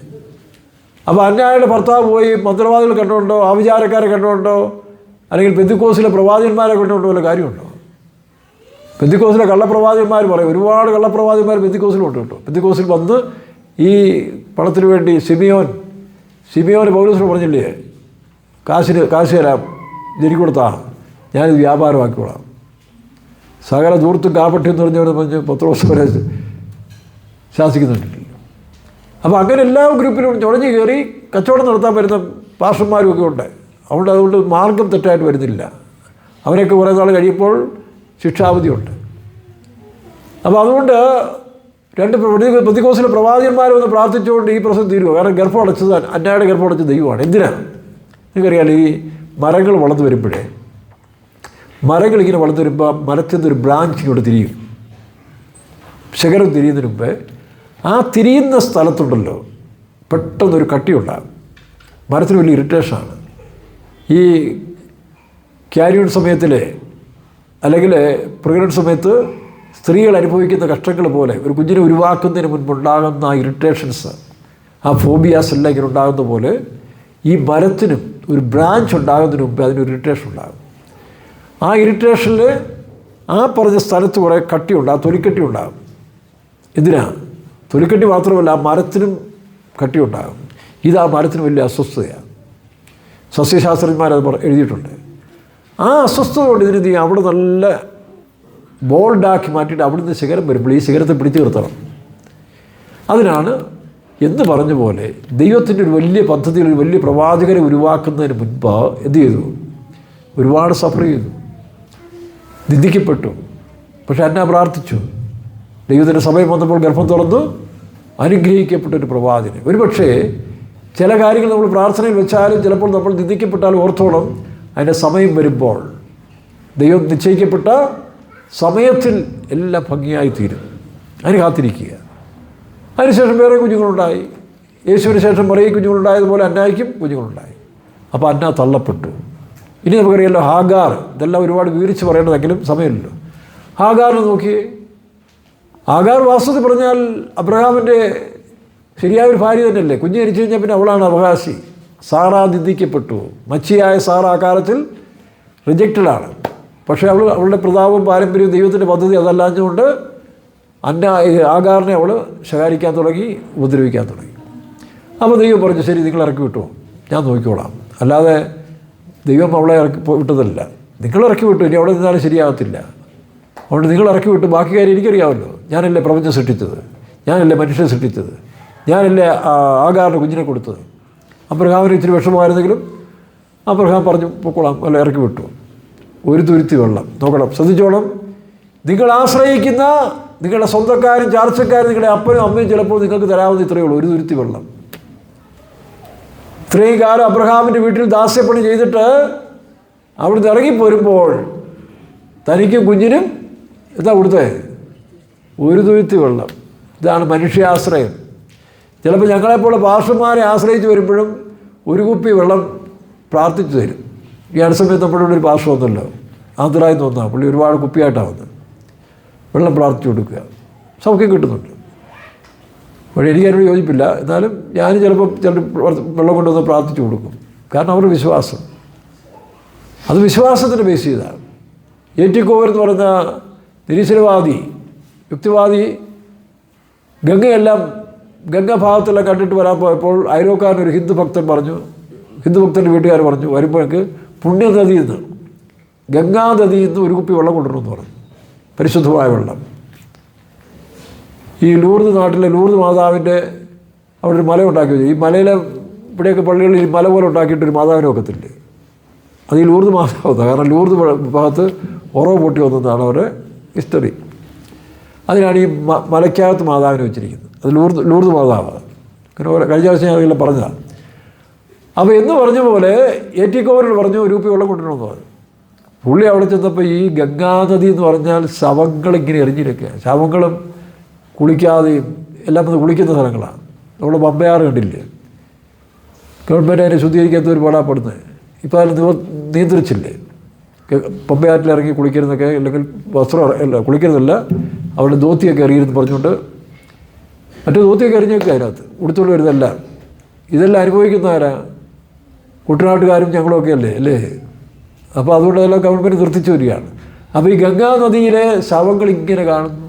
അപ്പോൾ അന്യായുടെ ഭർത്താവ് പോയി മന്ത്രവാദികൾ കണ്ടുകൊണ്ടോ ആവിചാരക്കാരെ കണ്ടുകൊണ്ടോ അല്ലെങ്കിൽ പെന്തിക്കോസിലെ പ്രവാചകന്മാരെ കണ്ടുകൊണ്ടോ വല്ല കാര്യമുണ്ടോ? പെന്തിക്കോസിലെ കള്ളപ്രവാചകന്മാർ പറയും, ഒരുപാട് കള്ളപ്രവാചകന്മാർ പെന്തിക്കോസിലുണ്ട് കേട്ടോ. പെന്തിക്കോസിൽ വന്ന് ഈ പണത്തിന് വേണ്ടി സിമിയോന് പൗലോസിനോട് പറഞ്ഞില്ലേ, കാശ് തരാം, ജനിക്ക് കൊടുത്താ ഞാനിത് വ്യാപാരമാക്കിക്കോളാം, സകല ദൂർത്തും കാപ്പട്ടി എന്ന് പറഞ്ഞ് പത്രോസ് വരെ ശാസിക്കുന്നുണ്ടല്ലോ. അപ്പോൾ അങ്ങനെ എല്ലാ ഗ്രൂപ്പിലും ചുഴഞ്ഞു കയറി കച്ചവടം നടത്താൻ വരുന്ന പാസ്റ്റർമാരുമൊക്കെ ഉണ്ട്. അതുകൊണ്ട് മാർഗം തെറ്റായിട്ട് വരുന്നില്ല. അവരൊക്കെ കുറേ നാൾ കഴിയുമ്പോൾ ശിക്ഷാവധിയുണ്ട്. അപ്പോൾ അതുകൊണ്ട് 2 പെന്തിക്കോസിലെ പ്രവാചകന്മാരെ ഒന്ന് പ്രാർത്ഥിച്ചുകൊണ്ട് ഈ പ്രശ്നം തീരുമോ? കാരണം ഗർഭം അടച്ചത് അന്നായുടെ ഗർഭം അടച്ച ദൈവമാണ്. എന്തിനാണ്? നിങ്ങൾക്കറിയാലോ, ഈ മരങ്ങൾ വളർന്നു വരുമ്പോഴേ, മരങ്ങൾ ഇങ്ങനെ വളർന്നു വരുമ്പോൾ മരത്തിൽ നിന്നൊരു ബ്രാഞ്ച് ഇങ്ങോട്ട് തിരിയും. ശകരം തിരിയുന്നതിന് മുമ്പേ ആ തിരിയുന്ന സ്ഥലത്തുണ്ടല്ലോ പെട്ടെന്നൊരു കട്ടിയുണ്ടാകും. മരത്തിന് വലിയ ഇറിറ്റേഷനാണ്. ഈ ക്യാരിയർ സമയത്തിൽ അല്ലെങ്കിൽ പ്രഗ്നൻറ്റ് സമയത്ത് സ്ത്രീകൾ അനുഭവിക്കുന്ന കഷ്ടങ്ങൾ പോലെ ഒരു കുഞ്ഞിനെ ഉരുവാക്കുന്നതിന് മുൻപുണ്ടാകുന്ന ആ ഇറിറ്റേഷൻസ്, ആ ഫോബിയാസ് എല്ലാം ഇങ്ങനെ ഉണ്ടാകുന്ന പോലെ ഈ മരത്തിനും ഒരു ബ്രാഞ്ച് ഉണ്ടാകുന്നതിന് മുമ്പ് അതിനൊരു ഇറിറ്റേഷൻ ഉണ്ടാകും. ആ ഇറിറ്റേഷനിൽ ആ പറഞ്ഞ സ്ഥലത്ത് കുറേ കട്ടിയുണ്ട്, ആ തൊലിക്കട്ടി ഉണ്ടാകും. എന്തിനാ? തൊലിക്കട്ടി മാത്രമല്ല, ആ മരത്തിനും കട്ടിയുണ്ടാകും. ഇത് ആ മരത്തിന് വലിയ അസ്വസ്ഥതയാണ്. സസ്യശാസ്ത്രജ്ഞന്മാരത് എഴുതിയിട്ടുണ്ട്. ആ അസ്വസ്ഥത കൊണ്ട് ഇതിന് നീ അവിടെ നല്ല ബോൾഡാക്കി മാറ്റിയിട്ട് അവിടുന്ന് ശിഖരം വരുമ്പോൾ ഈ ശിഖരത്തെ പിടിച്ചു നിർത്തണം. അതിനാണ് എന്ന് പറഞ്ഞ പോലെ ദൈവത്തിൻ്റെ ഒരു വലിയ പദ്ധതിയിൽ ഒരു വലിയ പ്രവാചകരെ ഉരുവാക്കുന്നതിന് മുൻപ് എന്ത് ചെയ്തു? ഒരുപാട് സഫർ ചെയ്തു, നിന്ദിക്കപ്പെട്ടു. പക്ഷെ അന്നാ പ്രാർത്ഥിച്ചു. ദൈവത്തിൻ്റെ സമയം വന്നപ്പോൾ ഗർഭം തുറന്നു അനുഗ്രഹിക്കപ്പെട്ടൊരു പ്രവാചകൻ. ഒരുപക്ഷേ ചില കാര്യങ്ങൾ നമ്മൾ പ്രാർത്ഥനയിൽ വെച്ചാലും ചിലപ്പോൾ നമ്മൾ നിന്ദിക്കപ്പെട്ടാലും ഓർത്തോളം അതിൻ്റെ സമയം വരുമ്പോൾ ദൈവം നിശ്ചയിക്കപ്പെട്ട സമയത്തിൽ എല്ലാം ഭംഗിയായി തീരും. അതിന് കാത്തിരിക്കുക. അതിനുശേഷം വേറെ കുഞ്ഞുങ്ങളുണ്ടായി. യേശുവിന് ശേഷം മറിയ കുഞ്ഞുങ്ങളുണ്ടായതുപോലെ അന്നായ്ക്കും കുഞ്ഞുങ്ങളുണ്ടായി. അപ്പോൾ അന്ന തള്ളപ്പെട്ടു. ഇനി നമുക്കറിയാമല്ലോ ഹാഗാർ. ഇതെല്ലാം ഒരുപാട് വിവരിച്ച് പറയേണ്ടതെങ്കിലും സമയമില്ലല്ലോ. ഹാഗാറിനെ നോക്കി. ഹാഗാർ വാസ്തവത്തിൽ പറഞ്ഞാൽ അബ്രഹാമിൻ്റെ ശരിയായൊരു ഭാര്യ തന്നെയല്ലേ. കുഞ്ഞ് ജനിച്ചു കഴിഞ്ഞാൽ പിന്നെ അവളാണ് അവകാശി. സാറ നിന്ദിക്കപ്പെട്ടു. മച്ചിയായ സാറ ആ കാലത്തിൽ റിജക്റ്റഡാണ്. പക്ഷേ അവളുടെ പ്രതാപവും പാരമ്പര്യവും ദൈവത്തിൻ്റെ പദ്ധതി അതല്ലാഞ്ഞുകൊണ്ട് ആഗാറിനെ അവൾ ശകാരിക്കാൻ തുടങ്ങി, ഉപദ്രവിക്കാൻ തുടങ്ങി. അപ്പോൾ ദൈവം പറഞ്ഞു, ശരി നിങ്ങൾ ഇറക്കി വിട്ടു, ഞാൻ നോക്കിക്കോളാം. അല്ലാതെ ദൈവം അവളെ ഇറക്കി വിട്ടതല്ല. നിങ്ങൾ ഇറക്കി വിട്ടു, ഇനി അവിടെ നിന്നാലും ശരിയാകത്തില്ല. അതുകൊണ്ട് നിങ്ങൾ ഇറക്കി വിട്ടു. ബാക്കി കാര്യം എനിക്കറിയാമല്ലോ. ഞാനല്ലേ പ്രപഞ്ചം സൃഷ്ടിച്ചത്, ഞാനല്ലേ മനുഷ്യനെ സൃഷ്ടിച്ചത്, ഞാനല്ലേ ആഗാറിന് കുഞ്ഞിനെ കൊടുത്തത്. അബ്രഹാമിന് ഇച്ചിരി വിഷമമായിരുന്നെങ്കിലും അബ്രഹാം പറഞ്ഞു പൊക്കോളാം, അല്ല ഇറക്കി വിട്ടു. ഒരു തുരുത്തി വെള്ളം. നോക്കണം, ശ്രദ്ധിച്ചോണം. നിങ്ങൾ ആശ്രയിക്കുന്ന നിങ്ങളുടെ സ്വന്തക്കാരും ചാർച്ചക്കാരും നിങ്ങളുടെ അപ്പനും അമ്മയും ചിലപ്പോൾ നിങ്ങൾക്ക് തരാവുന്ന ഇത്രയേ ഉള്ളൂ, ഒരു തുരുത്തി വെള്ളം. ഇത്രയും കാലം അബ്രഹാമിൻ്റെ വീട്ടിൽ ദാസ്യപ്പണി ചെയ്തിട്ട് അവിടുന്ന് ഇറങ്ങിപ്പോരുമ്പോൾ തനിക്കും കുഞ്ഞിനും എന്താ കൊടുത്തേ? ഒരു തുരുത്തി വെള്ളം. ഇതാണ് മനുഷ്യാശ്രയം. ചിലപ്പോൾ ഞങ്ങളെപ്പോലെ പാസ്റ്റർമാരെ ആശ്രയിച്ച് വരുമ്പോഴും ഒരു കുപ്പി വെള്ളം പ്രാർത്ഥിച്ചു തരും. ഈ അടുത്ത സമയത്ത് നമ്മുടെ ഇവിടെ ഒരു പാസ്റ്റർ വന്നല്ലോ, ആന്ധ്രയിൽ നിന്ന് വന്നാൽ പുള്ളി ഒരുപാട് കുപ്പിയായിട്ടാണ് വന്നത്. വെള്ളം പ്രാർത്ഥിച്ചു കൊടുക്കുക, സൗഖ്യം കിട്ടുന്നുണ്ട്. പക്ഷേ എനിക്കതിനോട് യോജിപ്പില്ല. എന്നാലും ഞാൻ ചിലപ്പോൾ വെള്ളം കൊണ്ടുവന്ന് പ്രാർത്ഥിച്ചു കൊടുക്കും. കാരണം അവരുടെ വിശ്വാസം, അത് വിശ്വാസത്തിന് ബേസ് ചെയ്താണ്. ഏറ്റിക്കോവർ എന്ന് പറയുന്ന നിരീശ്വരവാദി യുക്തിവാദി ഗംഗാഭാഗത്തെല്ലാം കണ്ടിട്ട് വരാൻ പോയപ്പോൾ അയലോക്കാരനൊരു ഹിന്ദു ഭക്തൻ പറഞ്ഞു, ഹിന്ദു ഭക്തൻ്റെ വീട്ടുകാർ പറഞ്ഞു, വരുമ്പോഴേക്ക് പുണ്യനദിയിൽ നിന്ന് ഗംഗാനദിയിൽ നിന്ന് ഒരു കുപ്പി വെള്ളം കൊണ്ടുവരണമെന്ന് പറഞ്ഞു, പരിശുദ്ധമായ വെള്ളം. ഈ ലൂർദ് നാട്ടിലെ ലൂർദ് മാതാവിൻ്റെ അവിടെ ഒരു മല ഉണ്ടാക്കി വെച്ചു. ഈ മലയിലെ ഇവിടെയൊക്കെ പള്ളികളിൽ ഈ മല പോലെ ഉണ്ടാക്കിയിട്ടൊരു മാതാവിനെ വെക്കത്തില്ലേ, അത് ഈ ലൂർദ് മാതാവ്. കാരണം ലൂർദ് ഭാഗത്ത് ഉറവ് പൊട്ടി വന്നതാണ് അവരുടെ ഹിസ്റ്ററി. അതിനാണ് ഈ മലയ്ക്കകത്ത് മാതാവിനെ വെച്ചിരിക്കുന്നത്. അത് ലൂർദ് മാതാവാണ്. അങ്ങനെ കഴിഞ്ഞ ആഴ്ച ഞാൻ അതെല്ലാം പറഞ്ഞതാണ്. അപ്പോൾ എന്ന് പറഞ്ഞ പോലെ ഏറ്റിക്കോവറിൽ പറഞ്ഞു ഒരു കുപ്പി വെള്ളം കൊണ്ടുവരണമെന്ന് പറഞ്ഞു. പുള്ളി അവിടെ ചെന്നപ്പോൾ ഈ ഗംഗാനദി എന്ന് പറഞ്ഞാൽ ശവങ്ങളിങ്ങനെ എറിഞ്ഞിരിക്കുക. ശവങ്ങളും കുളിക്കാതെയും എല്ലാം വന്ന് കുളിക്കുന്ന സ്ഥലങ്ങളാണ്. നമ്മൾ പമ്പയാറ് കണ്ടില്ലേ, ഗവൺമെൻറ് അതിനെ ശുദ്ധീകരിക്കാത്ത ഒരുപാടാപ്പെടുന്നത്. ഇപ്പോൾ അതിൽ നിയന്ത്രിച്ചില്ലേ, പമ്പയാറ്റിലിറങ്ങി കുളിക്കരുതെന്നൊക്കെ, അല്ലെങ്കിൽ വസ്ത്രം അല്ല കുളിക്കരുതല്ല, അവിടെ ധോത്തിയൊക്കെ എറിയരുതെന്ന് പറഞ്ഞുകൊണ്ട് മറ്റു ധോത്തിയൊക്കെ എറിഞ്ഞൊക്കെ അതിനകത്ത് ഉടുത്തുകൊണ്ട് വരുന്നതല്ല. ഇതെല്ലാം അനുഭവിക്കുന്ന ആരാ? കുട്ടനാട്ടുകാരും ഞങ്ങളുമൊക്കെ അല്ലേ. അപ്പോൾ അതുകൊണ്ട് അതെല്ലാം ഗവൺമെൻറ് നിർത്തിച്ചു വരികയാണ്. അപ്പോൾ ഈ ഗംഗാനദിയിലെ ശവങ്ങൾ ഇങ്ങനെ കാണുന്നു,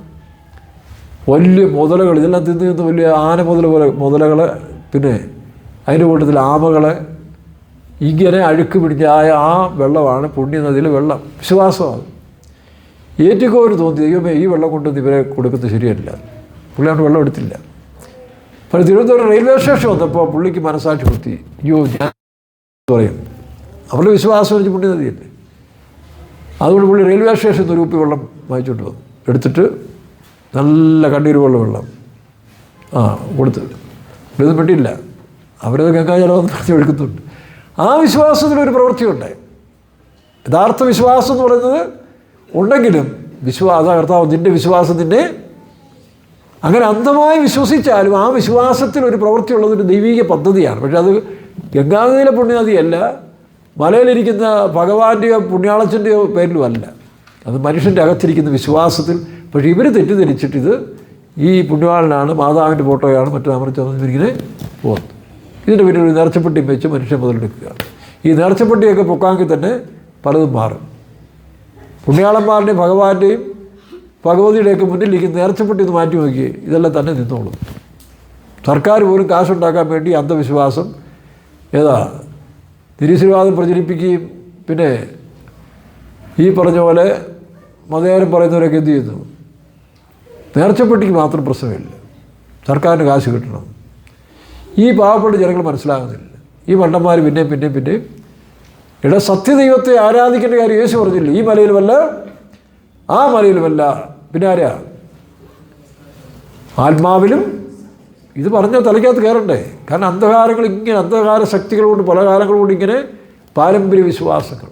വലിയ മുതലകൾ, ഇതെല്ലാം തിന്ന് വലിയ ആന മുതലകൾ, പിന്നെ അതിൻ്റെ കൂട്ടത്തിൽ ആമകളെ ഇങ്ങനെ അഴുക്ക് പിടിച്ചായ ആ വെള്ളമാണ് പുണ്യനദിയിലെ വെള്ളം. വിശ്വാസമാണ്. ഏറ്റിക്കോവർ തോന്നി, ദൈവമേ ഈ വെള്ളം കൊണ്ട് ഇവരെ കൊടുക്കുന്നത് ശരിയല്ല. പുള്ളിയാണ് വെള്ളം എടുത്തില്ല. അപ്പോൾ തിരുവനന്തപുരം റെയിൽവേ സ്റ്റേഷൻ വന്നപ്പോൾ പുള്ളിക്ക് മനസ്സാക്ഷി കുത്തി, അയ്യോ ഞാൻ പറയും, അവരുടെ വിശ്വാസം വെച്ച് പുണ്യനദിയല്ലേ. അതുകൊണ്ട് പുള്ളി റെയിൽവേ സ്റ്റേഷനിൽ ഒരു കുപ്പി വെള്ളം വാങ്ങിച്ചുകൊണ്ട് വന്നു. എടുത്തിട്ട് നല്ല കണ്ണീര് വെള്ളം കൊടുത്ത് ഇതൊന്നും വേണ്ടിയില്ല, അവരത് ഗംഗാജലം പറഞ്ഞ് എടുക്കുന്നുണ്ട്. ആ വിശ്വാസത്തിലൊരു പ്രവൃത്തിയുണ്ട്. യഥാർത്ഥ വിശ്വാസം എന്ന് പറയുന്നത് ഉണ്ടെങ്കിലും കർത്താവ് നിൻ്റെ വിശ്വാസം നിന്നെ അങ്ങനെ അന്ധമായി വിശ്വസിച്ചാലും ആ വിശ്വാസത്തിൽ ഒരു പ്രവൃത്തിയുള്ളതൊരു ദൈവിക പദ്ധതിയാണ്. പക്ഷെ അത് ഗംഗാനദിയിലെ പുണ്യനദിയല്ല, മലയിലിരിക്കുന്ന ഭഗവാന്റെയോ പുണ്യാളച്ചൻ്റെയോ പേരിലും അല്ല, അത് മനുഷ്യൻ്റെ അകത്തിരിക്കുന്ന വിശ്വാസത്തിൽ. പക്ഷേ ഇവർ തെറ്റിദ്ധരിച്ചിട്ടിത് ഈ പുണ്യവാളനാണ്, മാതാവിൻ്റെ ഫോട്ടോയാണ്, മറ്റു ഇവരിങ്ങനെ പോകുന്നത്. ഇതിൻ്റെ പിന്നിൽ ഒരു നേർച്ചപ്പെട്ടി വെച്ച് മനുഷ്യൻ മുതലെടുക്കുകയാണ്. ഈ നേർച്ചപ്പെട്ടിയൊക്കെ പൊക്കാമെങ്കിൽ തന്നെ പലതും മാറും. പുണ്യാളന്മാരുടെയും ഭഗവാന്റെയും ഭഗവതിയുടെയൊക്കെ മുന്നിലിരിക്കുന്ന നേർച്ചപ്പെട്ടി ഇത് മാറ്റി നോക്കി, ഇതെല്ലാം തന്നെ നിന്നോളും. സർക്കാർ പോലും കാശുണ്ടാക്കാൻ വേണ്ടി അന്ധവിശ്വാസം നിരീശ്വരവാദം പ്രചരിപ്പിക്കുകയും പിന്നെ ഈ പറഞ്ഞ പോലെ മതേതരം പറയുന്നവരൊക്കെ എന്ത് ചെയ്യുന്നു, നേർച്ചപ്പെട്ടിക്ക് മാത്രം പ്രശ്നമില്ല, സർക്കാരിന് കാശ് കിട്ടണം. ഈ പാവപ്പെട്ട ജനങ്ങൾ മനസ്സിലാകുന്നില്ല. ഈ മണ്ടന്മാർ പിന്നെയും സത്യദൈവത്തെ ആരാധിക്കേണ്ട കാര്യം യേശു പറഞ്ഞില്ല. ഈ മലയിലുമല്ല ആ മലയിലുമല്ല, പിന്നെ ആരാ? ആത്മാവിലും. ഇത് പറഞ്ഞാൽ തലയ്ക്കകത്ത് കയറണ്ടേ? കാരണം അന്ധകാര ശക്തികളുകൊണ്ട് പല കാലങ്ങളുകൊണ്ട് ഇങ്ങനെ പാരമ്പര്യ വിശ്വാസങ്ങൾ.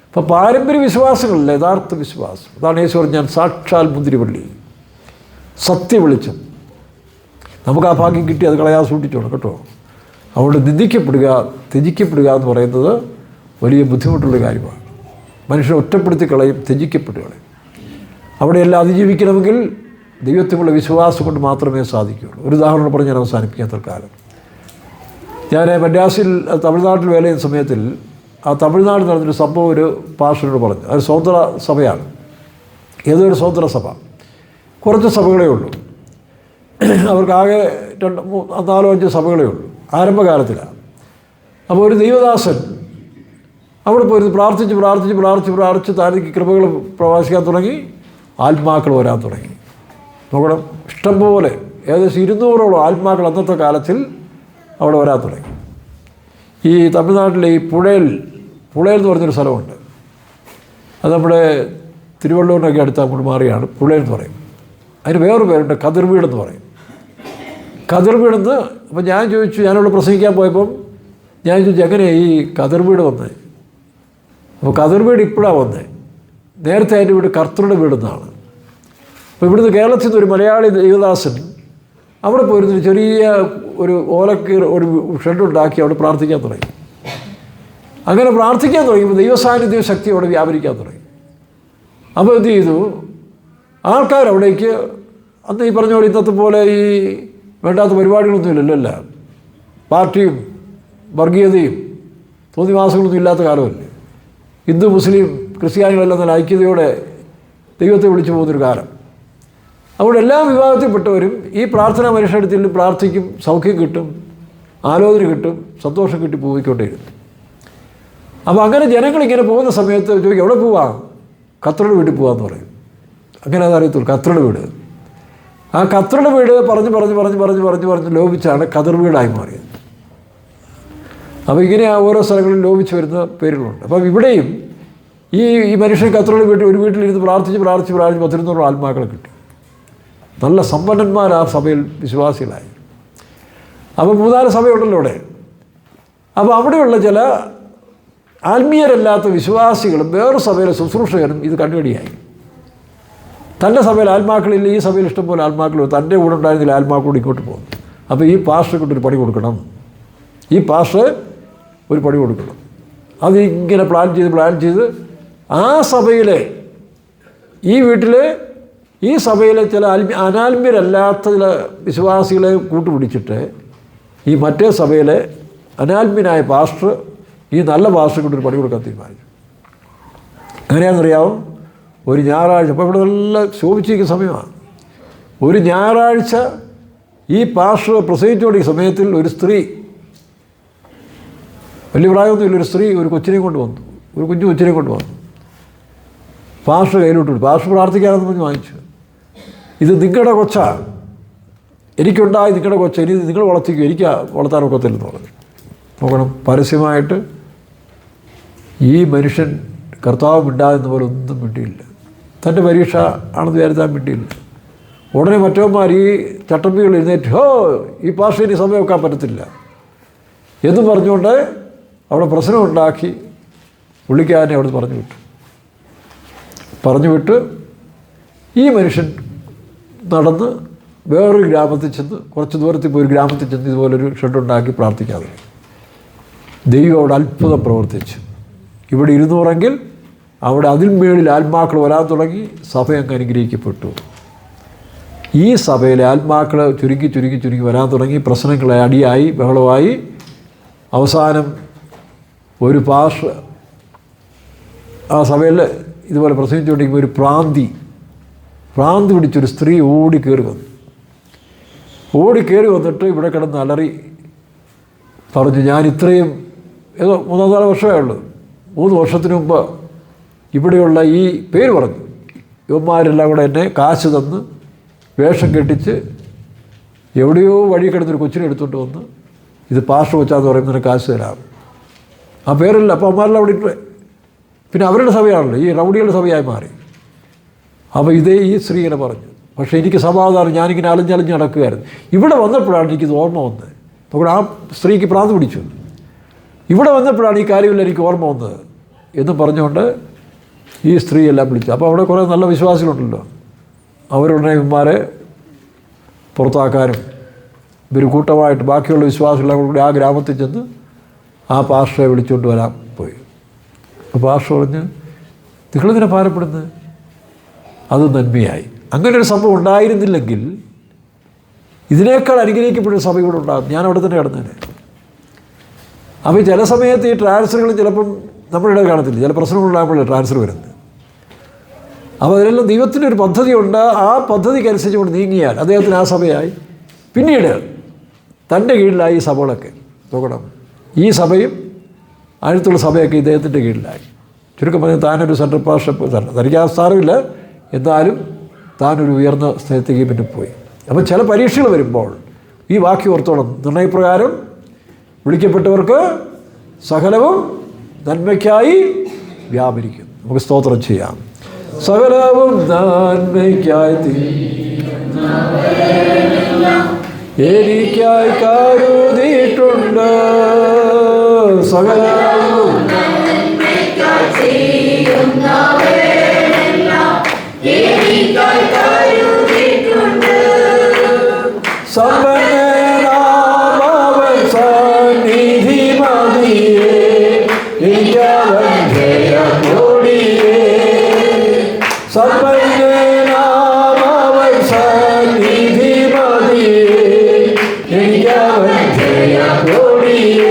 അപ്പോൾ പാരമ്പര്യ വിശ്വാസങ്ങളില്ല യഥാർത്ഥ വിശ്വാസം. അതാണ് യേശു പറഞ്ഞ ഞാൻ സാക്ഷാൽ മുന്തിരിവള്ളി, സത്യവെളിച്ചം. നമുക്ക് ആ ഭാഗ്യം കിട്ടി, അത് കളയാതെ സൂക്ഷിച്ചോണം കേട്ടോ. അതുകൊണ്ട് നിന്ദിക്കപ്പെടുക, ത്യജിക്കപ്പെടുക എന്ന് പറയുന്നത് വലിയ ബുദ്ധിമുട്ടുള്ള കാര്യമാണ്. മനുഷ്യനെ ഒറ്റപ്പെടുത്തി കളയും, ത്യജിക്കപ്പെടുകയും. അവിടെയെല്ലാം അതിജീവിക്കണമെങ്കിൽ ദൈവത്തിലുള്ള വിശ്വാസം കൊണ്ട് മാത്രമേ സാധിക്കുകയുള്ളൂ. ഒരു ഉദാഹരണം പറഞ്ഞ് ഞാൻ അവസാനിപ്പിക്കാൻ തൽക്കാലം. ഞാൻ മദ്രാസിൽ തമിഴ്നാട്ടിൽ വേല ചെയ്യുന്ന സമയത്തിൽ ആ തമിഴ്നാട് നടന്നൊരു സംഭവം ഒരു പാസ്റ്ററോട് പറഞ്ഞു. അത് സ്വതന്ത്ര സഭയാണ്, ഏതൊരു സ്വതന്ത്ര സഭ, കുറച്ച് സഭകളേ ഉള്ളൂ. അവർക്കാകെ 4-5 സഭകളേ ഉള്ളൂ, ആരംഭകാലത്തിലാണ്. അപ്പോൾ ഒരു ദൈവദാസൻ അവിടെ പോയിരുന്നു, പ്രാർത്ഥിച്ച് താഴേക്ക് കൃപകൾ പ്രവാസിക്കാൻ തുടങ്ങി, ആത്മാക്കൾ വരാൻ തുടങ്ങി. നോക്കണം, ഇഷ്ടംപോലെ ഏകദേശം 200ഓളം ആത്മാക്കൾ അന്നത്തെ കാലത്തിൽ അവിടെ വരാൻ തുടങ്ങി. ഈ തമിഴ്നാട്ടിലെ ഈ പുഴയിൽ എന്ന് പറഞ്ഞൊരു സ്ഥലമുണ്ട്, അത് നമ്മുടെ തിരുവള്ളൂരിനൊക്കെ അടുത്ത് അങ്ങോട്ട് മാറിയാണ് പുഴയിൽ എന്ന് പറയും. അതിന് വേറൊരു പേരുണ്ട്, കതിർവീടെന്ന് പറയും. കതിർവീടെന്ന് അപ്പം ഞാൻ ചോദിച്ചു, ഞാനവിടെ പ്രസംഗിക്കാൻ പോയപ്പം ഞാൻ ചോദിച്ചു എങ്ങനെയാണ് ഈ കതിർവീട് വന്നത്? അപ്പോൾ കതിർവീട് ഇപ്പോഴാണ് വന്നത്, നേരത്തെ അതിൻ്റെ വീട് കർത്തരുടെ വീടെന്നാണ്. അപ്പോൾ ഇവിടുന്ന് കേരളത്തിൽ നിന്ന് ഒരു മലയാളി ദേവദാസൻ അവിടെ പോയിരുന്നൊരു ചെറിയ ഒരു ഒരു ഷെഡുണ്ടാക്കി അവിടെ പ്രാർത്ഥിക്കാൻ തുടങ്ങി. അങ്ങനെ പ്രാർത്ഥിക്കാൻ തുടങ്ങിയപ്പോൾ ദൈവസാന്നിധ്യ ശക്തി അവിടെ വ്യാപരിക്കാൻ തുടങ്ങി. അപ്പോൾ എന്ത് ചെയ്തു, ആൾക്കാരവിടേക്ക് അന്ന് ഈ പറഞ്ഞ പോലെ ഇന്നത്തെ പോലെ ഈ വേണ്ടാത്ത പരിപാടികളൊന്നും ഇല്ലല്ലോ, പാർട്ടിയും വർഗീയതയും തോന്നിവാസങ്ങളൊന്നും ഇല്ലാത്ത കാലമല്ലേ. ഹിന്ദു മുസ്ലിം ക്രിസ്ത്യാനികളെല്ലാം നല്ല ഐക്യതയോടെ ദൈവത്തെ വിളിച്ചു പോകുന്നൊരു കാലം. അവിടെ എല്ലാ വിഭാഗത്തിൽപ്പെട്ടവരും ഈ പ്രാർത്ഥനാ മനുഷ്യടുത്തിൽ പ്രാർത്ഥിക്കും, സൗഖ്യം കിട്ടും, ആലോചന കിട്ടും, സന്തോഷം കിട്ടി പോയിക്കൊണ്ടേയിരുന്നു. അപ്പോൾ അങ്ങനെ ജനങ്ങളിങ്ങനെ പോകുന്ന സമയത്ത് ചോദിക്കും എവിടെ പോവാം? കത്തറുടെ വീട്ടിൽ പോകാമെന്ന് പറയും. അങ്ങനെ അതറിയത്തുള്ളൂ, കത്തറുടെ വീട്. ആ കത്തറുടെ വീട് പറഞ്ഞ് ലോപിച്ചാണ് കതിർ വീടായി മാറിയത്. അപ്പോൾ ഇങ്ങനെ ഓരോ സ്ഥലങ്ങളിൽ ലോപിച്ച് വരുന്ന പേരുകളുണ്ട്. അപ്പം ഇവിടെയും ഈ മനുഷ്യൻ കത്തറുടെ വീട്ടിൽ ഒരു വീട്ടിലിരുന്ന് പ്രാർത്ഥിച്ച് 200 ആത്മാക്കളെ കിട്ടി. നല്ല സമ്പന്നന്മാർ ആ സഭയിൽ വിശ്വാസികളായി. അപ്പോൾ 3-4 സഭയുണ്ടല്ലോ അവിടെ. അപ്പോൾ അവിടെയുള്ള ചില ആത്മീയരല്ലാത്ത വിശ്വാസികളും വേറെ സഭയിലെ ശുശ്രൂഷകരും ഇത് കണ്ടുപിടിയായി. തൻ്റെ സഭയിൽ ആത്മാക്കളില്ല, ഈ സഭയിൽ ഇഷ്ടംപോലെ ആത്മാക്കൾ, തൻ്റെ കൂടെ ഉണ്ടായിരുന്നില്ല ആത്മാക്കളോട് ഇങ്ങോട്ട് പോകുന്നു. അപ്പോൾ ഈ പാസ്റ്റർ കൊണ്ടൊരു പണി കൊടുക്കണം, ഈ പാസ്റ്റർ ഒരു പണി കൊടുക്കണം. അത് ഇങ്ങനെ പ്ലാൻ ചെയ്ത് ആ സഭയിലെ ഈ വീട്ടിലെ ഈ സഭയിലെ ചില അനാത്മ്യരല്ലാത്ത ചില വിശ്വാസികളെ കൂട്ടുപിടിച്ചിട്ട് ഈ മറ്റേ സഭയിലെ അനാത്മ്യനായ പാസ്റ്റർ ഈ നല്ല പാസ്റ്റർ കൊണ്ടൊരു പണി കൊടുക്കാൻ തീരുമാനിച്ചു. എങ്ങനെയാണെന്നറിയാവും? ഒരു ഞായറാഴ്ച, അപ്പോൾ ഇവിടെ നല്ല ശോഭിച്ചിരിക്കുന്ന സമയമാണ്, ഒരു ഞായറാഴ്ച ഈ പാസ്റ്റർ പ്രസവിച്ചുകൊണ്ടിരിക്കുന്ന സമയത്തിൽ ഒരു സ്ത്രീ, വലിയ പ്രായമൊന്നുമില്ല, ഒരു സ്ത്രീ ഒരു കൊച്ചിനെ കൊണ്ട് വന്നു, ഒരു കുഞ്ഞു കൊച്ചിനെ കൊണ്ട് വന്നു. പാസ്റ്റർ കയ്യിലോട്ട് വിട്ടു. പാസ്റ്റർ പ്രാർത്ഥിക്കാമെന്ന് പറഞ്ഞ് വാങ്ങിച്ചു. ഇത് നിങ്ങളുടെ കൊച്ചാണ്, എനിക്കുണ്ടായി നിങ്ങളുടെ കൊച്ച, ഇനി നിങ്ങൾ വളർത്തിക്കും, എനിക്ക് വളർത്താനൊക്കത്തില്ലെന്ന് പറഞ്ഞു. നോക്കണം, പരസ്യമായിട്ട് ഈ മനുഷ്യൻ കർത്താവ് മിണ്ടാകുന്ന പോലെ ഒന്നും മിണ്ടിയില്ല. തൻ്റെ പരീക്ഷ ആണെന്ന് വിചാരിച്ചാൽ മിണ്ടിയില്ല. ഉടനെ മറ്റവന്മാർ ഈ ചട്ടമ്പികൾ എഴുന്നേറ്റ് ഹോ ഈ പാർശ്വന് സമയം വെക്കാൻ പറ്റത്തില്ല എന്ന് പറഞ്ഞുകൊണ്ട് അവിടെ പ്രശ്നമുണ്ടാക്കി പുള്ളിക്കാരനെ അവിടെ പറഞ്ഞു വിട്ട് ഈ മനുഷ്യൻ നടന്ന് വേറൊരു ഗ്രാമത്തിൽ ചെന്ന് കുറച്ച് ദൂരത്തിൽ പോയി ഒരു ഗ്രാമത്തിൽ ചെന്ന് ഇതുപോലൊരു ഷെഡുണ്ടാക്കി പ്രാർത്ഥിക്കാതെ ദൈവം അവിടെ അത്ഭുതം പ്രവർത്തിച്ചു. ഇവിടെ 200 അവിടെ അതിൽ മേളിൽ ആത്മാക്കൾ വരാൻ തുടങ്ങി. സഭ അങ്ങ് അനുഗ്രഹിക്കപ്പെട്ടു. ഈ സഭയിലെ ആത്മാക്കൾ ചുരുങ്ങി വരാൻ തുടങ്ങി. പ്രശ്നങ്ങളെ അടിയായി ബഹളമായി. അവസാനം ഒരു ആ സഭയിൽ ഇതുപോലെ പ്രസംഗിച്ചുകൊണ്ടിരിക്കുമ്പോൾ ഒരു ഭ്രാന്തി പിടിച്ചൊരു സ്ത്രീ ഓടിക്കയറി വന്നിട്ട് ഇവിടെ കിടന്ന് അലറി പറഞ്ഞു, ഞാൻ ഇത്രയും ഏതോ 3-4 വർഷമേ ഉള്ളൂ, 3 വർഷത്തിന് മുമ്പ് ഇവിടെയുള്ള ഈ പേര് പറഞ്ഞു യുവന്മാരെല്ലാം കൂടെ എന്നെ കാശ് തന്ന് വേഷം കെട്ടിച്ച് എവിടെയോ വഴി കിടന്നൊരു കൊച്ചിനെ എടുത്തുകൊണ്ട് വന്ന് ഇത് പാസ്റ്റർ വെച്ചാന്ന് പറയുന്നതിന് കാശ് തരാം. ആ പേരല്ല. അപ്പോൾ അമ്മമാരെല്ലാം അവിടെ ഇട്ട് പിന്നെ അവരുടെ സഭയാണല്ലോ, ഈ റൗഡികളുടെ സഭയായി മാറി. അപ്പോൾ ഇതേ ഈ സ്ത്രീ ഇങ്ങനെ പറഞ്ഞു. പക്ഷേ എനിക്ക് സമാധാനം, ഞാനിങ്ങനെ അലഞ്ഞ് നടക്കുകയായിരുന്നു. ഇവിടെ വന്നപ്പോഴാണ് എനിക്കിത് ഓർമ്മ വന്നത്. അപ്പോൾ ആ സ്ത്രീക്ക് ഭ്രാന്ത് പിടിച്ചു. ഇവിടെ വന്നപ്പോഴാണ് ഈ കാര്യമില്ല എനിക്ക് ഓർമ്മ വന്നത് എന്ന് പറഞ്ഞുകൊണ്ട് ഈ സ്ത്രീ എല്ലാം വിളിച്ചു. അപ്പോൾ അവിടെ കുറേ നല്ല വിശ്വാസികളുണ്ടല്ലോ, അവരുടനെ ഇവന്മാരെ പുറത്താക്കാനും ഇവർ കൂട്ടമായിട്ട് ബാക്കിയുള്ള വിശ്വാസികളെ കൂടി ആ ഗ്രാമത്തിൽ ചെന്ന് ആ പാസ്റ്ററെ വിളിച്ചുകൊണ്ട് വരാൻ പോയി. അപ്പോൾ പാസ്റ്റർ പറഞ്ഞ്, നിങ്ങളിതിനെ ഭാരപ്പെടുന്നത് അത് നന്മയായി. അങ്ങനെ ഒരു സംഭവം ഉണ്ടായിരുന്നില്ലെങ്കിൽ ഇതിനേക്കാൾ അനുഗ്രഹിക്കപ്പെട്ടൊരു സഭ ഇവിടെ ഉണ്ടാകും. ഞാൻ അവിടെ തന്നെ കിടന്നേനെ. അപ്പോൾ ചില സമയത്ത് ഈ ട്രാൻസ്ഫറുകൾ ചിലപ്പം നമ്മുടെ ഇടയിൽ കാണത്തില്ല, ചില പ്രശ്നങ്ങളുണ്ടാകുമ്പോഴേ ട്രാൻസ്ഫർ വരുന്നത്. അപ്പോൾ അതിലെല്ലാം ദൈവത്തിൻ്റെ ഒരു പദ്ധതിയുണ്ട്. ആ പദ്ധതിക്കനുസരിച്ച് കൊണ്ട് നീങ്ങിയാൽ അദ്ദേഹത്തിന് ആ സഭയായി. പിന്നീട് തൻ്റെ കീഴിലായി ഈ സഭകളൊക്കെ. നോക്കണം, ഈ സഭയും അടുത്തുള്ള സഭയൊക്കെ ഇദ്ദേഹത്തിൻ്റെ കീഴിലായി. ചുരുക്കം പറഞ്ഞാൽ താനൊരു സെൻട്രൽ പാസ്റ്റർ തനിക്ക് ആ സ്ഥാനമില്ല, എന്നാലും താനൊരു ഉയർന്ന സ്ഥലത്തേക്ക് പിന്നെ പോയി. അപ്പോൾ ചില പരീക്ഷകൾ വരുമ്പോൾ ഈ വാക്യം ഓർത്തോളം, നിർണയപ്രകാരം വിളിക്കപ്പെട്ടവർക്ക് സകലവും നന്മയ്ക്കായി വ്യാപരിക്കും. നമുക്ക് സ്തോത്രം ചെയ്യാം. സകലവും നന്മയ്ക്കായി എനിക്കായി കരുതിയിട്ടുണ്ട്. സകലവും സമ്പന്നനാമവൻ സന്നിധി മതിയേ, എനിക്കവൻ ജയമോടിയേ. സമ്പന്നനാമവൻ സന്നിധി മതിയേ, എനിക്കവൻ ജയമോടിയേ.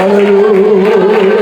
Hallelujah.